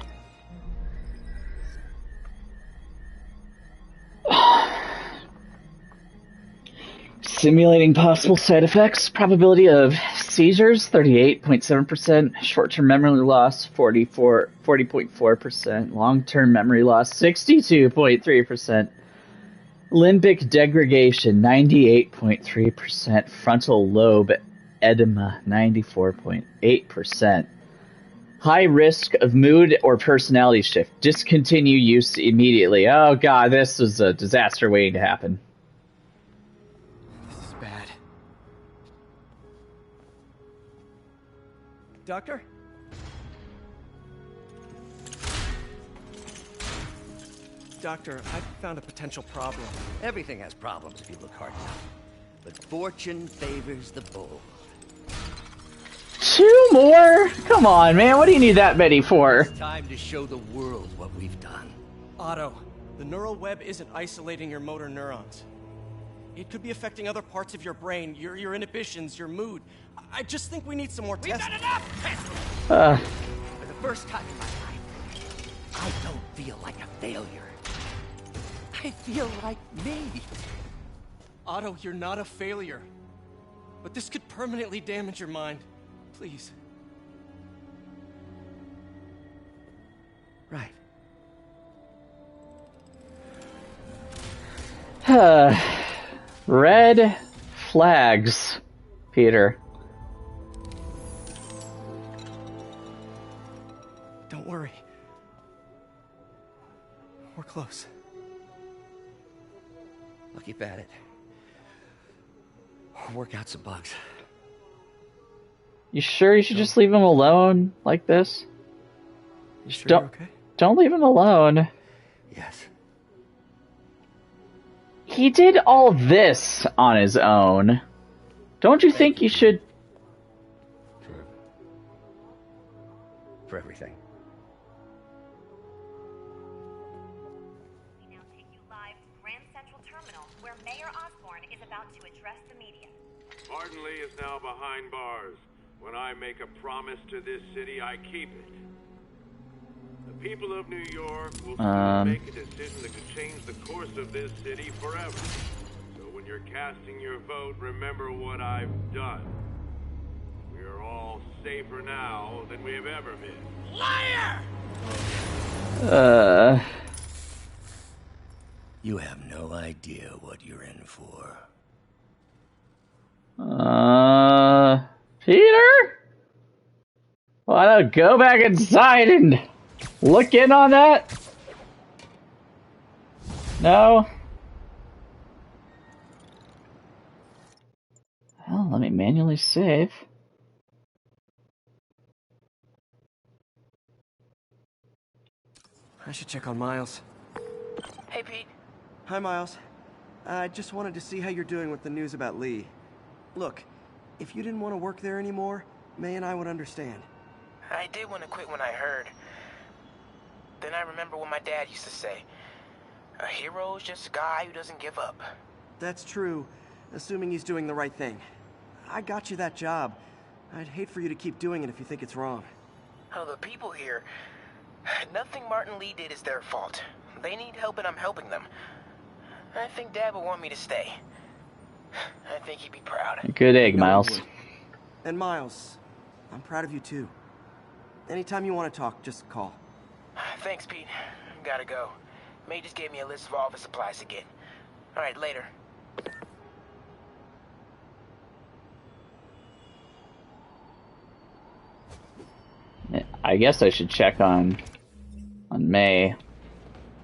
Simulating possible side effects. Probability of seizures, 38.7%. Short-term memory loss, 40.4%. Long-term memory loss, 62.3%. Limbic degradation, 98.3%. Frontal lobe edema, 94.8%. High risk of mood or personality shift. Discontinue use immediately. Oh god, this is a disaster waiting to happen. This is bad. Doctor? Doctor, I found a potential problem. Everything has problems if you look hard enough. But fortune favors the bold. 2 more? Come on, man. What do you need that many for? It's time to show the world what we've done. Otto, the neural web isn't isolating your motor neurons. It could be affecting other parts of your brain, your inhibitions, your mood. I just think we need some more tests. We've done enough tests! For the first time in my life, I don't feel like a failure. I feel like me. Otto, you're not a failure. But this could permanently damage your mind. Please. Right. Red flags, Peter. Don't worry. We're close. I'll keep at it. I'll work out some bugs. You sure you should just leave him alone like this? You sure don't, you're okay? Don't leave him alone. Yes. He did all this on his own. Don't you think you should... For everything. We now take you live to Grand Central Terminal, where Mayor Osborne is about to address the media. Martin Lee is now behind bars. When I make a promise to this city, I keep it. The people of New York will soon make a decision that could change the course of this city forever. So when you're casting your vote, remember what I've done. We are all safer now than we have ever been. Liar! You have no idea what you're in for. Peter? Wanna go back inside and look in on that? No? Well, let me manually save. I should check on Miles. Hey, Pete. Hi, Miles. I just wanted to see how you're doing with the news about Lee. Look, if you didn't want to work there anymore, May and I would understand. I did want to quit when I heard. Then I remember what my dad used to say. A hero is just a guy who doesn't give up. That's true, assuming he's doing the right thing. I got you that job. I'd hate for you to keep doing it if you think it's wrong. Oh, the people here... Nothing Martin Lee did is their fault. They need help and I'm helping them. I think Dad would want me to stay. I think he'd be proud. Good egg, Miles. And Miles, I'm proud of you too. Anytime you want to talk, just call. Thanks, Pete. Gotta go. May just gave me a list of all the supplies to get. Alright, later. I guess I should check on May.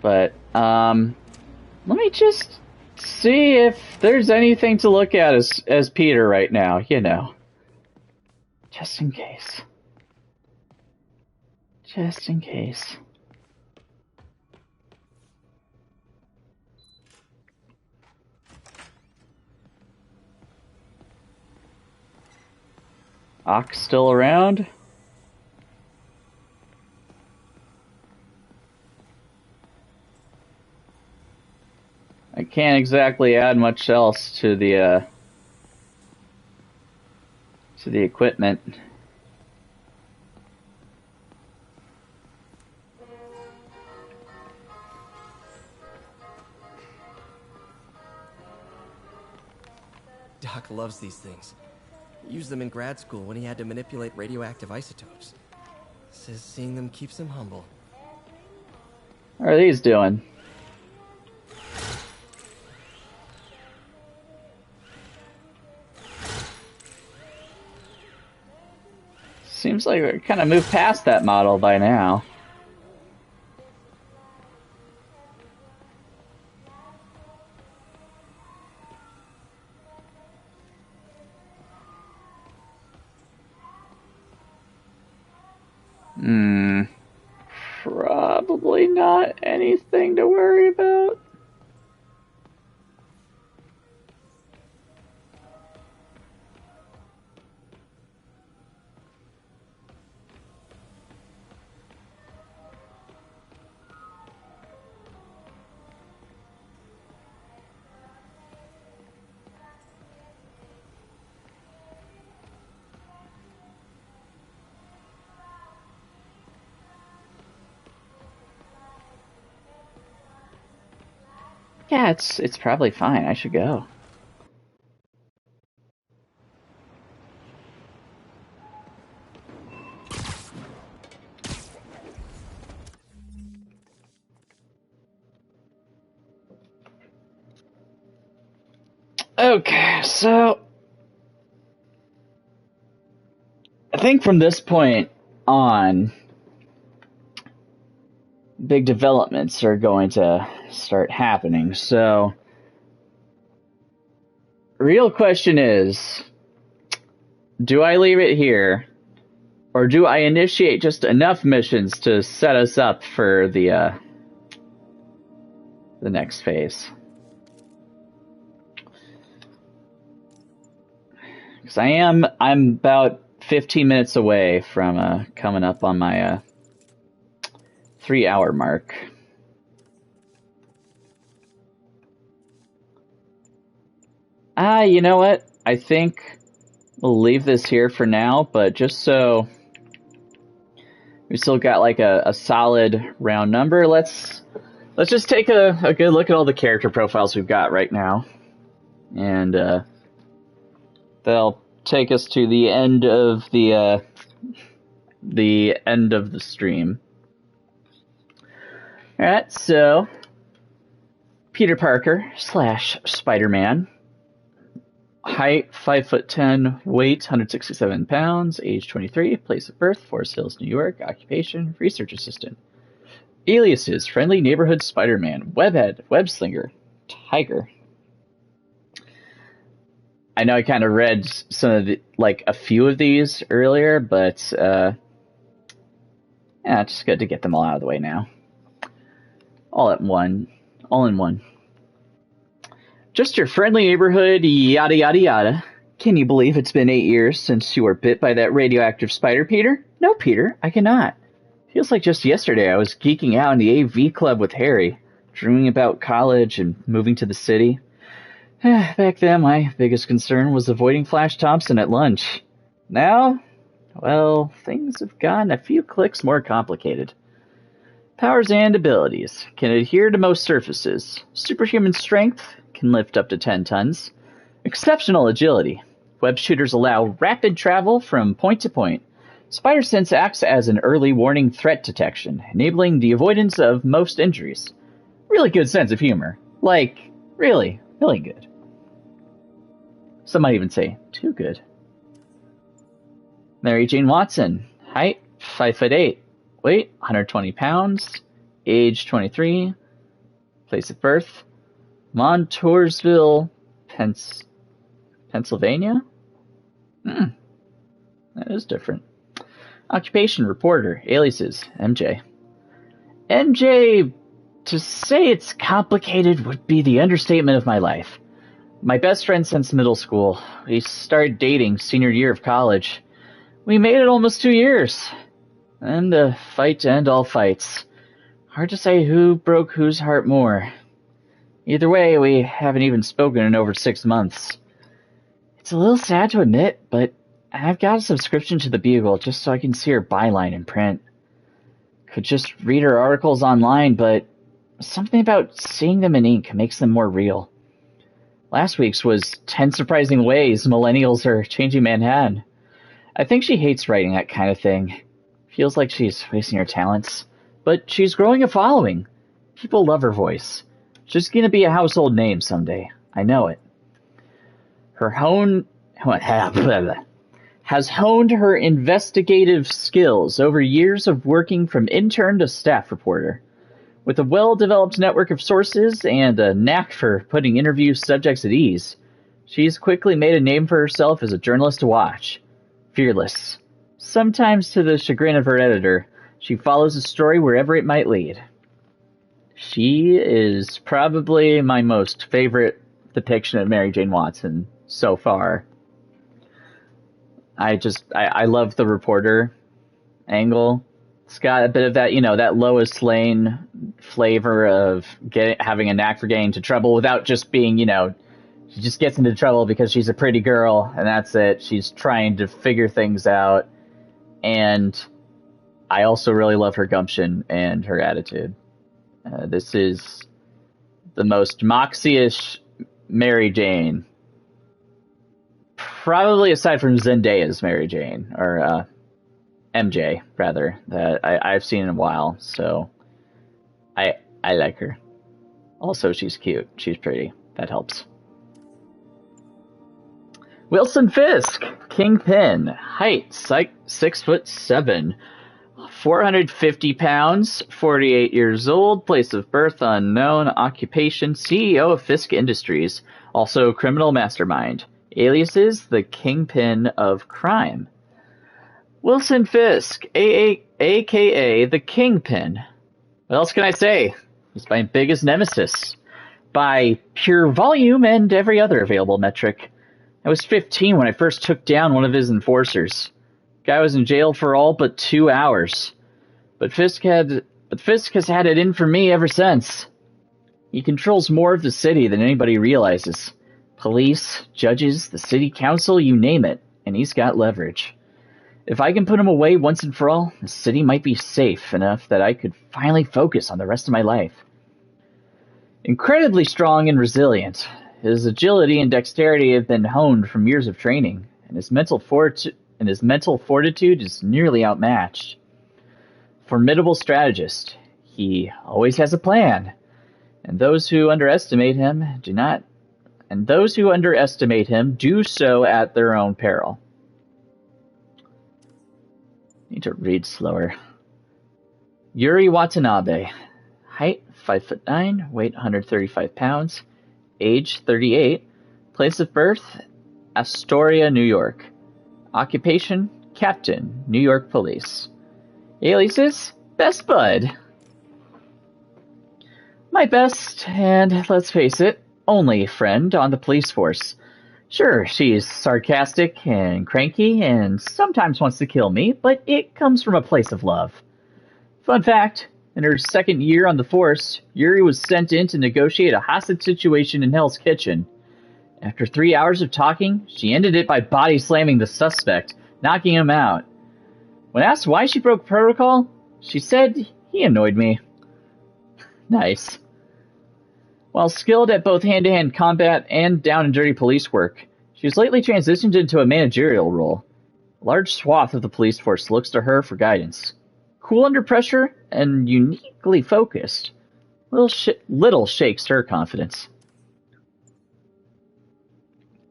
But, let me just see if there's anything to look at as Peter right now, you know. Just in case. Just in case. Ox still around? I can't exactly add much else to the equipment. loves these things. He used them in grad school when he had to manipulate radioactive isotopes. Says seeing them keeps him humble. How are these doing? Seems like we're kind of moved past that model by now. Probably not anything to worry about. Yeah, it's probably fine. I should go. Okay, so I think from this point on, big developments are going to start happening. So, real question is, do I leave it here, or do I initiate just enough missions to set us up for the next phase? Because I'm about 15 minutes away from coming up on my 3-hour mark. You know what? I think we'll leave this here for now, but just so we still got like a solid round number, let's just take a good look at all the character profiles we've got right now. And they'll take us to the end of the stream. Alright, so Peter Parker / Spider-Man. Height 5'10", weight 167 pounds, age 23, place of birth Forest Hills, New York, occupation research assistant. Aliases: friendly neighborhood Spider-Man, webhead, web-slinger, tiger. I know I kind of read some of the, like a few of these earlier, but yeah, it's just good to get them all out of the way now. All in one. Just your friendly neighborhood, yada yada yada. Can you believe it's been 8 years since you were bit by that radioactive spider, Peter? No, Peter, I cannot. Feels like just yesterday I was geeking out in the AV club with Harry, dreaming about college and moving to the city. Back then, my biggest concern was avoiding Flash Thompson at lunch. Now, well, things have gotten a few clicks more complicated. Powers and abilities. Can adhere to most surfaces. Superhuman strength. Can lift up to 10 tons. Exceptional agility. Web shooters allow rapid travel from point to point. Spider Sense acts as an early warning threat detection, enabling the avoidance of most injuries. Really good sense of humor. Like, really, really good. Some might even say, too good. Mary Jane Watson. Height, 5'8". Weight, 120 pounds. Age, 23. Place of birth, Montoursville, Pennsylvania? That is different. Occupation, reporter. Aliases, MJ. MJ, to say it's complicated would be the understatement of my life. My best friend since middle school. We started dating senior year of college. We made it almost 2 years. And the fight to end all fights. Hard to say who broke whose heart more. Either way, we haven't even spoken in over 6 months. It's a little sad to admit, but I've got a subscription to the Bugle just so I can see her byline in print. Could just read her articles online, but something about seeing them in ink makes them more real. Last week's was 10 surprising ways millennials are changing Manhattan. I think she hates writing that kind of thing. Feels like she's wasting her talents. But she's growing a following. People love her voice. She's gonna be a household name someday. I know it. Has honed her investigative skills over years of working from intern to staff reporter. With a well-developed network of sources and a knack for putting interview subjects at ease, she's quickly made a name for herself as a journalist to watch. Fearless. Sometimes to the chagrin of her editor, she follows a story wherever it might lead. She is probably my most favorite depiction of Mary Jane Watson so far. I love the reporter angle. It's got a bit of that, that Lois Lane flavor of having a knack for getting into trouble without just being, she just gets into trouble because she's a pretty girl and that's it. She's trying to figure things out. And I also really love her gumption and her attitude. This is the most Moxie-ish Mary Jane. Probably aside from Zendaya's Mary Jane, or MJ, rather, that I've seen in a while, so I like her. Also, she's cute. She's pretty. That helps. Wilson Fisk, Kingpin, height, 6'7", 450 pounds, 48 years old, place of birth unknown, occupation, CEO of Fisk Industries, also criminal mastermind. Aliases, the Kingpin of Crime. Wilson Fisk, a.k.a. the Kingpin. What else can I say? He's my biggest nemesis. By pure volume and every other available metric. I was 15 when I first took down one of his enforcers. Guy was in jail for all but 2 hours. But Fisk has had it in for me ever since. He controls more of the city than anybody realizes. Police, judges, the city council, you name it, and he's got leverage. If I can put him away once and for all, the city might be safe enough that I could finally focus on the rest of my life. Incredibly strong and resilient, his agility and dexterity have been honed from years of training, and his mental fortitude is nearly outmatched. Formidable strategist, he always has a plan, and those who underestimate him do so at their own peril. Need to read slower. Yuri Watanabe. Height 5'9", weight 135 pounds, age 38, place of birth Astoria, New York. Occupation Captain, New York Police. Aliases Best Bud. My best, and let's face it, only friend on the police force. Sure, she's sarcastic and cranky and sometimes wants to kill me, but it comes from a place of love. Fun fact, in her second year on the force, Yuri was sent in to negotiate a hostage situation in Hell's Kitchen. After 3 hours of talking, she ended it by body slamming the suspect, knocking him out. When asked why she broke protocol, she said he annoyed me. Nice. While skilled at both hand-to-hand combat and down-and-dirty police work, she's lately transitioned into a managerial role. A large swath of the police force looks to her for guidance. Cool under pressure and uniquely focused. Little shakes her confidence.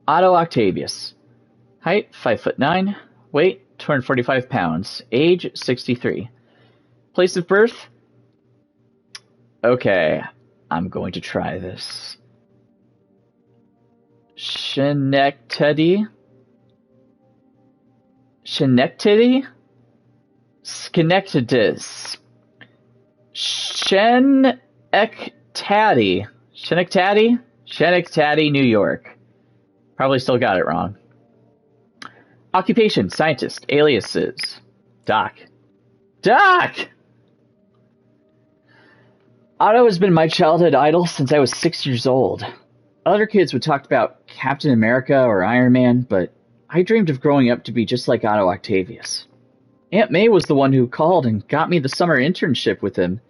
Otto Octavius. Height 5'9", weight 245 pounds, age 63. Place of birth? Okay, I'm going to try this. Schenectady? Schenectady? Schenectady. Schenectady, New York. Probably still got it wrong. Occupation, scientist, aliases. Doc. Otto has been my childhood idol since I was 6 years old. Other kids would talk about Captain America or Iron Man, but I dreamed of growing up to be just like Otto Octavius. Aunt May was the one who called and got me the summer internship with him.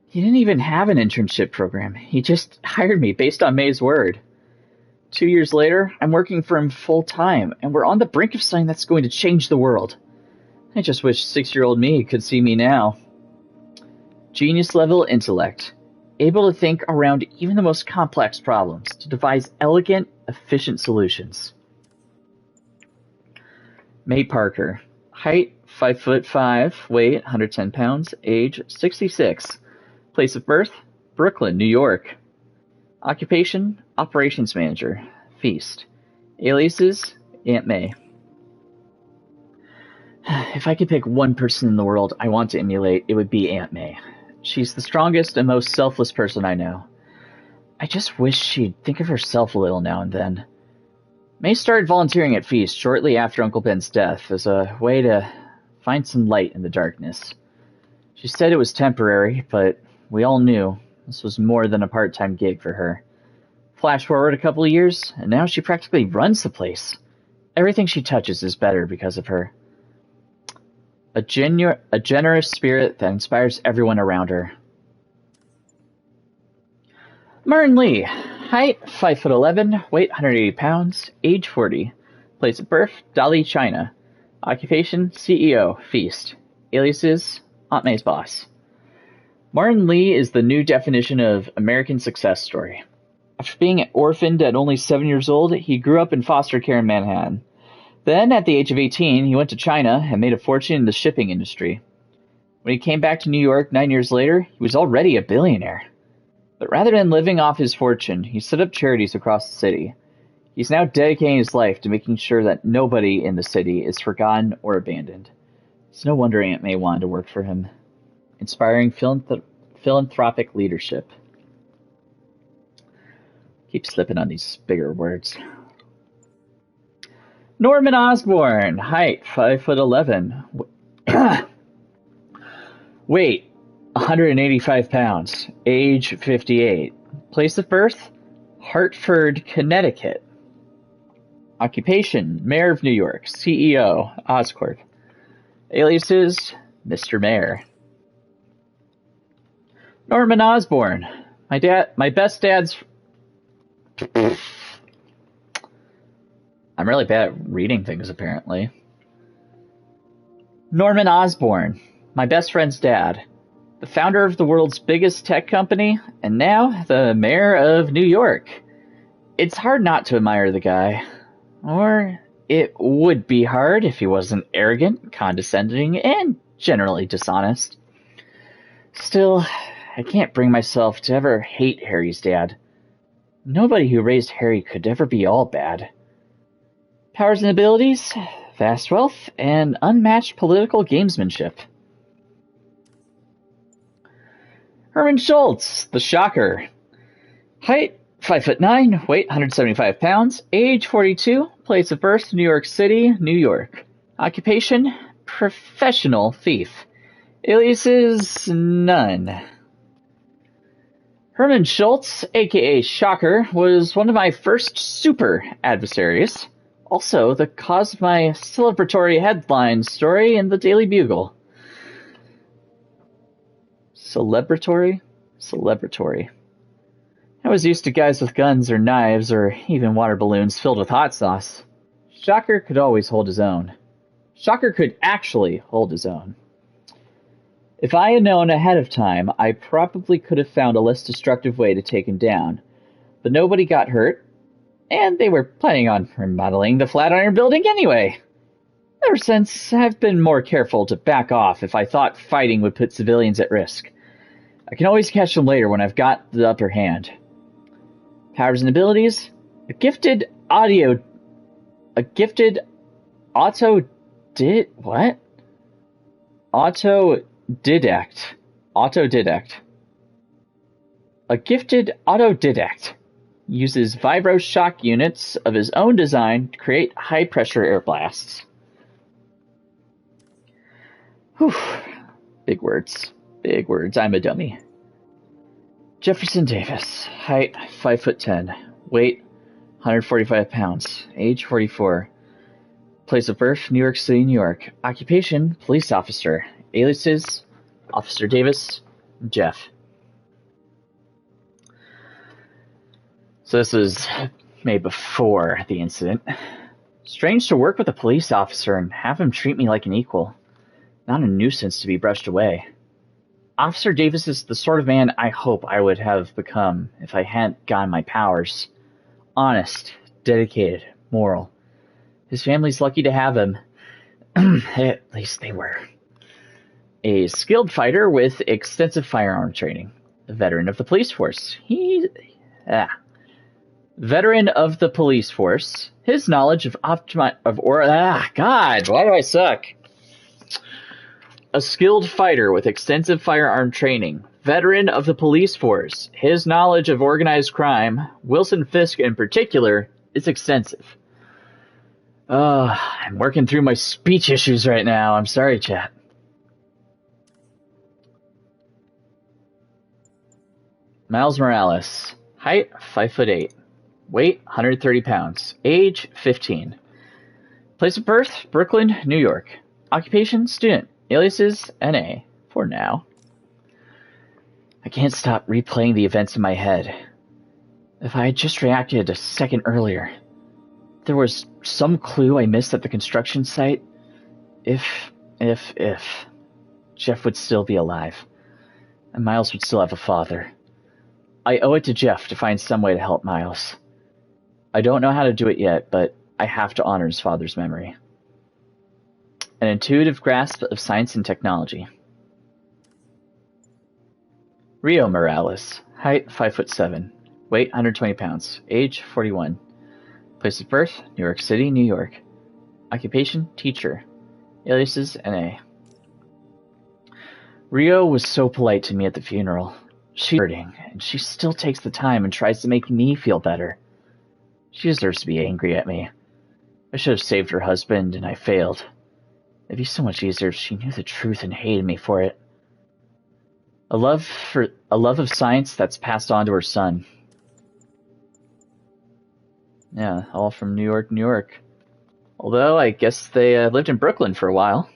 He didn't even have an internship program. He just hired me based on May's word. 2 years later, I'm working for him full-time, and we're on the brink of something that's going to change the world. I just wish 6-year-old me could see me now. Genius-level intellect, able to think around even the most complex problems to devise elegant, efficient solutions. May Parker, height 5'5", weight 110 pounds, age 66, place of birth Brooklyn, New York. Occupation operations manager, Feast. Aliases Aunt May. If I could pick one person in the world I want to emulate, it would be Aunt May. She's the strongest and most selfless person I know. I just wish she'd think of herself a little now and then. May started volunteering at Feast shortly after Uncle Ben's death as a way to find some light in the darkness. She said it was temporary, but we all knew this was more than a part-time gig for her. Flash forward a couple of years, and now she practically runs the place. Everything she touches is better because of her. A generous spirit that inspires everyone around her. Martin Lee, height 5'11", weight 180 pounds, age 40, place of birth Dali, China, occupation CEO, Feast, aliases Aunt May's boss. Martin Lee is the new definition of American success story. After being orphaned at only 7 years old, he grew up in foster care in Manhattan. Then, at the age of 18, he went to China and made a fortune in the shipping industry. When he came back to New York 9 years later, he was already a billionaire. But rather than living off his fortune, he set up charities across the city. He's now dedicating his life to making sure that nobody in the city is forgotten or abandoned. It's no wonder Aunt May wanted to work for him. Inspiring philanthropic leadership. Keep slipping on these bigger words. Norman Osborn, height 5'11", weight 185 pounds, age 58, place of birth Hartford, Connecticut, occupation Mayor of New York, CEO Oscorp, aliases Mr. Mayor. Norman Osborn, my best dad's. I'm really bad at reading things, apparently. Norman Osborn, my best friend's dad, the founder of the world's biggest tech company, and now the mayor of New York. It's hard not to admire the guy. Or it would be hard if he wasn't arrogant, condescending, and generally dishonest. Still, I can't bring myself to ever hate Harry's dad. Nobody who raised Harry could ever be all bad. Powers and abilities, vast wealth, and unmatched political gamesmanship. Herman Schultz, the Shocker. Height 5'9", weight 175 pounds, age 42, place of birth New York City, New York. Occupation professional thief. Aliases none. Herman Schultz, aka Shocker, was one of my first super adversaries. Also, the cause of my celebratory headline story in the Daily Bugle. Celebratory? Celebratory. I was used to guys with guns or knives or even water balloons filled with hot sauce. Shocker could always hold his own. Shocker could actually hold his own. If I had known ahead of time, I probably could have found a less destructive way to take him down. But nobody got hurt, and they were planning on remodeling the Flatiron Building anyway. Ever since, I've been more careful to back off if I thought fighting would put civilians at risk. I can always catch them later when I've got the upper hand. Powers and abilities? A gifted autodidact. A gifted autodidact uses vibro shock units of his own design to create high-pressure air blasts. Whew. Big words. Big words. I'm a dummy. Jefferson Davis. Height 5'10". Weight 145 pounds. Age 44. Place of birth New York City, New York. Occupation police officer. Aliases Officer Davis, Jeff. So this is made before the incident. Strange to work with a police officer and have him treat me like an equal. Not a nuisance to be brushed away. Officer Davis is the sort of man I hope I would have become if I hadn't gotten my powers. Honest, dedicated, moral. His family's lucky to have him. At least they were. A skilled fighter with extensive firearm training. A veteran of the police force. Veteran of the police force. His knowledge of God, why do I suck? A skilled fighter with extensive firearm training. Veteran of the police force. His knowledge of organized crime, Wilson Fisk in particular, is extensive. I'm working through my speech issues right now. I'm sorry, chat. Miles Morales. Height, 5'8". Weight, 130 pounds. Age, 15. Place of birth, Brooklyn, New York. Occupation, student. Aliases, NA. For now. I can't stop replaying the events in my head. If I had just reacted a second earlier, there was some clue I missed at the construction site. If Jeff would still be alive, and Miles would still have a father. I owe it to Jeff to find some way to help Miles. I don't know how to do it yet, but I have to honor his father's memory. An intuitive grasp of science and technology. Rio Morales. Height, 5'7". Weight, 120 pounds. Age, 41. Place of birth, New York City, New York. Occupation, teacher. Aliases, NA. Rio was so polite to me at the funeral. She's hurting, and she still takes the time and tries to make me feel better. She deserves to be angry at me. I should have saved her husband, and I failed. It'd be so much easier if she knew the truth and hated me for it. A love of science that's passed on to her son. Yeah, all from New York, New York. Although, I guess they lived in Brooklyn for a while.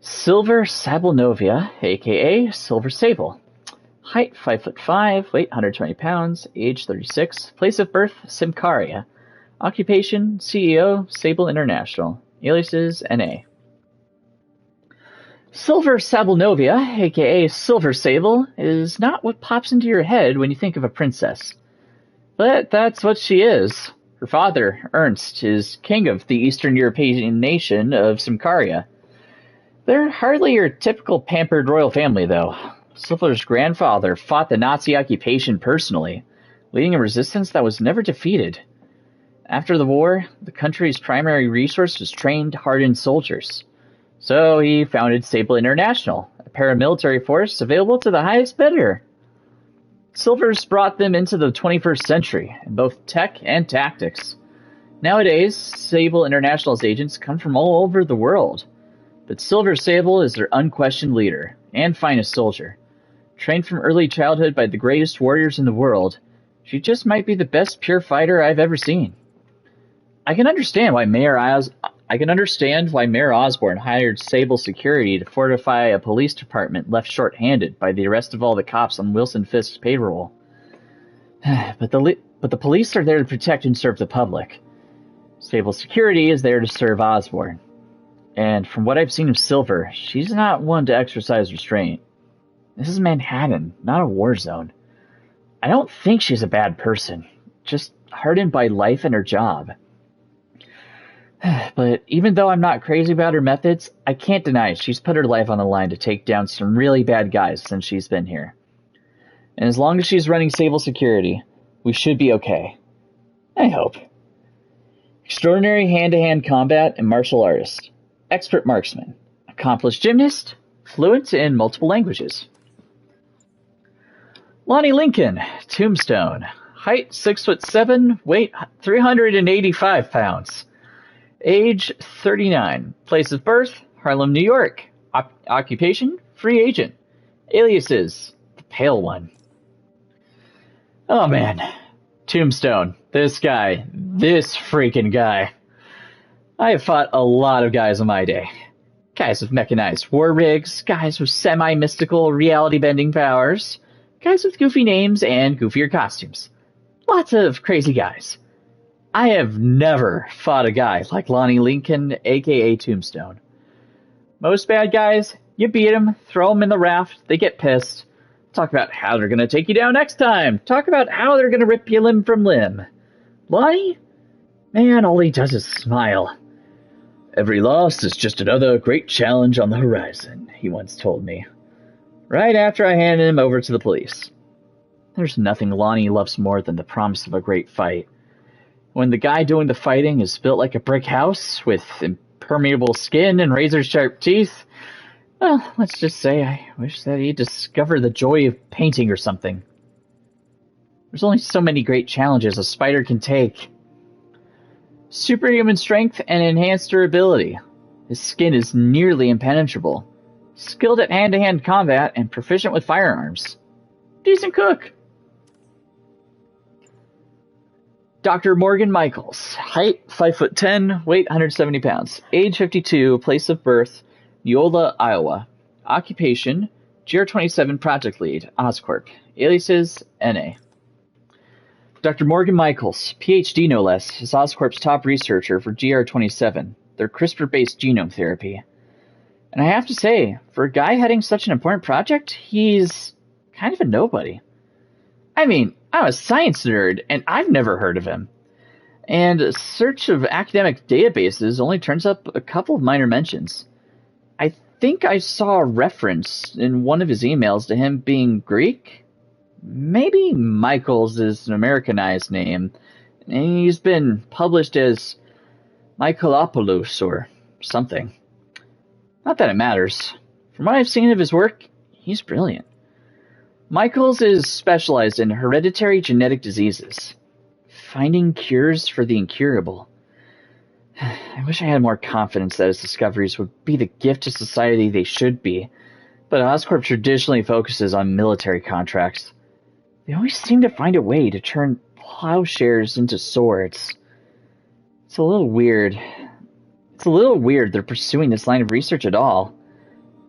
Silver Sablenovia, a.k.a. Silver Sable. Height, 5'5", weight, 120 pounds, age 36. Place of birth, Simcaria. Occupation, CEO, Sable International. Aliases, NA. Silver Sablenovia, aka Silver Sable, is not what pops into your head when you think of a princess. But that's what she is. Her father, Ernst, is king of the Eastern European nation of Simcaria. They're hardly your typical pampered royal family, though. Silver's grandfather fought the Nazi occupation personally, leading a resistance that was never defeated. After the war, the country's primary resource was trained, hardened soldiers. So he founded Sable International, a paramilitary force available to the highest bidder. Silver's brought them into the 21st century, in both tech and tactics. Nowadays, Sable International's agents come from all over the world. But Silver Sable is their unquestioned leader, and finest soldier. Trained from early childhood by the greatest warriors in the world, she just might be the best pure fighter I've ever seen. I can understand why Mayor Osborn hired Sable Security to fortify a police department left short-handed by the arrest of all the cops on Wilson Fisk's payroll. But the police are there to protect and serve the public. Sable Security is there to serve Osborn. And from what I've seen of Silver, she's not one to exercise restraint. This is Manhattan, not a war zone. I don't think she's a bad person, just hardened by life and her job. But even though I'm not crazy about her methods, I can't deny she's put her life on the line to take down some really bad guys since she's been here. And as long as she's running Sable Security, we should be okay. I hope. Extraordinary hand-to-hand combat and martial artist. Expert marksman. Accomplished gymnast. Fluent in multiple languages. Lonnie Lincoln, Tombstone. Height 6'7", weight 385 pounds. Age 39. Place of birth, Harlem, New York. Occupation, free agent. Aliases, the Pale One. Oh man. Tombstone. This guy. This freaking guy. I have fought a lot of guys in my day. Guys with mechanized war rigs, guys with semi-mystical reality-bending powers, Guys with goofy names and goofier costumes. Lots of crazy guys. I have never fought a guy like Lonnie Lincoln, aka Tombstone. Most bad guys, you beat them, throw them in the raft, they get pissed. Talk about how they're gonna take you down next time. Talk about how they're gonna rip you limb from limb. Lonnie? Man, all he does is smile. Every loss is just another great challenge on the horizon, he once told me. Right after I handed him over to the police. There's nothing Lonnie loves more than the promise of a great fight. When the guy doing the fighting is built like a brick house, with impermeable skin and razor-sharp teeth, well, let's just say I wish that he'd discover the joy of painting or something. There's only so many great challenges a spider can take. Superhuman strength and enhanced durability. His skin is nearly impenetrable. Skilled at hand-to-hand combat and proficient with firearms. Decent cook. Dr. Morgan Michaels. Height 5'10", weight 170 pounds. Age 52, place of birth Neola, Iowa. Occupation GR27 Project Lead, Oscorp. Aliases NA. Dr. Morgan Michaels, PhD no less, is Oscorp's top researcher for GR27, their CRISPR-based genome therapy. And I have to say, for a guy heading such an important project, he's kind of a nobody. I mean, I'm a science nerd, and I've never heard of him. And a search of academic databases only turns up a couple of minor mentions. I think I saw a reference in one of his emails to him being Greek. Maybe Michaels is an Americanized name, and he's been published as Michaelopoulos or something. Not that it matters. From what I've seen of his work, he's brilliant. Michaels is specialized in hereditary genetic diseases, finding cures for the incurable. I wish I had more confidence that his discoveries would be the gift to society they should be, but Oscorp traditionally focuses on military contracts. They always seem to find a way to turn plowshares into swords. It's a little weird. It's a little weird they're pursuing this line of research at all,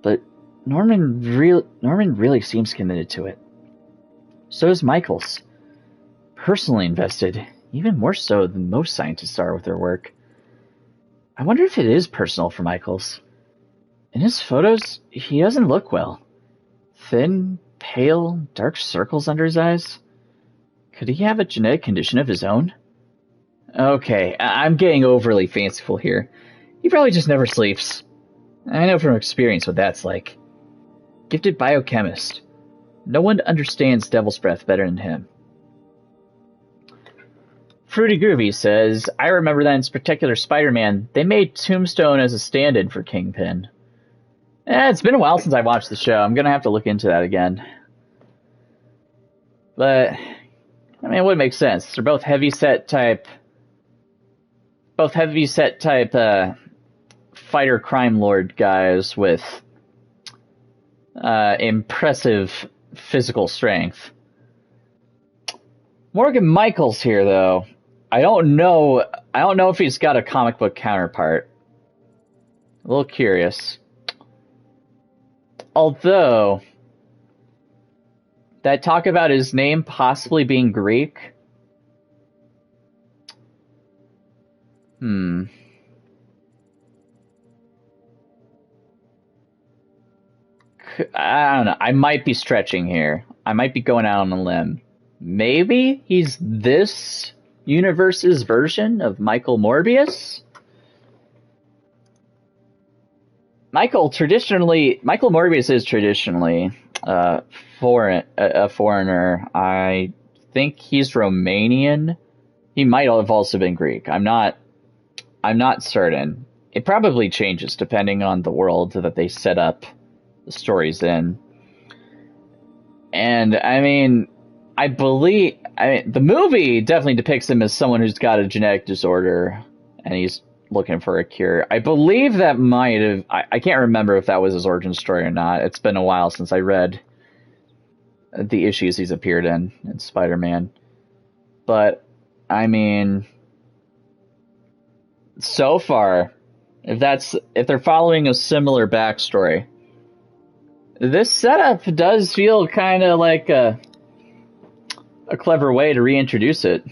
but Norman really seems committed to it. So is Michaels. Personally invested, even more so than most scientists are with their work. I wonder if it is personal for Michaels. In his photos, he doesn't look well. Thin, pale, dark circles under his eyes. Could he have a genetic condition of his own? Okay, I'm getting overly fanciful here. He probably just never sleeps. I know from experience what that's like. Gifted biochemist. No one understands Devil's Breath better than him. Fruity Groovy says, I remember that in particular Spider-Man, they made Tombstone as a stand-in for Kingpin. It's been a while since I watched the show. I'm going to have to look into that again. But, I mean, it would make sense. They're both heavy-set type fighter crime lord guys with impressive physical strength. Morgan Michaels here, though. I don't know if he's got a comic book counterpart. A little curious. Although, that talk about his name possibly being Greek. I don't know. I might be stretching here. I might be going out on a limb. Maybe he's this universe's version of Michael Morbius? Michael Morbius is traditionally a foreigner. I think he's Romanian. He might have also been Greek. I'm not certain. It probably changes depending on the world that they set up the stories in. And I mean, the movie definitely depicts him as someone who's got a genetic disorder and he's looking for a cure. I believe that might have... I can't remember if that was his origin story or not. It's been a while since I read the issues he's appeared in Spider-Man. But, I mean... So far, if they're following a similar backstory, This setup does feel kind of like a clever way to reintroduce it.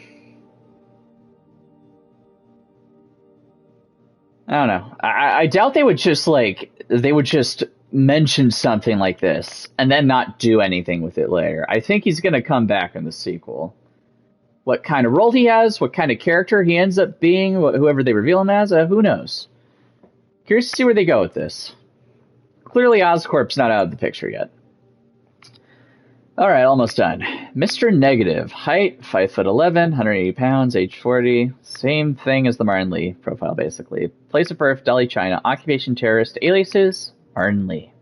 I don't know. I doubt they would just mention something like this and then not do anything with it later. I think he's going to come back in the sequel. What kind of role he has, what kind of character he ends up being, whoever they reveal him as, who knows? Curious to see where they go with this. Clearly Oscorp's not out of the picture yet. Alright, almost done. Mr. Negative. Height, 5'11", 180 pounds, age 40. Same thing as the Martin Lee profile, basically. Place of birth, Delhi, China. Occupation, terrorist. Aliases, Martin Lee.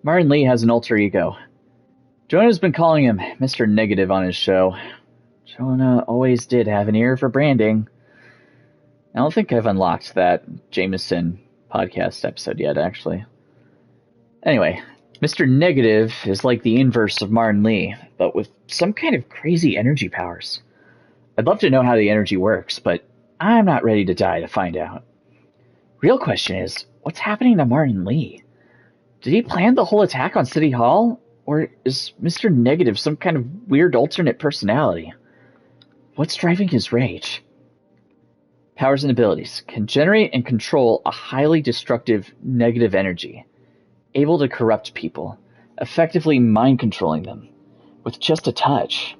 Martin Lee has an alter ego. Jonah's been calling him Mr. Negative on his show. Jonah always did have an ear for branding. I don't think I've unlocked that Jameson podcast episode yet, actually. Anyway, Mr. Negative is like the inverse of Martin Lee, but with some kind of crazy energy powers. I'd love to know how the energy works, but I'm not ready to die to find out. Real question is, what's happening to Martin Lee? Did he plan the whole attack on City Hall? Or is Mr. Negative some kind of weird alternate personality? What's driving his rage? Powers and abilities. Can generate and control a highly destructive negative energy. Able to corrupt people, effectively mind-controlling them, with just a touch.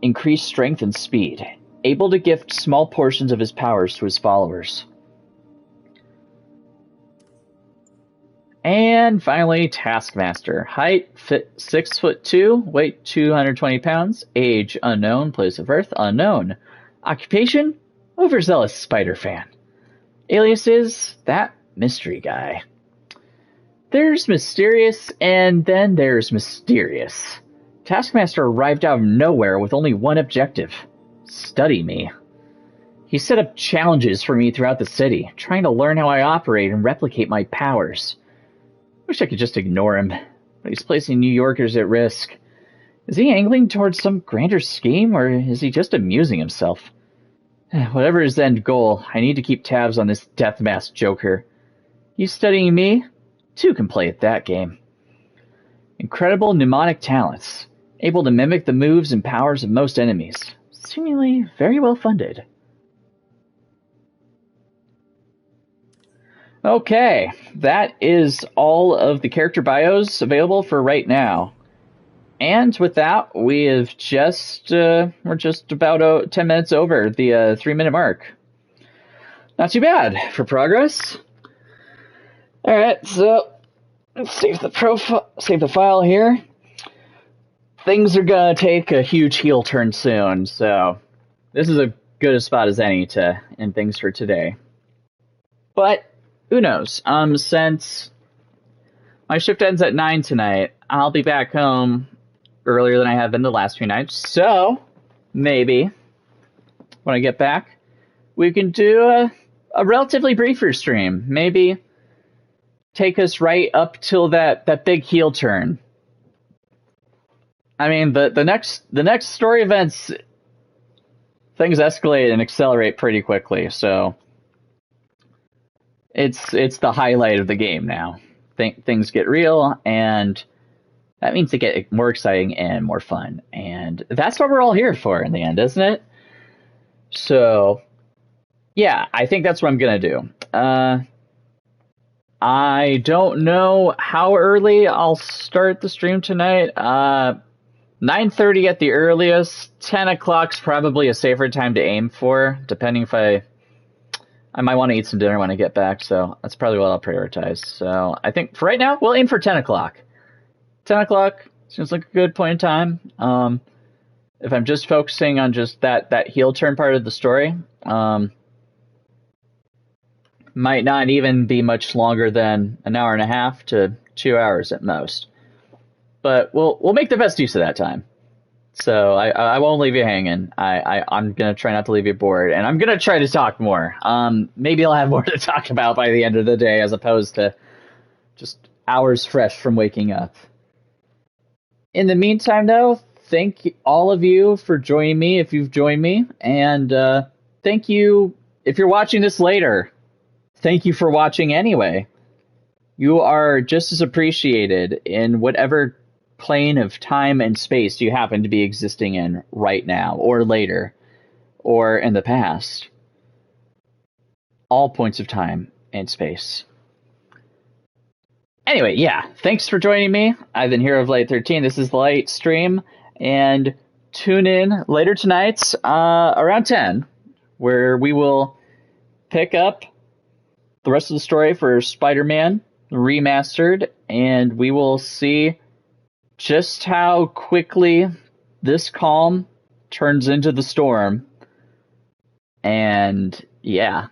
Increased strength and speed, able to gift small portions of his powers to his followers. And finally, Taskmaster. Height, 6'2", weight 220 pounds, age unknown, place of birth unknown. Occupation, overzealous spider fan. Aliases, that mystery guy. There's mysterious, and then there's mysterious. Taskmaster arrived out of nowhere with only one objective. Study me. He set up challenges for me throughout the city, trying to learn how I operate and replicate my powers. Wish I could just ignore him, but he's placing New Yorkers at risk. Is he angling towards some grander scheme, or is he just amusing himself? Whatever his end goal, I need to keep tabs on this death mask joker. He's studying me? Two can play at that game. Incredible mnemonic talents, able to mimic the moves and powers of most enemies. Seemingly very well funded. Okay, that is all of the character bios available for right now. And with that, we have we're just about 10 minutes over the 3-minute mark. Not too bad for progress. Alright, so let's save the file here. Things are gonna take a huge heel turn soon, so this is as good a spot as any to end things for today. But who knows? Since my shift ends at 9 tonight, I'll be back home earlier than I have been the last few nights. So maybe when I get back, we can do a relatively briefer stream. Maybe take us right up till that big heel turn. I mean, the next story events, things escalate and accelerate pretty quickly. So it's the highlight of the game now. Things get real, and that means they get more exciting and more fun. And that's what we're all here for in the end, isn't it? So yeah, I think that's what I'm gonna do. I don't know how early I'll start the stream tonight. 9:30 at the earliest. 10 o'clock's probably a safer time to aim for, depending if I might want to eat some dinner when I get back, so that's probably what I'll prioritize. So I think for right now, we'll aim for 10 o'clock. 10 o'clock seems like a good point in time. If I'm just focusing on just that heel turn part of the story, might not even be much longer than an hour and a half to 2 hours at most. But we'll make the best use of that time. So I won't leave you hanging. I'm gonna try not to leave you bored, and I'm gonna try to talk more. Maybe I'll have more to talk about by the end of the day, as opposed to just hours fresh from waking up. In the meantime, though, thank all of you for joining me if you've joined me, and thank you if you're watching this later. Thank you for watching anyway. you are just as appreciated in whatever plane of time and space you happen to be existing in right now, or later, or in the past. All points of time and space. Anyway, yeah, thanks for joining me. I've been Hero of Light 13. This is the Light Stream, and tune in later tonight around 10, where we will pick up the rest of the story for Spider-Man Remastered, and we will see just how quickly this calm turns into the storm. And yeah,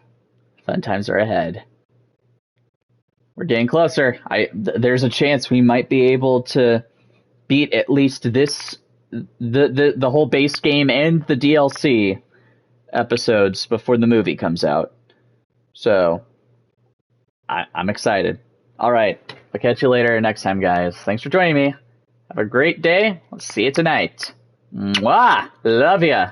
fun times are ahead. We're getting closer. There's a chance we might be able to beat at least the whole base game and the DLC episodes before the movie comes out. So I'm excited. All right, I'll catch you later next time, guys. Thanks for joining me. Have a great day. Let's see you tonight. Mwah! Love ya.